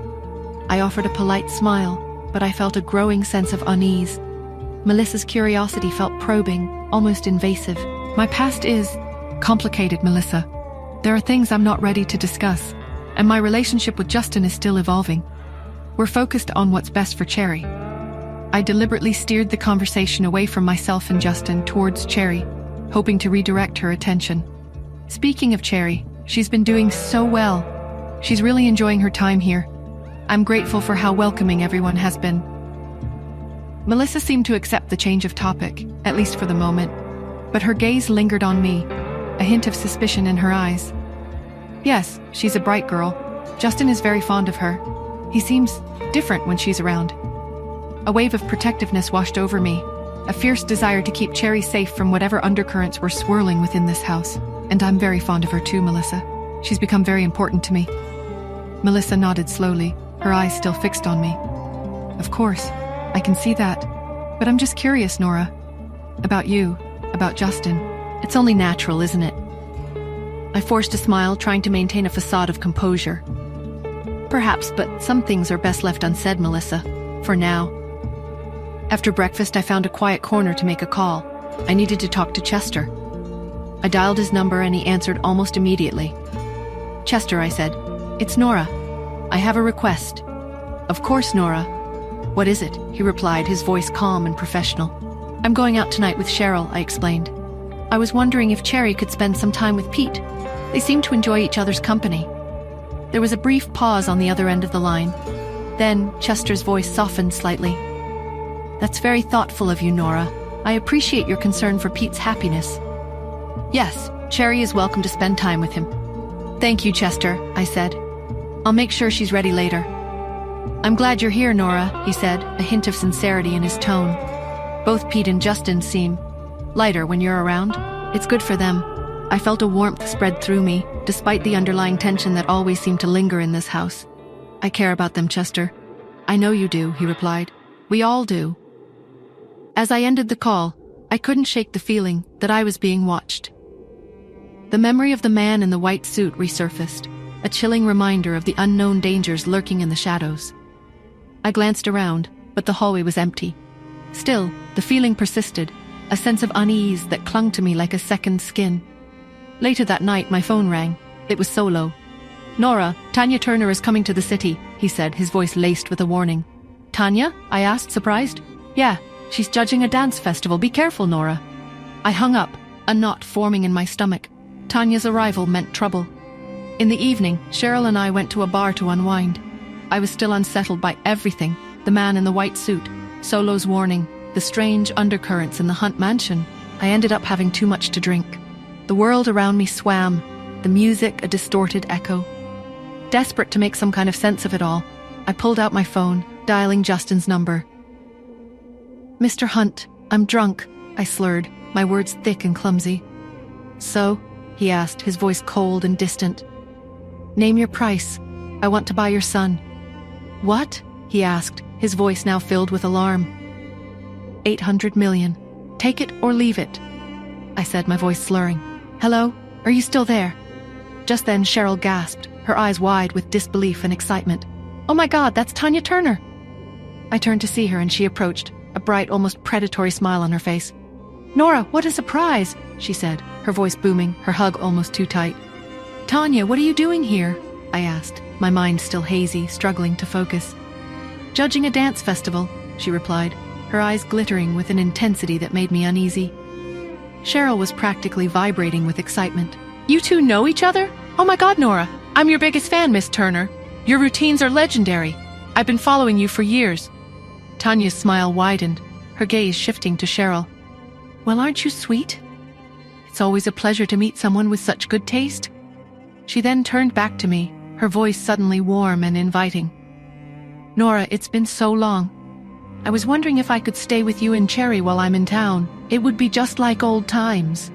I offered a polite smile, but I felt a growing sense of unease. Melissa's curiosity felt probing, almost invasive. "My past is complicated, Melissa. There are things I'm not ready to discuss, and my relationship with Justin is still evolving. We're focused on what's best for Cherry." I deliberately steered the conversation away from myself and Justin towards Cherry, hoping to redirect her attention. Speaking of Cherry, she's been doing so well. She's really enjoying her time here. I'm grateful for how welcoming everyone has been. Melissa seemed to accept the change of topic, at least for the moment, but her gaze lingered on me, a hint of suspicion in her eyes. "Yes, she's a bright girl. Justin is very fond of her. He seems different when she's around." A wave of protectiveness washed over me, a fierce desire to keep Cherry safe from whatever undercurrents were swirling within this house. "And I'm very fond of her too, Melissa. She's become very important to me." Melissa nodded slowly, her eyes still fixed on me. "Of course, I can see that. But I'm just curious, Nora. About you, about Justin. It's only natural, isn't it?" I forced a smile, trying to maintain a facade of composure. "Perhaps, but some things are best left unsaid, Melissa. For now." After breakfast, I found a quiet corner to make a call. I needed to talk to Chester. I dialed his number and he answered almost immediately. "Chester," I said. "It's Nora. I have a request." "Of course, Nora. What is it?" he replied, his voice calm and professional. "I'm going out tonight with Cheryl," I explained. "I was wondering if Cherry could spend some time with Pete. They seem to enjoy each other's company." There was a brief pause on the other end of the line. Then Chester's voice softened slightly. "That's very thoughtful of you, Nora. I appreciate your concern for Pete's happiness." "Yes, Cherry is welcome to spend time with him." "Thank you, Chester," I said. "I'll make sure she's ready later." "I'm glad you're here, Nora," he said, a hint of sincerity in his tone. "Both Pete and Justin seem lighter when you're around. It's good for them." I felt a warmth spread through me, despite the underlying tension that always seemed to linger in this house. "I care about them, Chester." "I know you do," he replied. "We all do." As I ended the call, I couldn't shake the feeling that I was being watched. The memory of the man in the white suit resurfaced, a chilling reminder of the unknown dangers lurking in the shadows. I glanced around, but the hallway was empty. Still, the feeling persisted, a sense of unease that clung to me like a second skin. Later that night, my phone rang. It was Solo. "Nora, Tanya Turner is coming to the city," he said, his voice laced with a warning. "Tanya?" I asked, surprised. "Yeah. She's judging a dance festival. Be careful, Nora." I hung up, a knot forming in my stomach. Tanya's arrival meant trouble. In the evening, Cheryl and I went to a bar to unwind. I was still unsettled by everything: the man in the white suit, Solo's warning, the strange undercurrents in the Hunt mansion. I ended up having too much to drink. The world around me swam, the music a distorted echo. Desperate to make some kind of sense of it all, I pulled out my phone, dialing Justin's number. "Mr. Hunt, I'm drunk," I slurred, my words thick and clumsy. "So?" he asked, his voice cold and distant. "Name your price. I want to buy your son." "What?" he asked, his voice now filled with alarm. 800 million. Take it or leave it," I said, my voice slurring. "Hello? Are you still there?" Just then Cheryl gasped, her eyes wide with disbelief and excitement. "Oh my God, that's Tanya Turner!" I turned to see her and she approached, a bright, almost predatory smile on her face. "Nora, what a surprise," she said, her voice booming, her hug almost too tight. "Tanya, what are you doing here?" I asked, my mind still hazy, struggling to focus. "Judging a dance festival," she replied, her eyes glittering with an intensity that made me uneasy. Cheryl was practically vibrating with excitement. "You two know each other? Oh my God, Nora, I'm your biggest fan, Miss Turner. Your routines are legendary. I've been following you for years." Tanya's smile widened, her gaze shifting to Cheryl. "Well, aren't you sweet? It's always a pleasure to meet someone with such good taste." She then turned back to me, her voice suddenly warm and inviting. "Nora, it's been so long. I was wondering if I could stay with you and Cherry while I'm in town. It would be just like old times."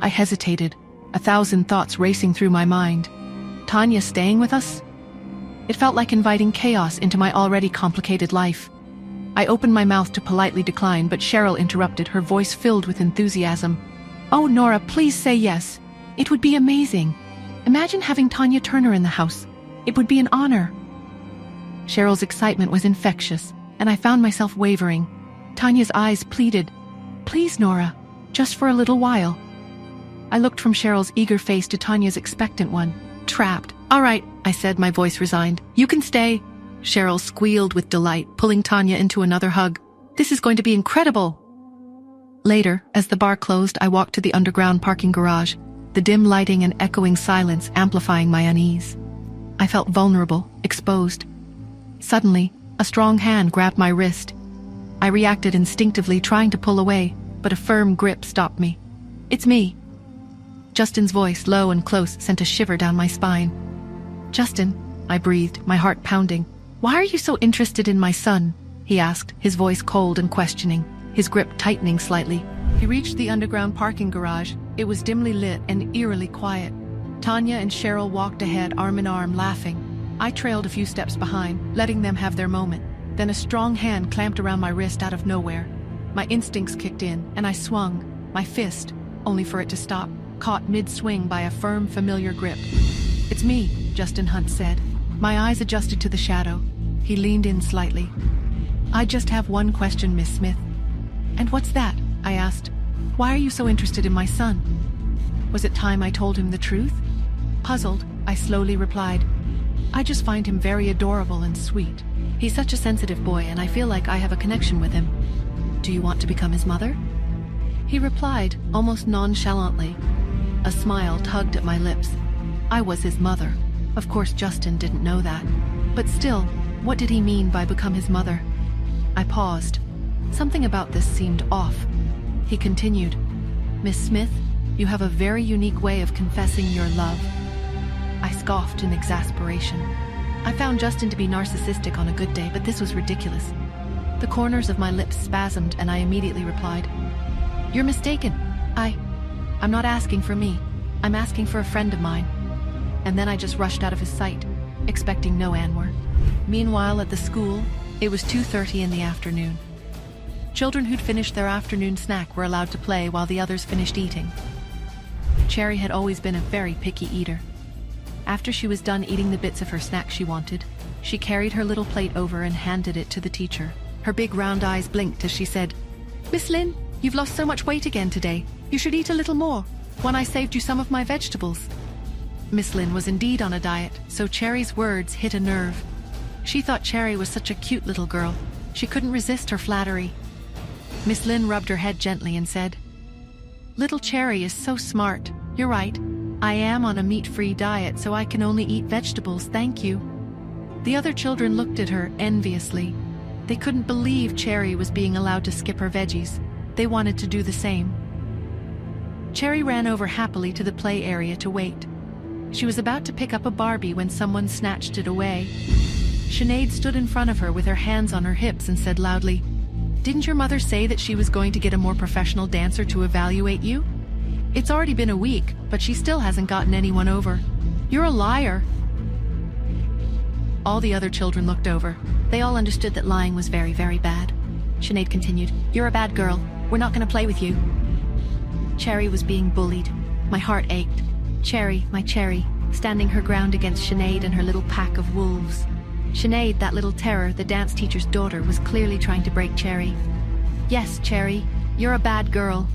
I hesitated, 1,000 thoughts racing through my mind. Tanya staying with us? It felt like inviting chaos into my already complicated life. I opened my mouth to politely decline, but Cheryl interrupted, her voice filled with enthusiasm. "Oh, Nora, please say yes. It would be amazing. Imagine having Tanya Turner in the house. It would be an honor." Cheryl's excitement was infectious, and I found myself wavering. Tanya's eyes pleaded, "Please, Nora, just for a little while." I looked from Cheryl's eager face to Tanya's expectant one. Trapped. "All right," I said, my voice resigned. "You can stay." Cheryl squealed with delight, pulling Tanya into another hug. "This is going to be incredible." Later, as the bar closed, I walked to the underground parking garage, the dim lighting and echoing silence amplifying my unease. I felt vulnerable, exposed. Suddenly, a strong hand grabbed my wrist. I reacted instinctively, trying to pull away, but a firm grip stopped me. "It's me." Justin's voice, low and close, sent a shiver down my spine. "Justin," I breathed, my heart pounding. "Why are you so interested in my son?" he asked, his voice cold and questioning, his grip tightening slightly. He reached the underground parking garage. It was dimly lit and eerily quiet. Tanya and Cheryl walked ahead, arm in arm, laughing. I trailed a few steps behind, letting them have their moment. Then a strong hand clamped around my wrist out of nowhere. My instincts kicked in, and I swung, my fist, only for it to stop, caught mid-swing by a firm, familiar grip. "It's me," Justin Hunt said. My eyes adjusted to the shadow. He leaned in slightly. "I just have one question, Miss Smith." "And what's that?" I asked. "Why are you so interested in my son?" Was it time I told him the truth? Puzzled, I slowly replied, "I just find him very adorable and sweet. He's such a sensitive boy, and I feel like I have a connection with him. Do you want to become his mother?" He replied, almost nonchalantly. A smile tugged at my lips. I was his mother. Of course, Justin didn't know that. But still, what did he mean by become his mother? I paused. Something about this seemed off. He continued, "Miss Smith, you have a very unique way of confessing your love." I scoffed in exasperation. I found Justin to be narcissistic on a good day, but this was ridiculous. The corners of my lips spasmed, and I immediately replied, "You're mistaken. I'm not asking for me. I'm asking for a friend of mine." And then I just rushed out of his sight, expecting no answer. Meanwhile, at the school, it was 2:30 in the afternoon. Children who'd finished their afternoon snack were allowed to play while the others finished eating. Cherry had always been a very picky eater. After she was done eating the bits of her snack she wanted, she carried her little plate over and handed it to the teacher. Her big round eyes blinked as she said, "Miss Lynn, you've lost so much weight again today. You should eat a little more. When I saved you some of my vegetables." Miss Lynn was indeed on a diet, so Cherry's words hit a nerve. She thought Cherry was such a cute little girl. She couldn't resist her flattery. Miss Lynn rubbed her head gently and said, "Little Cherry is so smart. You're right. I am on a meat-free diet, so I can only eat vegetables, thank you." The other children looked at her enviously. They couldn't believe Cherry was being allowed to skip her veggies. They wanted to do the same. Cherry ran over happily to the play area to wait. She was about to pick up a Barbie when someone snatched it away. Sinead stood in front of her with her hands on her hips and said loudly, "Didn't your mother say that she was going to get a more professional dancer to evaluate you? It's already been a week, but she still hasn't gotten anyone over. You're a liar." All the other children looked over. They all understood that lying was very, very bad. Sinead continued, "You're a bad girl. We're not going to play with you." Cherry was being bullied. My heart ached. Cherry, my Cherry, standing her ground against Sinead and her little pack of wolves. Sinead, that little terror, the dance teacher's daughter, was clearly trying to break Cherry. "Yes, Cherry, you're a bad girl.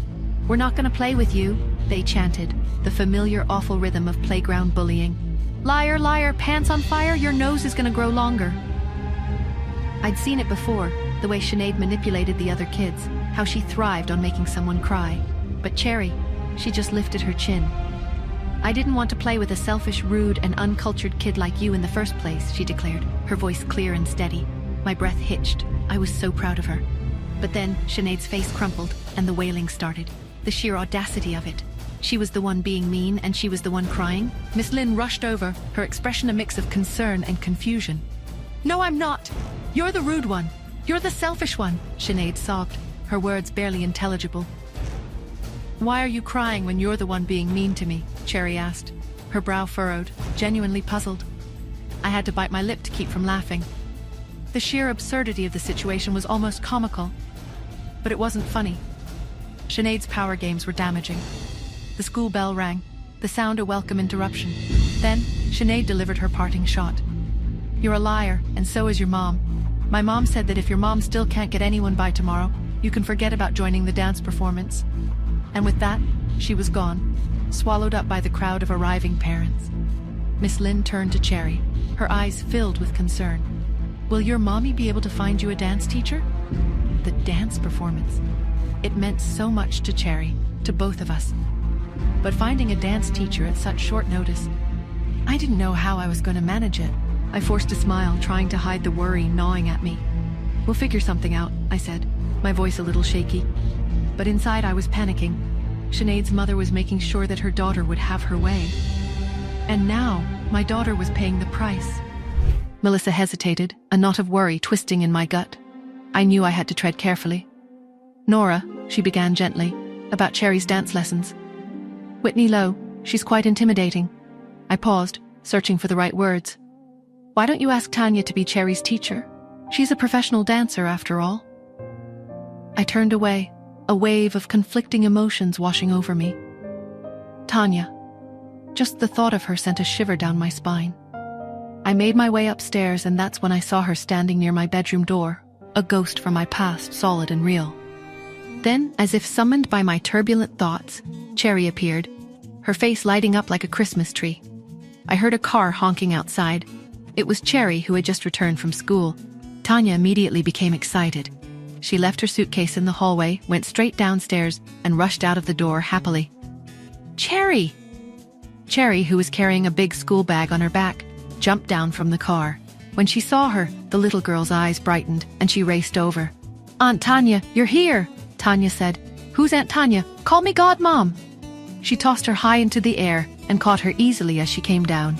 We're not going to play with you," they chanted, the familiar awful rhythm of playground bullying. "Liar, liar, pants on fire, your nose is going to grow longer." I'd seen it before, the way Sinead manipulated the other kids, how she thrived on making someone cry. But Cherry, she just lifted her chin. "I didn't want to play with a selfish, rude, and uncultured kid like you in the first place," she declared, her voice clear and steady. My breath hitched. I was so proud of her. But then Sinead's face crumpled, and the wailing started. The sheer audacity of it. She was the one being mean, and she was the one crying. Miss Lynn rushed over, her expression a mix of concern and confusion. "No, I'm not. You're the rude one. You're the selfish one," Sinead sobbed, her words barely intelligible. "Why are you crying when you're the one being mean to me?" Cherry asked, her brow furrowed, genuinely puzzled. I had to bite my lip to keep from laughing. The sheer absurdity of the situation was almost comical. But it wasn't funny. Sinead's power games were damaging. The school bell rang, the sound a welcome interruption. Then, Sinead delivered her parting shot. "You're a liar, and so is your mom. My mom said that if your mom still can't get anyone by tomorrow, you can forget about joining the dance performance." And with that, she was gone, swallowed up by the crowd of arriving parents. Miss Lynn turned to Cherry, her eyes filled with concern. "Will your mommy be able to find you a dance teacher?" The dance performance. It meant so much to Cherry, to both of us. But finding a dance teacher at such short notice, I didn't know how I was going to manage it. I forced a smile, trying to hide the worry gnawing at me. "We'll figure something out," I said, my voice a little shaky. But inside I was panicking. Sinead's mother was making sure that her daughter would have her way. And now, my daughter was paying the price. Melissa hesitated, a knot of worry twisting in my gut. I knew I had to tread carefully. "Nora," she began gently, "about Cherry's dance lessons. Whitney Lowe, she's quite intimidating." I paused, searching for the right words. "Why don't you ask Tanya to be Cherry's teacher? She's a professional dancer, after all." I turned away, a wave of conflicting emotions washing over me. Tanya. Just the thought of her sent a shiver down my spine. I made my way upstairs, and that's when I saw her standing near my bedroom door, a ghost from my past, solid and real. Then, as if summoned by my turbulent thoughts, Cherry appeared, her face lighting up like a Christmas tree. I heard a car honking outside. It was Cherry, who had just returned from school. Tanya immediately became excited. She left her suitcase in the hallway, went straight downstairs, and rushed out of the door happily. "Cherry!" Cherry, who was carrying a big school bag on her back, jumped down from the car. When she saw her, the little girl's eyes brightened, and she raced over. "Aunt Tanya, you're here!" Tanya said. "Who's Aunt Tanya? Call me Godmom!" She tossed her high into the air and caught her easily as she came down.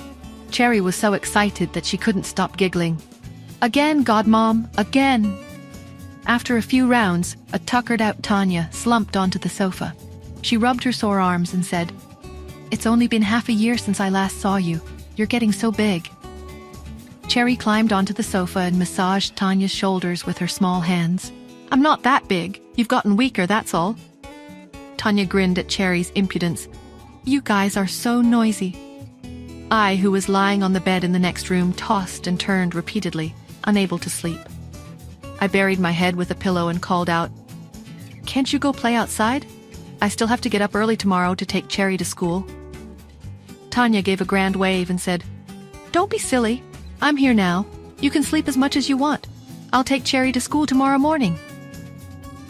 Cherry was so excited that she couldn't stop giggling. "Again, Godmom, again!" After a few rounds, a tuckered-out Tanya slumped onto the sofa. She rubbed her sore arms and said, "It's only been half a year since I last saw you. You're getting so big." Cherry climbed onto the sofa and massaged Tanya's shoulders with her small hands. "I'm not that big. You've gotten weaker, that's all." Tanya grinned at Cherry's impudence. "You guys are so noisy." I, who was lying on the bed in the next room, tossed and turned repeatedly, unable to sleep. I buried my head with a pillow and called out, "Can't you go play outside? I still have to get up early tomorrow to take Cherry to school." Tanya gave a grand wave and said, "Don't be silly. I'm here now. You can sleep as much as you want. I'll take Cherry to school tomorrow morning."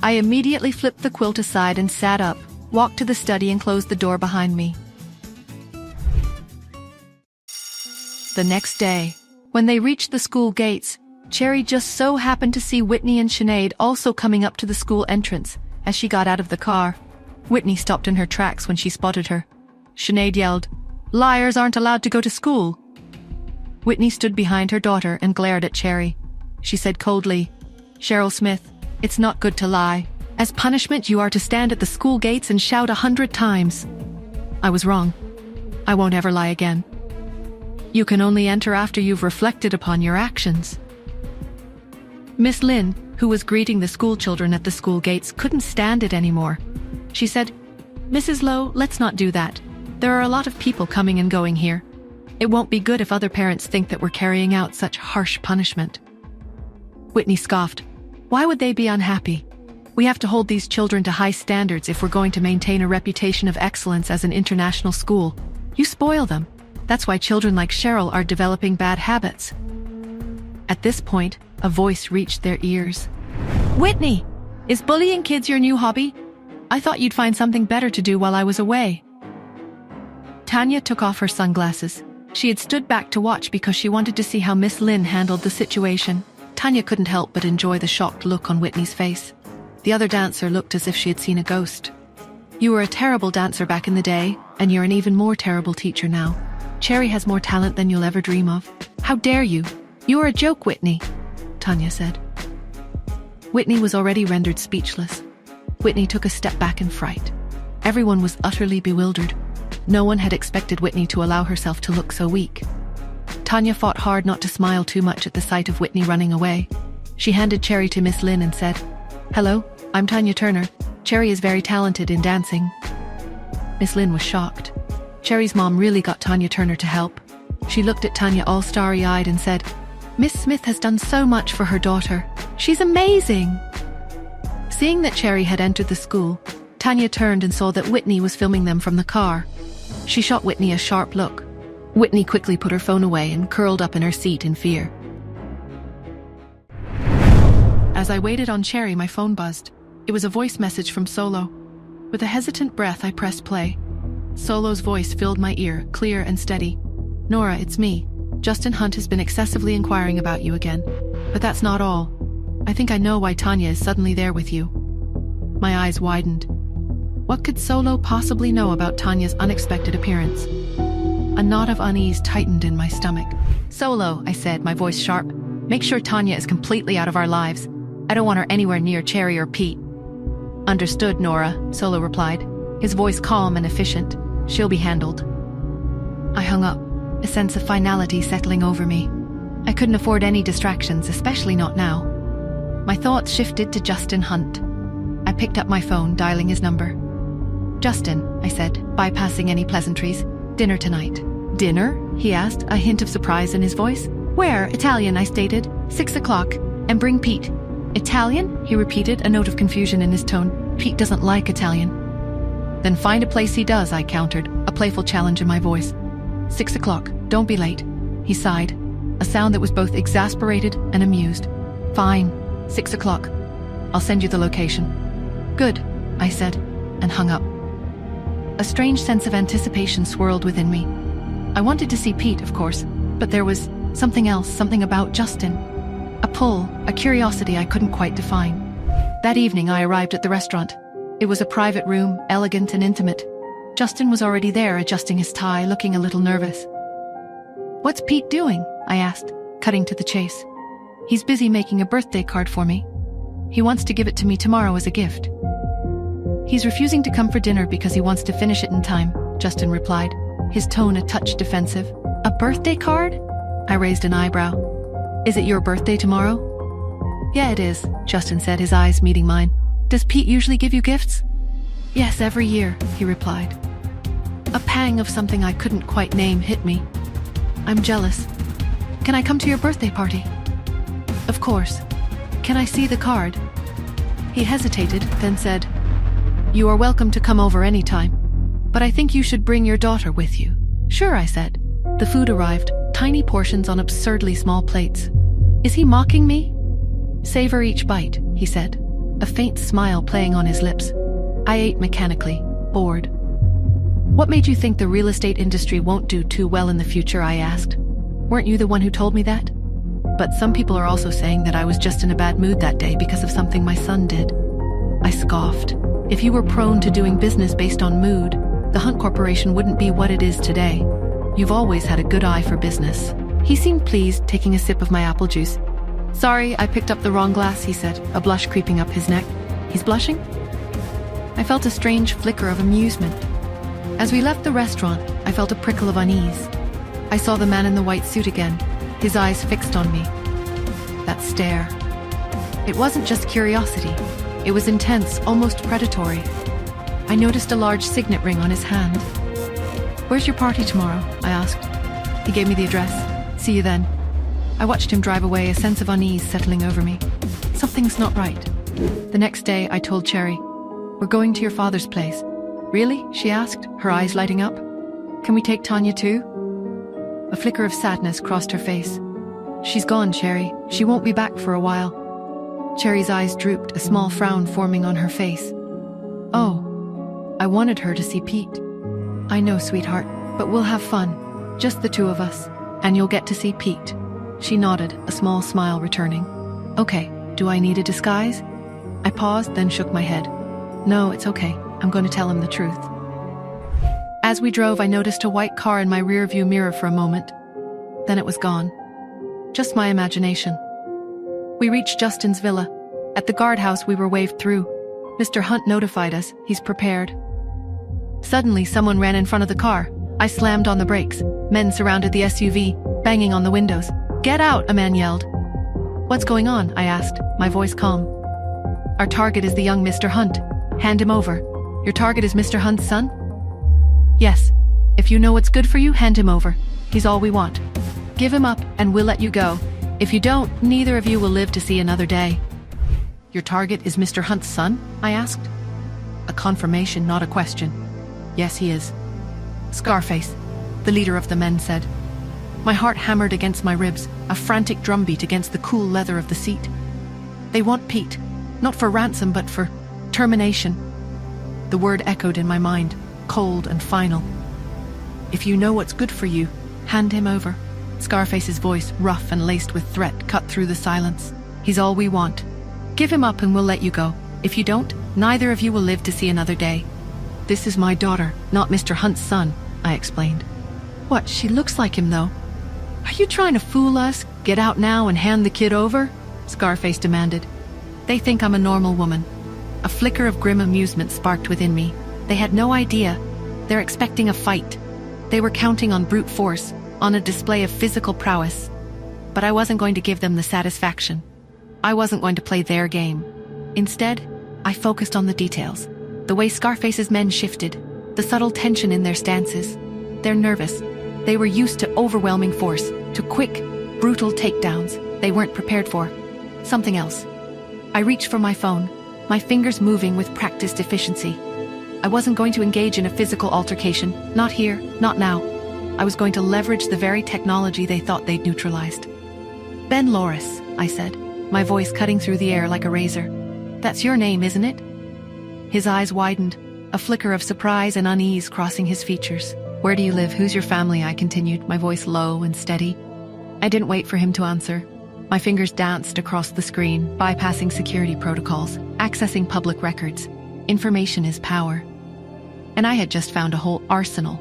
I immediately flipped the quilt aside and sat up, walked to the study and closed the door behind me. The next day, when they reached the school gates, Cherry just so happened to see Whitney and Sinead also coming up to the school entrance as she got out of the car. Whitney stopped in her tracks when she spotted her. Sinead yelled, "Liars aren't allowed to go to school." Whitney stood behind her daughter and glared at Cherry. She said coldly, "Cheryl Smith, it's not good to lie. As punishment, you are to stand at the school gates and shout 100 times. I was wrong. I won't ever lie again. You can only enter after you've reflected upon your actions." Miss Lynn, who was greeting the school children at the school gates, couldn't stand it anymore. She said, "Mrs. Lowe, let's not do that. There are a lot of people coming and going here. It won't be good if other parents think that we're carrying out such harsh punishment." Whitney scoffed. "Why would they be unhappy? We have to hold these children to high standards if we're going to maintain a reputation of excellence as an international school. You spoil them. That's why children like Cheryl are developing bad habits." At this point, a voice reached their ears. "Whitney, is bullying kids your new hobby? I thought you'd find something better to do while I was away." Tanya took off her sunglasses. She had stood back to watch because she wanted to see how Miss Lynn handled the situation. Tanya couldn't help but enjoy the shocked look on Whitney's face. The other dancer looked as if she had seen a ghost. "You were a terrible dancer back in the day, and you're an even more terrible teacher now. Cherry has more talent than you'll ever dream of. How dare you? You are a joke, Whitney," Tanya said. Whitney was already rendered speechless. Whitney took a step back in fright. Everyone was utterly bewildered. No one had expected Whitney to allow herself to look so weak. Tanya fought hard not to smile too much at the sight of Whitney running away. She handed Cherry to Miss Lynn and said, "Hello, I'm Tanya Turner. Cherry is very talented in dancing." Miss Lynn was shocked. Cherry's mom really got Tanya Turner to help. She looked at Tanya all starry-eyed and said, "Miss Smith has done so much for her daughter. She's amazing." Seeing that Cherry had entered the school, Tanya turned and saw that Whitney was filming them from the car. She shot Whitney a sharp look. Whitney quickly put her phone away and curled up in her seat in fear. As I waited on Cherry, my phone buzzed. It was a voice message from Solo. With a hesitant breath, I pressed play. Solo's voice filled my ear, clear and steady. "Nora, it's me. Justin Hunt has been excessively inquiring about you again. But that's not all. I think I know why Tanya is suddenly there with you." My eyes widened. What could Solo possibly know about Tanya's unexpected appearance? A knot of unease tightened in my stomach. "Solo," I said, my voice sharp, "make sure Tanya is completely out of our lives. I don't want her anywhere near Cherry or Pete." "Understood, Nora," Solo replied, his voice calm and efficient. "She'll be handled." I hung up, a sense of finality settling over me. I couldn't afford any distractions, especially not now. My thoughts shifted to Justin Hunt. I picked up my phone, dialing his number. "Justin," I said, bypassing any pleasantries, "dinner tonight." "Dinner?" he asked, a hint of surprise in his voice. "Where?" "Italian," I stated. 6 o'clock. "And bring Pete." "Italian?" he repeated, a note of confusion in his tone. "Pete doesn't like Italian." "Then find a place he does," I countered, a playful challenge in my voice. 6 o'clock. Don't be late." He sighed, a sound that was both exasperated and amused. "Fine. 6 o'clock. I'll send you the location." "Good," I said, and hung up. A strange sense of anticipation swirled within me. I wanted to see Pete, of course, but there was something else, something about Justin. A pull, a curiosity I couldn't quite define. That evening I arrived at the restaurant. It was a private room, elegant and intimate. Justin was already there, adjusting his tie, looking a little nervous. "What's Pete doing?" I asked, cutting to the chase. "He's busy making a birthday card for me. He wants to give it to me tomorrow as a gift." "He's refusing to come for dinner because he wants to finish it in time," Justin replied, his tone a touch defensive. "A birthday card?" I raised an eyebrow. "Is it your birthday tomorrow?" "Yeah, it is," Justin said, his eyes meeting mine. "Does Pete usually give you gifts?" "Yes, every year," he replied. A pang of something I couldn't quite name hit me. "I'm jealous. Can I come to your birthday party?" "Of course. Can I see the card?" He hesitated, then said, "You are welcome to come over any time, but I think you should bring your daughter with you." "Sure," I said. The food arrived, tiny portions on absurdly small plates. "Is he mocking me?" "Savor each bite," he said, a faint smile playing on his lips. I ate mechanically, bored. "What made you think the real estate industry won't do too well in the future?" I asked. "Weren't you the one who told me that?" "But some people are also saying that I was just in a bad mood that day because of something my son did." I scoffed. "If you were prone to doing business based on mood, the Hunt Corporation wouldn't be what it is today. You've always had a good eye for business." He seemed pleased, taking a sip of my apple juice. "Sorry, I picked up the wrong glass," he said, a blush creeping up his neck. "He's blushing?" I felt a strange flicker of amusement. As we left the restaurant, I felt a prickle of unease. I saw the man in the white suit again, his eyes fixed on me. That stare. It wasn't just curiosity. It was intense, almost predatory. I noticed a large signet ring on his hand. "Where's your party tomorrow?" I asked. He gave me the address. "See you then." I watched him drive away, a sense of unease settling over me. Something's not right. The next day, I told Cherry, "We're going to your father's place." "Really?" she asked, her eyes lighting up. "Can we take Tanya too?" A flicker of sadness crossed her face. "She's gone, Cherry. She won't be back for a while." Cherry's eyes drooped, a small frown forming on her face. "Oh, I wanted her to see Pete." "I know, sweetheart, but we'll have fun. Just the two of us. And you'll get to see Pete." She nodded, a small smile returning. "Okay, do I need a disguise?" I paused, then shook my head. "No, it's okay. I'm going to tell him the truth." As we drove, I noticed a white car in my rearview mirror for a moment. Then it was gone. Just my imagination. We reached Justin's villa. At the guardhouse, we were waved through. Mr. Hunt notified us. He's prepared. Suddenly, someone ran in front of the car. I slammed on the brakes. Men surrounded the SUV. banging on the windows. "Get out," a man yelled. "What's going on?" I asked, my voice calm. "Our target is the young Mr. Hunt. Hand him over." "Your target is Mr. Hunt's son?" "Yes. If you know what's good for you, hand him over. He's all we want. Give him up and we'll let you go. If you don't, neither of you will live to see another day." "Your target is Mr. Hunt's son?" I asked. A confirmation, not a question. "Yes, he is." "Scarface," the leader of the men said. My heart hammered against my ribs, a frantic drumbeat against the cool leather of the seat. "They want Pete, not for ransom but for termination." The word echoed in my mind, cold and final. "If you know what's good for you, hand him over." Scarface's voice, rough and laced with threat, cut through the silence. "He's all we want. Give him up and we'll let you go. If you don't, neither of you will live to see another day." "This is my daughter, not Mr. Hunt's son," I explained. "What, she looks like him though." "Are you trying to fool us? Get out now and hand the kid over?" Scarface demanded. "They think I'm a normal woman." A flicker of grim amusement sparked within me. They had no idea. They're expecting a fight. They were counting on brute force, on a display of physical prowess. But I wasn't going to give them the satisfaction. I wasn't going to play their game. Instead, I focused on the details. The way Scarface's men shifted, the subtle tension in their stances. They're nervous. They were used to overwhelming force, to quick, brutal takedowns they weren't prepared for. Something else. I reached for my phone, my fingers moving with practiced efficiency. I wasn't going to engage in a physical altercation, not here, not now. I was going to leverage the very technology they thought they'd neutralized. "Ben Loris," I said, my voice cutting through the air like a razor. "That's your name, isn't it?" His eyes widened, a flicker of surprise and unease crossing his features. "Where do you live? Who's your family?" I continued, my voice low and steady. I didn't wait for him to answer. My fingers danced across the screen, bypassing security protocols, accessing public records. Information is power. And I had just found a whole arsenal.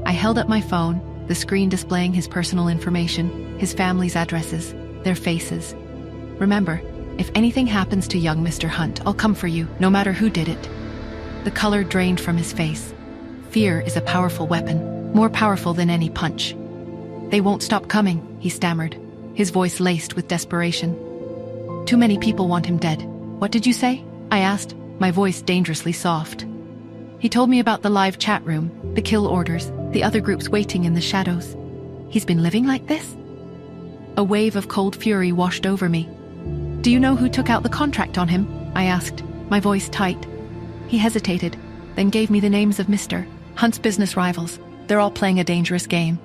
I held up my phone, the screen displaying his personal information, his family's addresses, their faces. "Remember, if anything happens to young Mr. Hunt, I'll come for you, no matter who did it." The color drained from his face. Fear is a powerful weapon, more powerful than any punch. "They won't stop coming," he stammered, his voice laced with desperation. "Too many people want him dead." "What did you say?" I asked, my voice dangerously soft. He told me about the live chat room, the kill orders, the other groups waiting in the shadows. He's been living like this? A wave of cold fury washed over me. "Do you know who took out the contract on him?" I asked, my voice tight. He hesitated, then gave me the names of Mr. Hunt's business rivals. "They're all playing a dangerous game."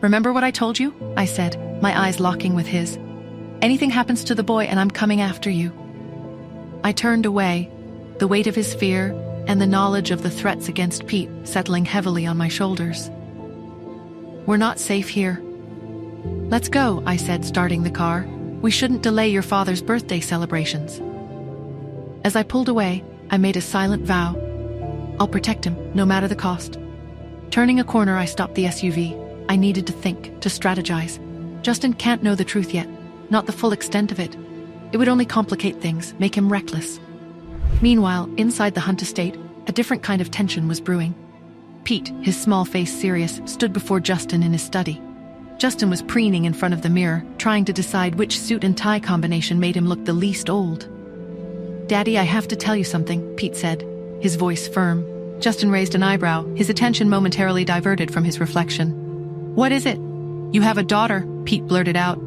"Remember what I told you?" I said, my eyes locking with his. "Anything happens to the boy and I'm coming after you." I turned away, the weight of his fear and the knowledge of the threats against Pete settling heavily on my shoulders. "We're not safe here." "Let's go," I said, starting the car. "We shouldn't delay your father's birthday celebrations." As I pulled away, I made a silent vow. I'll protect him, no matter the cost. Turning a corner, I stopped the SUV. I needed to think, to strategize. Justin can't know the truth yet, not the full extent of it. It would only complicate things, make him reckless. Meanwhile, inside the Hunt estate, a different kind of tension was brewing. Pete, his small face serious, stood before Justin in his study. Justin was preening in front of the mirror, trying to decide which suit and tie combination made him look the least old. "Daddy, I have to tell you something," Pete said, his voice firm. Justin raised an eyebrow, his attention momentarily diverted from his reflection. "What is it?" "You have a daughter," Pete blurted out.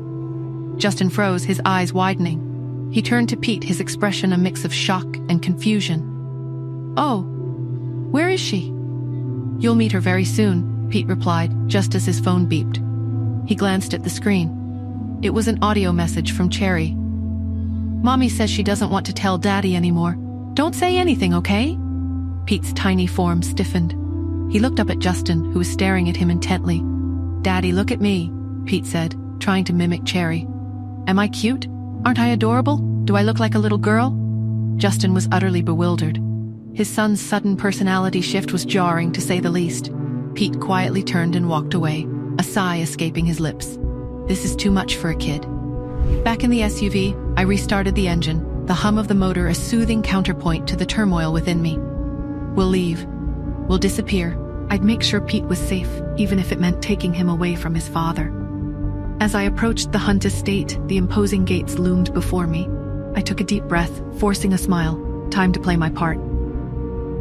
Justin froze, his eyes widening. He turned to Pete, his expression a mix of shock and confusion. "Oh, where is she?" "You'll meet her very soon," Pete replied, just as his phone beeped. He glanced at the screen. It was an audio message from Cherry. "Mommy says she doesn't want to tell Daddy anymore. Don't say anything, okay?" Pete's tiny form stiffened. He looked up at Justin, who was staring at him intently. "Daddy, look at me," Pete said, trying to mimic Cherry. "Am I cute? Aren't I adorable? Do I look like a little girl?" Justin was utterly bewildered. His son's sudden personality shift was jarring, to say the least. Pete quietly turned and walked away, a sigh escaping his lips. This is too much for a kid. Back in the SUV, I restarted the engine, the hum of the motor a soothing counterpoint to the turmoil within me. We'll leave. We'll disappear. I'd make sure Pete was safe, even if it meant taking him away from his father. As I approached the Hunt estate, the imposing gates loomed before me. I took a deep breath, forcing a smile. Time to play my part.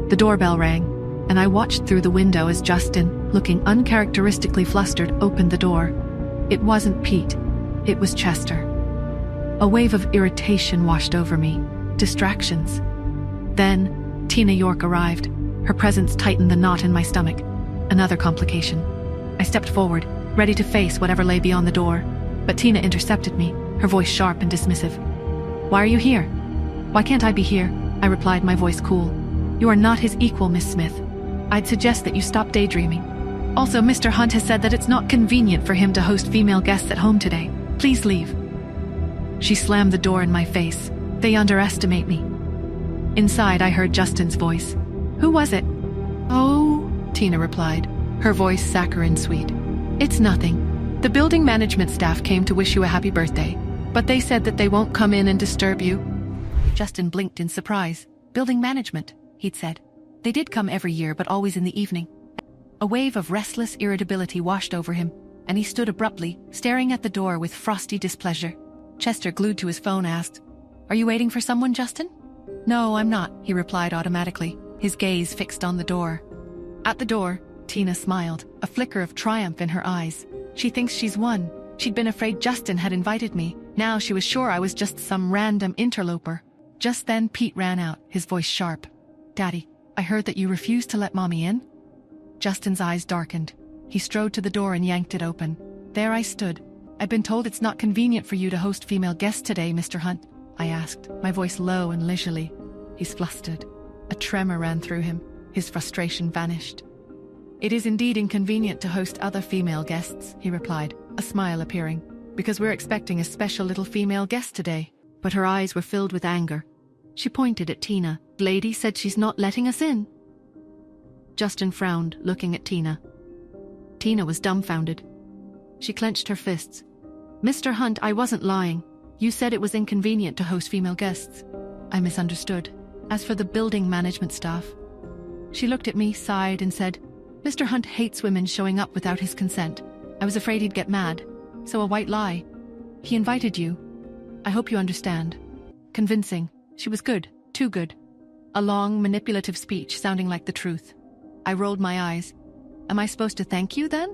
The doorbell rang, and I watched through the window as Justin, looking uncharacteristically flustered, opened the door. It wasn't Pete. It was Chester. A wave of irritation washed over me. Distractions. Then, Tina York arrived. Her presence tightened the knot in my stomach. Another complication. I stepped forward, ready to face whatever lay beyond the door. But Tina intercepted me, her voice sharp and dismissive. "Why are you here?" "Why can't I be here?" I replied, my voice cool. "You are not his equal, Miss Smith. I'd suggest that you stop daydreaming. Also, Mr. Hunt has said that it's not convenient for him to host female guests at home today. Please leave." She slammed the door in my face. "They underestimate me." Inside, I heard Justin's voice. "Who was it?" "Oh," Tina replied, her voice saccharine sweet. "It's nothing. The building management staff came to wish you a happy birthday, but they said that they won't come in and disturb you." Justin blinked in surprise. "Building management," he'd said. "They did come every year, but always in the evening." A wave of restless irritability washed over him, and he stood abruptly, staring at the door with frosty displeasure. Chester, glued to his phone, asked, "Are you waiting for someone, Justin?" "No, I'm not," he replied automatically, his gaze fixed on the door. At the door, Tina smiled, a flicker of triumph in her eyes. "She thinks she's won. She'd been afraid Justin had invited me. Now she was sure I was just some random interloper." Just then, Pete ran out, his voice sharp. "Daddy, I heard that you refused to let Mommy in." Justin's eyes darkened. He strode to the door and yanked it open. There I stood. "I've been told it's not convenient for you to host female guests today, Mr. Hunt," I asked, my voice low and leisurely. He's flustered. A tremor ran through him. His frustration vanished. "It is indeed inconvenient to host other female guests," he replied, a smile appearing, "because we're expecting a special little female guest today." But her eyes were filled with anger. She pointed at Tina. "Lady said she's not letting us in." Justin frowned, looking at Tina. Tina was dumbfounded. She clenched her fists. "Mr. Hunt, I wasn't lying. You said it was inconvenient to host female guests." I misunderstood. "As for the building management staff." She looked at me, sighed, and said, "Mr. Hunt hates women showing up without his consent. I was afraid he'd get mad. So a white lie. He invited you. I hope you understand." Convincing. She was good. Too good. A long, manipulative speech sounding like the truth. I rolled my eyes. "Am I supposed to thank you, then?"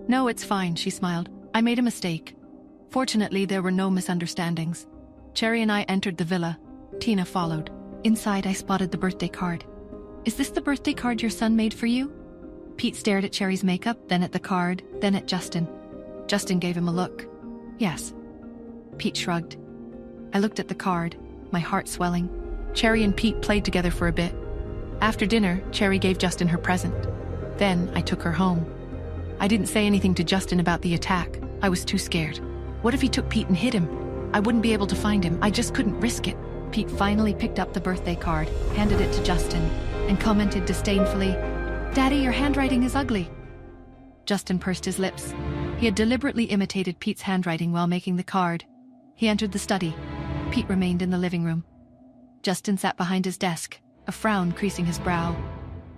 "No, it's fine," she smiled. "I made a mistake." Fortunately, there were no misunderstandings. Cherry and I entered the villa. Tina followed. Inside, I spotted the birthday card. "Is this the birthday card your son made for you?" Pete stared at Cherry's makeup, then at the card, then at Justin. Justin gave him a look. "Yes." Pete shrugged. I looked at the card, my heart swelling. Cherry and Pete played together for a bit. After dinner, Cherry gave Justin her present. Then I took her home. I didn't say anything to Justin about the attack. I was too scared. What if he took Pete and hid him? I wouldn't be able to find him. I just couldn't risk it. Pete finally picked up the birthday card, handed it to Justin, and commented disdainfully, "Daddy, your handwriting is ugly." Justin pursed his lips. He had deliberately imitated Pete's handwriting while making the card. He entered the study. Pete remained in the living room. Justin sat behind his desk, a frown creasing his brow.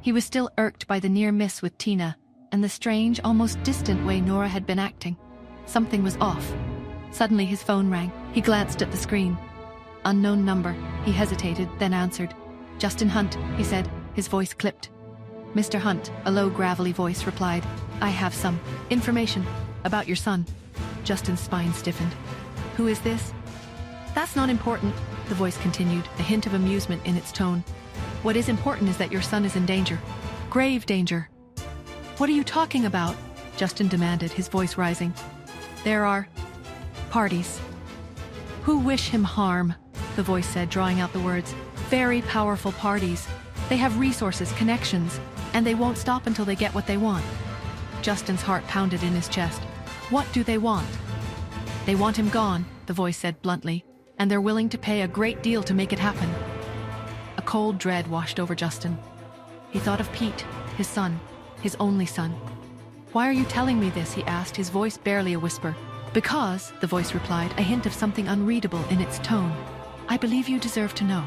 He was still irked by the near miss with Tina, and the strange, almost distant way Nora had been acting. Something was off. Suddenly his phone rang. He glanced at the screen. Unknown number. He hesitated, then answered. "Justin Hunt," he said, his voice clipped. "Mr. Hunt," a low, gravelly voice replied. "I have some information about your son." Justin's spine stiffened. "Who is this?" "That's not important," the voice continued, a hint of amusement in its tone. "What is important is that your son is in danger. Grave danger." "What are you talking about?" Justin demanded, his voice rising. "There are parties who wish him harm," the voice said, drawing out the words. "Very powerful parties. They have resources, connections, and they won't stop until they get what they want." Justin's heart pounded in his chest. "What do they want?" "They want him gone," the voice said bluntly, "and they're willing to pay a great deal to make it happen." A cold dread washed over Justin. He thought of Pete, his son, his only son. "Why are you telling me this?" he asked, his voice barely a whisper. "Because," the voice replied, a hint of something unreadable in its tone. "I believe you deserve to know.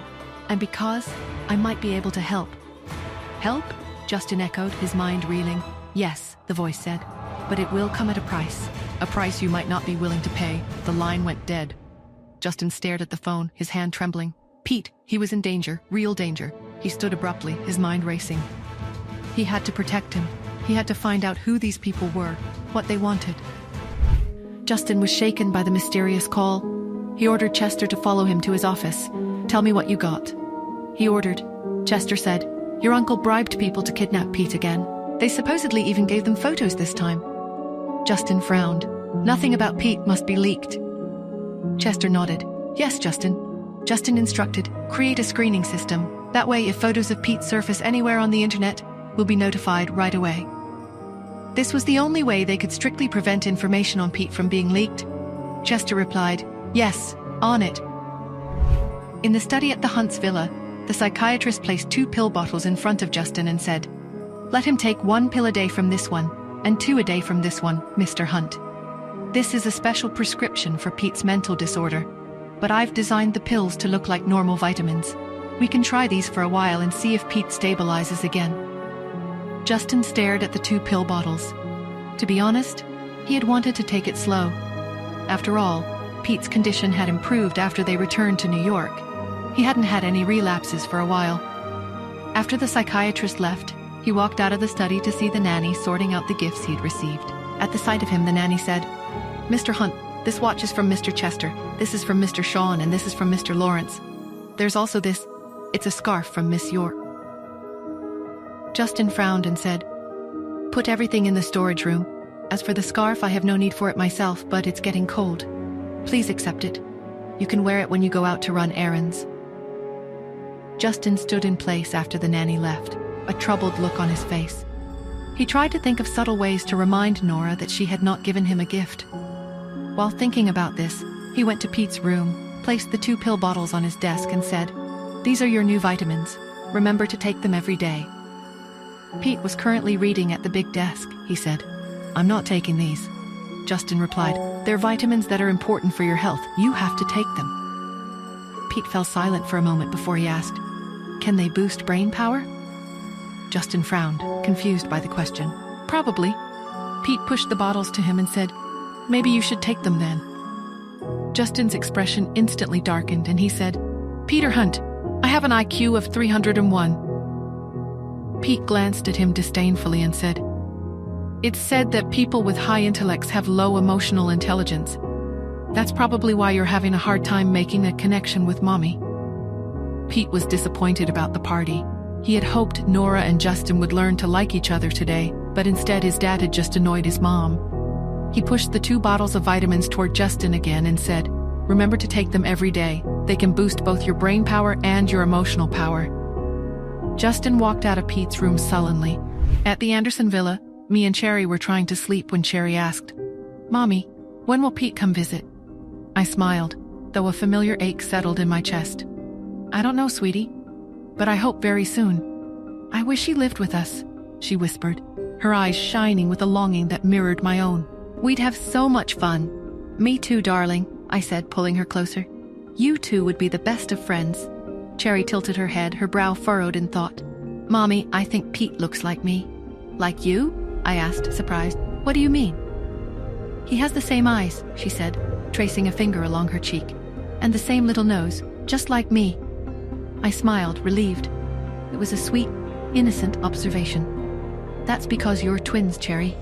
And because I might be able to help." "Help?" Justin echoed, his mind reeling. "Yes," the voice said, "but it will come at a price. A price you might not be willing to pay. The line went dead. Justin stared at the phone, his hand trembling. Pete, he was in danger, real danger. He stood abruptly, his mind racing. He had to protect him. He had to find out who these people were, what they wanted. Justin was shaken by the mysterious call. He ordered Chester to follow him to his office. "Tell me what you got." He ordered. Chester said, "Your uncle bribed people to kidnap Pete again. They supposedly even gave them photos this time." Justin frowned. "Nothing about Pete must be leaked." Chester nodded. "Yes, Justin." Justin instructed, "Create a screening system. That way, if photos of Pete surface anywhere on the internet, we'll be notified right away." This was the only way they could strictly prevent information on Pete from being leaked. Chester replied, "Yes, on it." In the study at the Hunt's villa, the psychiatrist placed 2 pill bottles in front of Justin and said, "Let him take 1 pill a day from this one, and 2 a day from this one, Mr. Hunt. This is a special prescription for Pete's mental disorder, but I've designed the pills to look like normal vitamins. We can try these for a while and see if Pete stabilizes again." Justin stared at the 2 pill bottles. To be honest, he had wanted to take it slow. After all, Pete's condition had improved after they returned to New York. He hadn't had any relapses for a while. After the psychiatrist left, he walked out of the study to see the nanny sorting out the gifts he'd received. At the sight of him, the nanny said, "Mr. Hunt, this watch is from Mr. Chester, this is from Mr. Sean, and this is from Mr. Lawrence. There's also this. It's a scarf from Miss York." Justin frowned and said, "Put everything in the storage room. As for the scarf, I have no need for it myself, but it's getting cold. Please accept it. You can wear it when you go out to run errands." Justin stood in place after the nanny left, a troubled look on his face. He tried to think of subtle ways to remind Nora that she had not given him a gift. While thinking about this, he went to Pete's room, placed the 2 pill bottles on his desk and said, "These are your new vitamins. Remember to take them every day." Pete was currently reading at the big desk, he said. "I'm not taking these." Justin replied, "They're vitamins that are important for your health. You have to take them." Pete fell silent for a moment before he asked, "Can they boost brain power?" Justin frowned, confused by the question. "Probably." Pete pushed the bottles to him and said, "Maybe you should take them then." Justin's expression instantly darkened and he said, "Peter Hunt, I have an IQ of 301. Pete glanced at him disdainfully and said, "It's said that people with high intellects have low emotional intelligence. That's probably why you're having a hard time making a connection with Mommy." Pete was disappointed about the party. He had hoped Nora and Justin would learn to like each other today, but instead his dad had just annoyed his mom. He pushed the 2 bottles of vitamins toward Justin again and said, "Remember to take them every day. They can boost both your brain power and your emotional power." Justin walked out of Pete's room sullenly. At the Anderson villa, me and Cherry were trying to sleep when Cherry asked, "Mommy, when will Pete come visit?" I smiled, though a familiar ache settled in my chest. "I don't know, sweetie, but I hope very soon. I wish he lived with us," she whispered, her eyes shining with a longing that mirrored my own. "We'd have so much fun." "Me too, darling," I said, pulling her closer. "You two would be the best of friends." Cherry tilted her head, her brow furrowed in thought. "Mommy, I think Pete looks like me." "Like you?" I asked, surprised. "What do you mean?" "He has the same eyes," she said, tracing a finger along her cheek. "And the same little nose, just like me." I smiled, relieved. It was a sweet, innocent observation. "That's because you're twins, Cherry."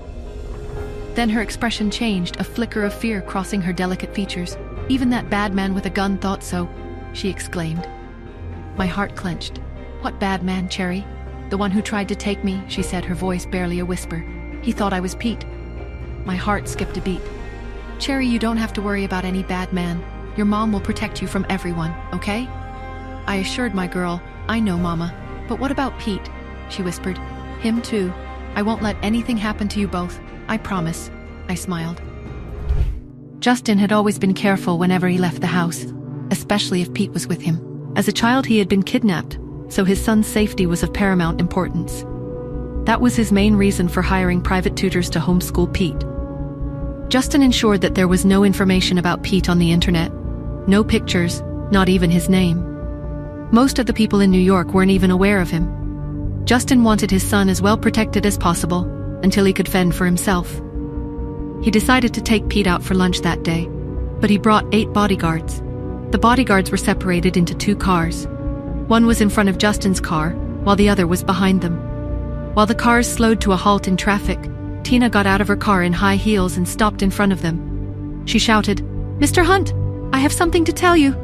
Then her expression changed, a flicker of fear crossing her delicate features. "Even that bad man with a gun thought so," she exclaimed. My heart clenched. "What bad man, Cherry?" "The one who tried to take me," she said, her voice barely a whisper. "He thought I was Pete." My heart skipped a beat. "Cherry, you don't have to worry about any bad man. Your mom will protect you from everyone, okay?" I assured my girl, "I know, Mama. But what about Pete?" she whispered. "Him too. I won't let anything happen to you both. I promise." I smiled. Justin had always been careful whenever he left the house, especially if Pete was with him. As a child, he had been kidnapped, so his son's safety was of paramount importance. That was his main reason for hiring private tutors to homeschool Pete. Justin ensured that there was no information about Pete on the internet. No pictures, not even his name. Most of the people in New York weren't even aware of him. Justin wanted his son as well protected as possible until he could fend for himself. He decided to take Pete out for lunch that day, but he brought 8 bodyguards. The bodyguards were separated into 2 cars. One was in front of Justin's car, while the other was behind them. While the cars slowed to a halt in traffic, Tina got out of her car in high heels and stopped in front of them. She shouted, "Mr. Hunt, I have something to tell you."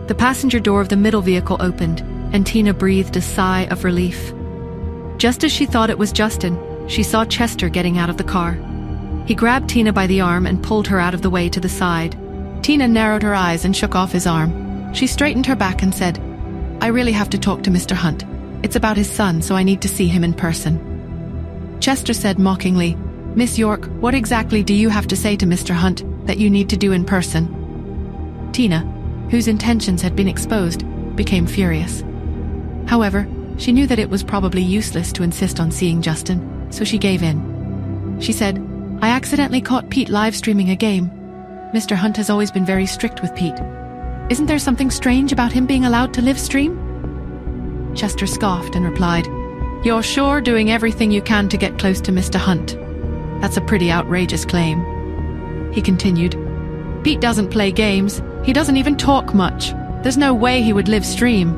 The passenger door of the middle vehicle opened, and Tina breathed a sigh of relief. Just as she thought it was Justin, she saw Chester getting out of the car. He grabbed Tina by the arm and pulled her out of the way to the side. Tina narrowed her eyes and shook off his arm. She straightened her back and said, "I really have to talk to Mr. Hunt. It's about his son, so I need to see him in person." Chester said mockingly, "Miss York, what exactly do you have to say to Mr. Hunt that you need to do in person?" Tina, whose intentions had been exposed, became furious. However, she knew that it was probably useless to insist on seeing Justin, so she gave in. She said, "I accidentally caught Pete live streaming a game. Mr. Hunt has always been very strict with Pete. Isn't there something strange about him being allowed to live stream?" Chester scoffed and replied, "You're sure doing everything you can to get close to Mr. Hunt. That's a pretty outrageous claim." He continued, "Pete doesn't play games. He doesn't even talk much. There's no way he would live stream."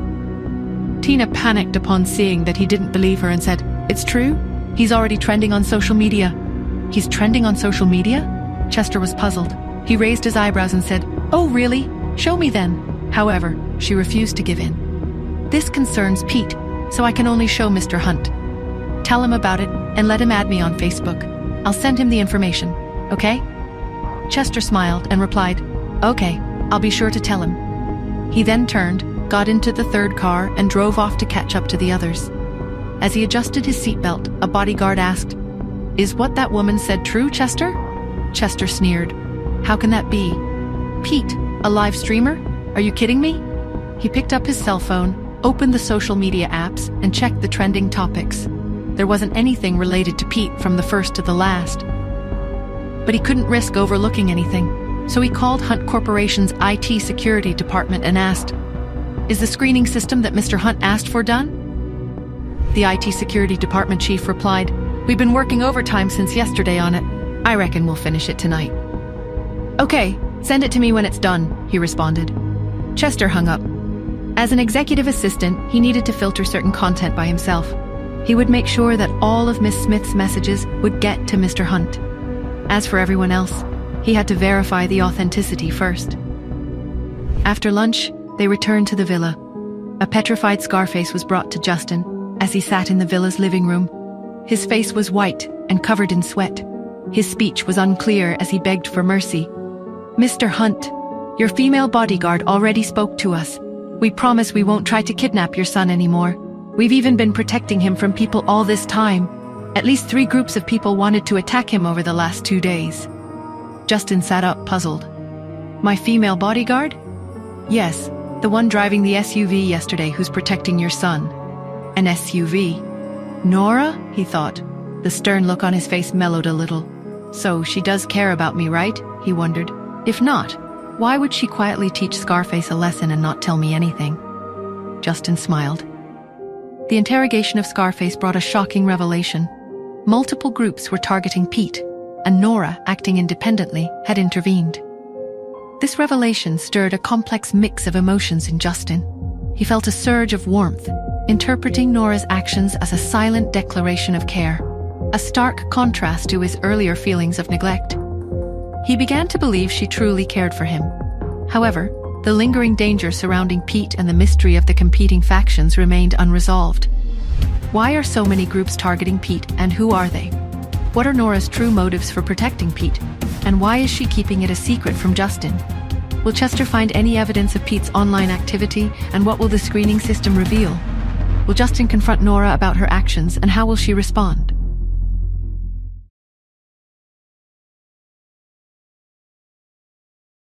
Tina panicked upon seeing that he didn't believe her and said, "It's true? He's already trending on social media." "He's trending on social media?" Chester was puzzled. He raised his eyebrows and said, "Oh, really? Show me then." However, she refused to give in. "This concerns Pete, so I can only show Mr. Hunt. Tell him about it and let him add me on Facebook. I'll send him the information, okay?" Chester smiled and replied, "Okay, I'll be sure to tell him." He then turned, got into the 3rd car, and drove off to catch up to the others. As he adjusted his seatbelt, a bodyguard asked, "Is what that woman said true, Chester?" Chester sneered. "How can that be? Pete, a live streamer? Are you kidding me?" He picked up his cell phone, opened the social media apps, and checked the trending topics. There wasn't anything related to Pete from the first to the last. But he couldn't risk overlooking anything, so he called Hunt Corporation's IT security department and asked, "Is the screening system that Mr. Hunt asked for done?" The IT security department chief replied, "We've been working overtime since yesterday on it. I reckon we'll finish it tonight." "Okay, send it to me when it's done," he responded. Chester hung up. As an executive assistant, he needed to filter certain content by himself. He would make sure that all of Miss Smith's messages would get to Mr. Hunt. As for everyone else, he had to verify the authenticity first. After lunch, they returned to the villa. A petrified Scarface was brought to Justin as he sat in the villa's living room. His face was white and covered in sweat. His speech was unclear as he begged for mercy. "Mr. Hunt, your female bodyguard already spoke to us. We promise we won't try to kidnap your son anymore. We've even been protecting him from people all this time. At least 3 groups of people wanted to attack him over the last 2 days." Justin sat up, puzzled. "My female bodyguard?" "Yes, the one driving the SUV yesterday who's protecting your son." "An SUV? Nora?" he thought. The stern look on his face mellowed a little. "So she does care about me, right?" he wondered. "If not, why would she quietly teach Scarface a lesson and not tell me anything?" Justin smiled. The interrogation of Scarface brought a shocking revelation. Multiple groups were targeting Pete, and Nora, acting independently, had intervened. This revelation stirred a complex mix of emotions in Justin. He felt a surge of warmth, interpreting Nora's actions as a silent declaration of care, a stark contrast to his earlier feelings of neglect. He began to believe she truly cared for him. However, the lingering danger surrounding Pete and the mystery of the competing factions remained unresolved. Why are so many groups targeting Pete, and who are they? What are Nora's true motives for protecting Pete, and why is she keeping it a secret from Justin? Will Chester find any evidence of Pete's online activity, and what will the screening system reveal? Will Justin confront Nora about her actions, and how will she respond?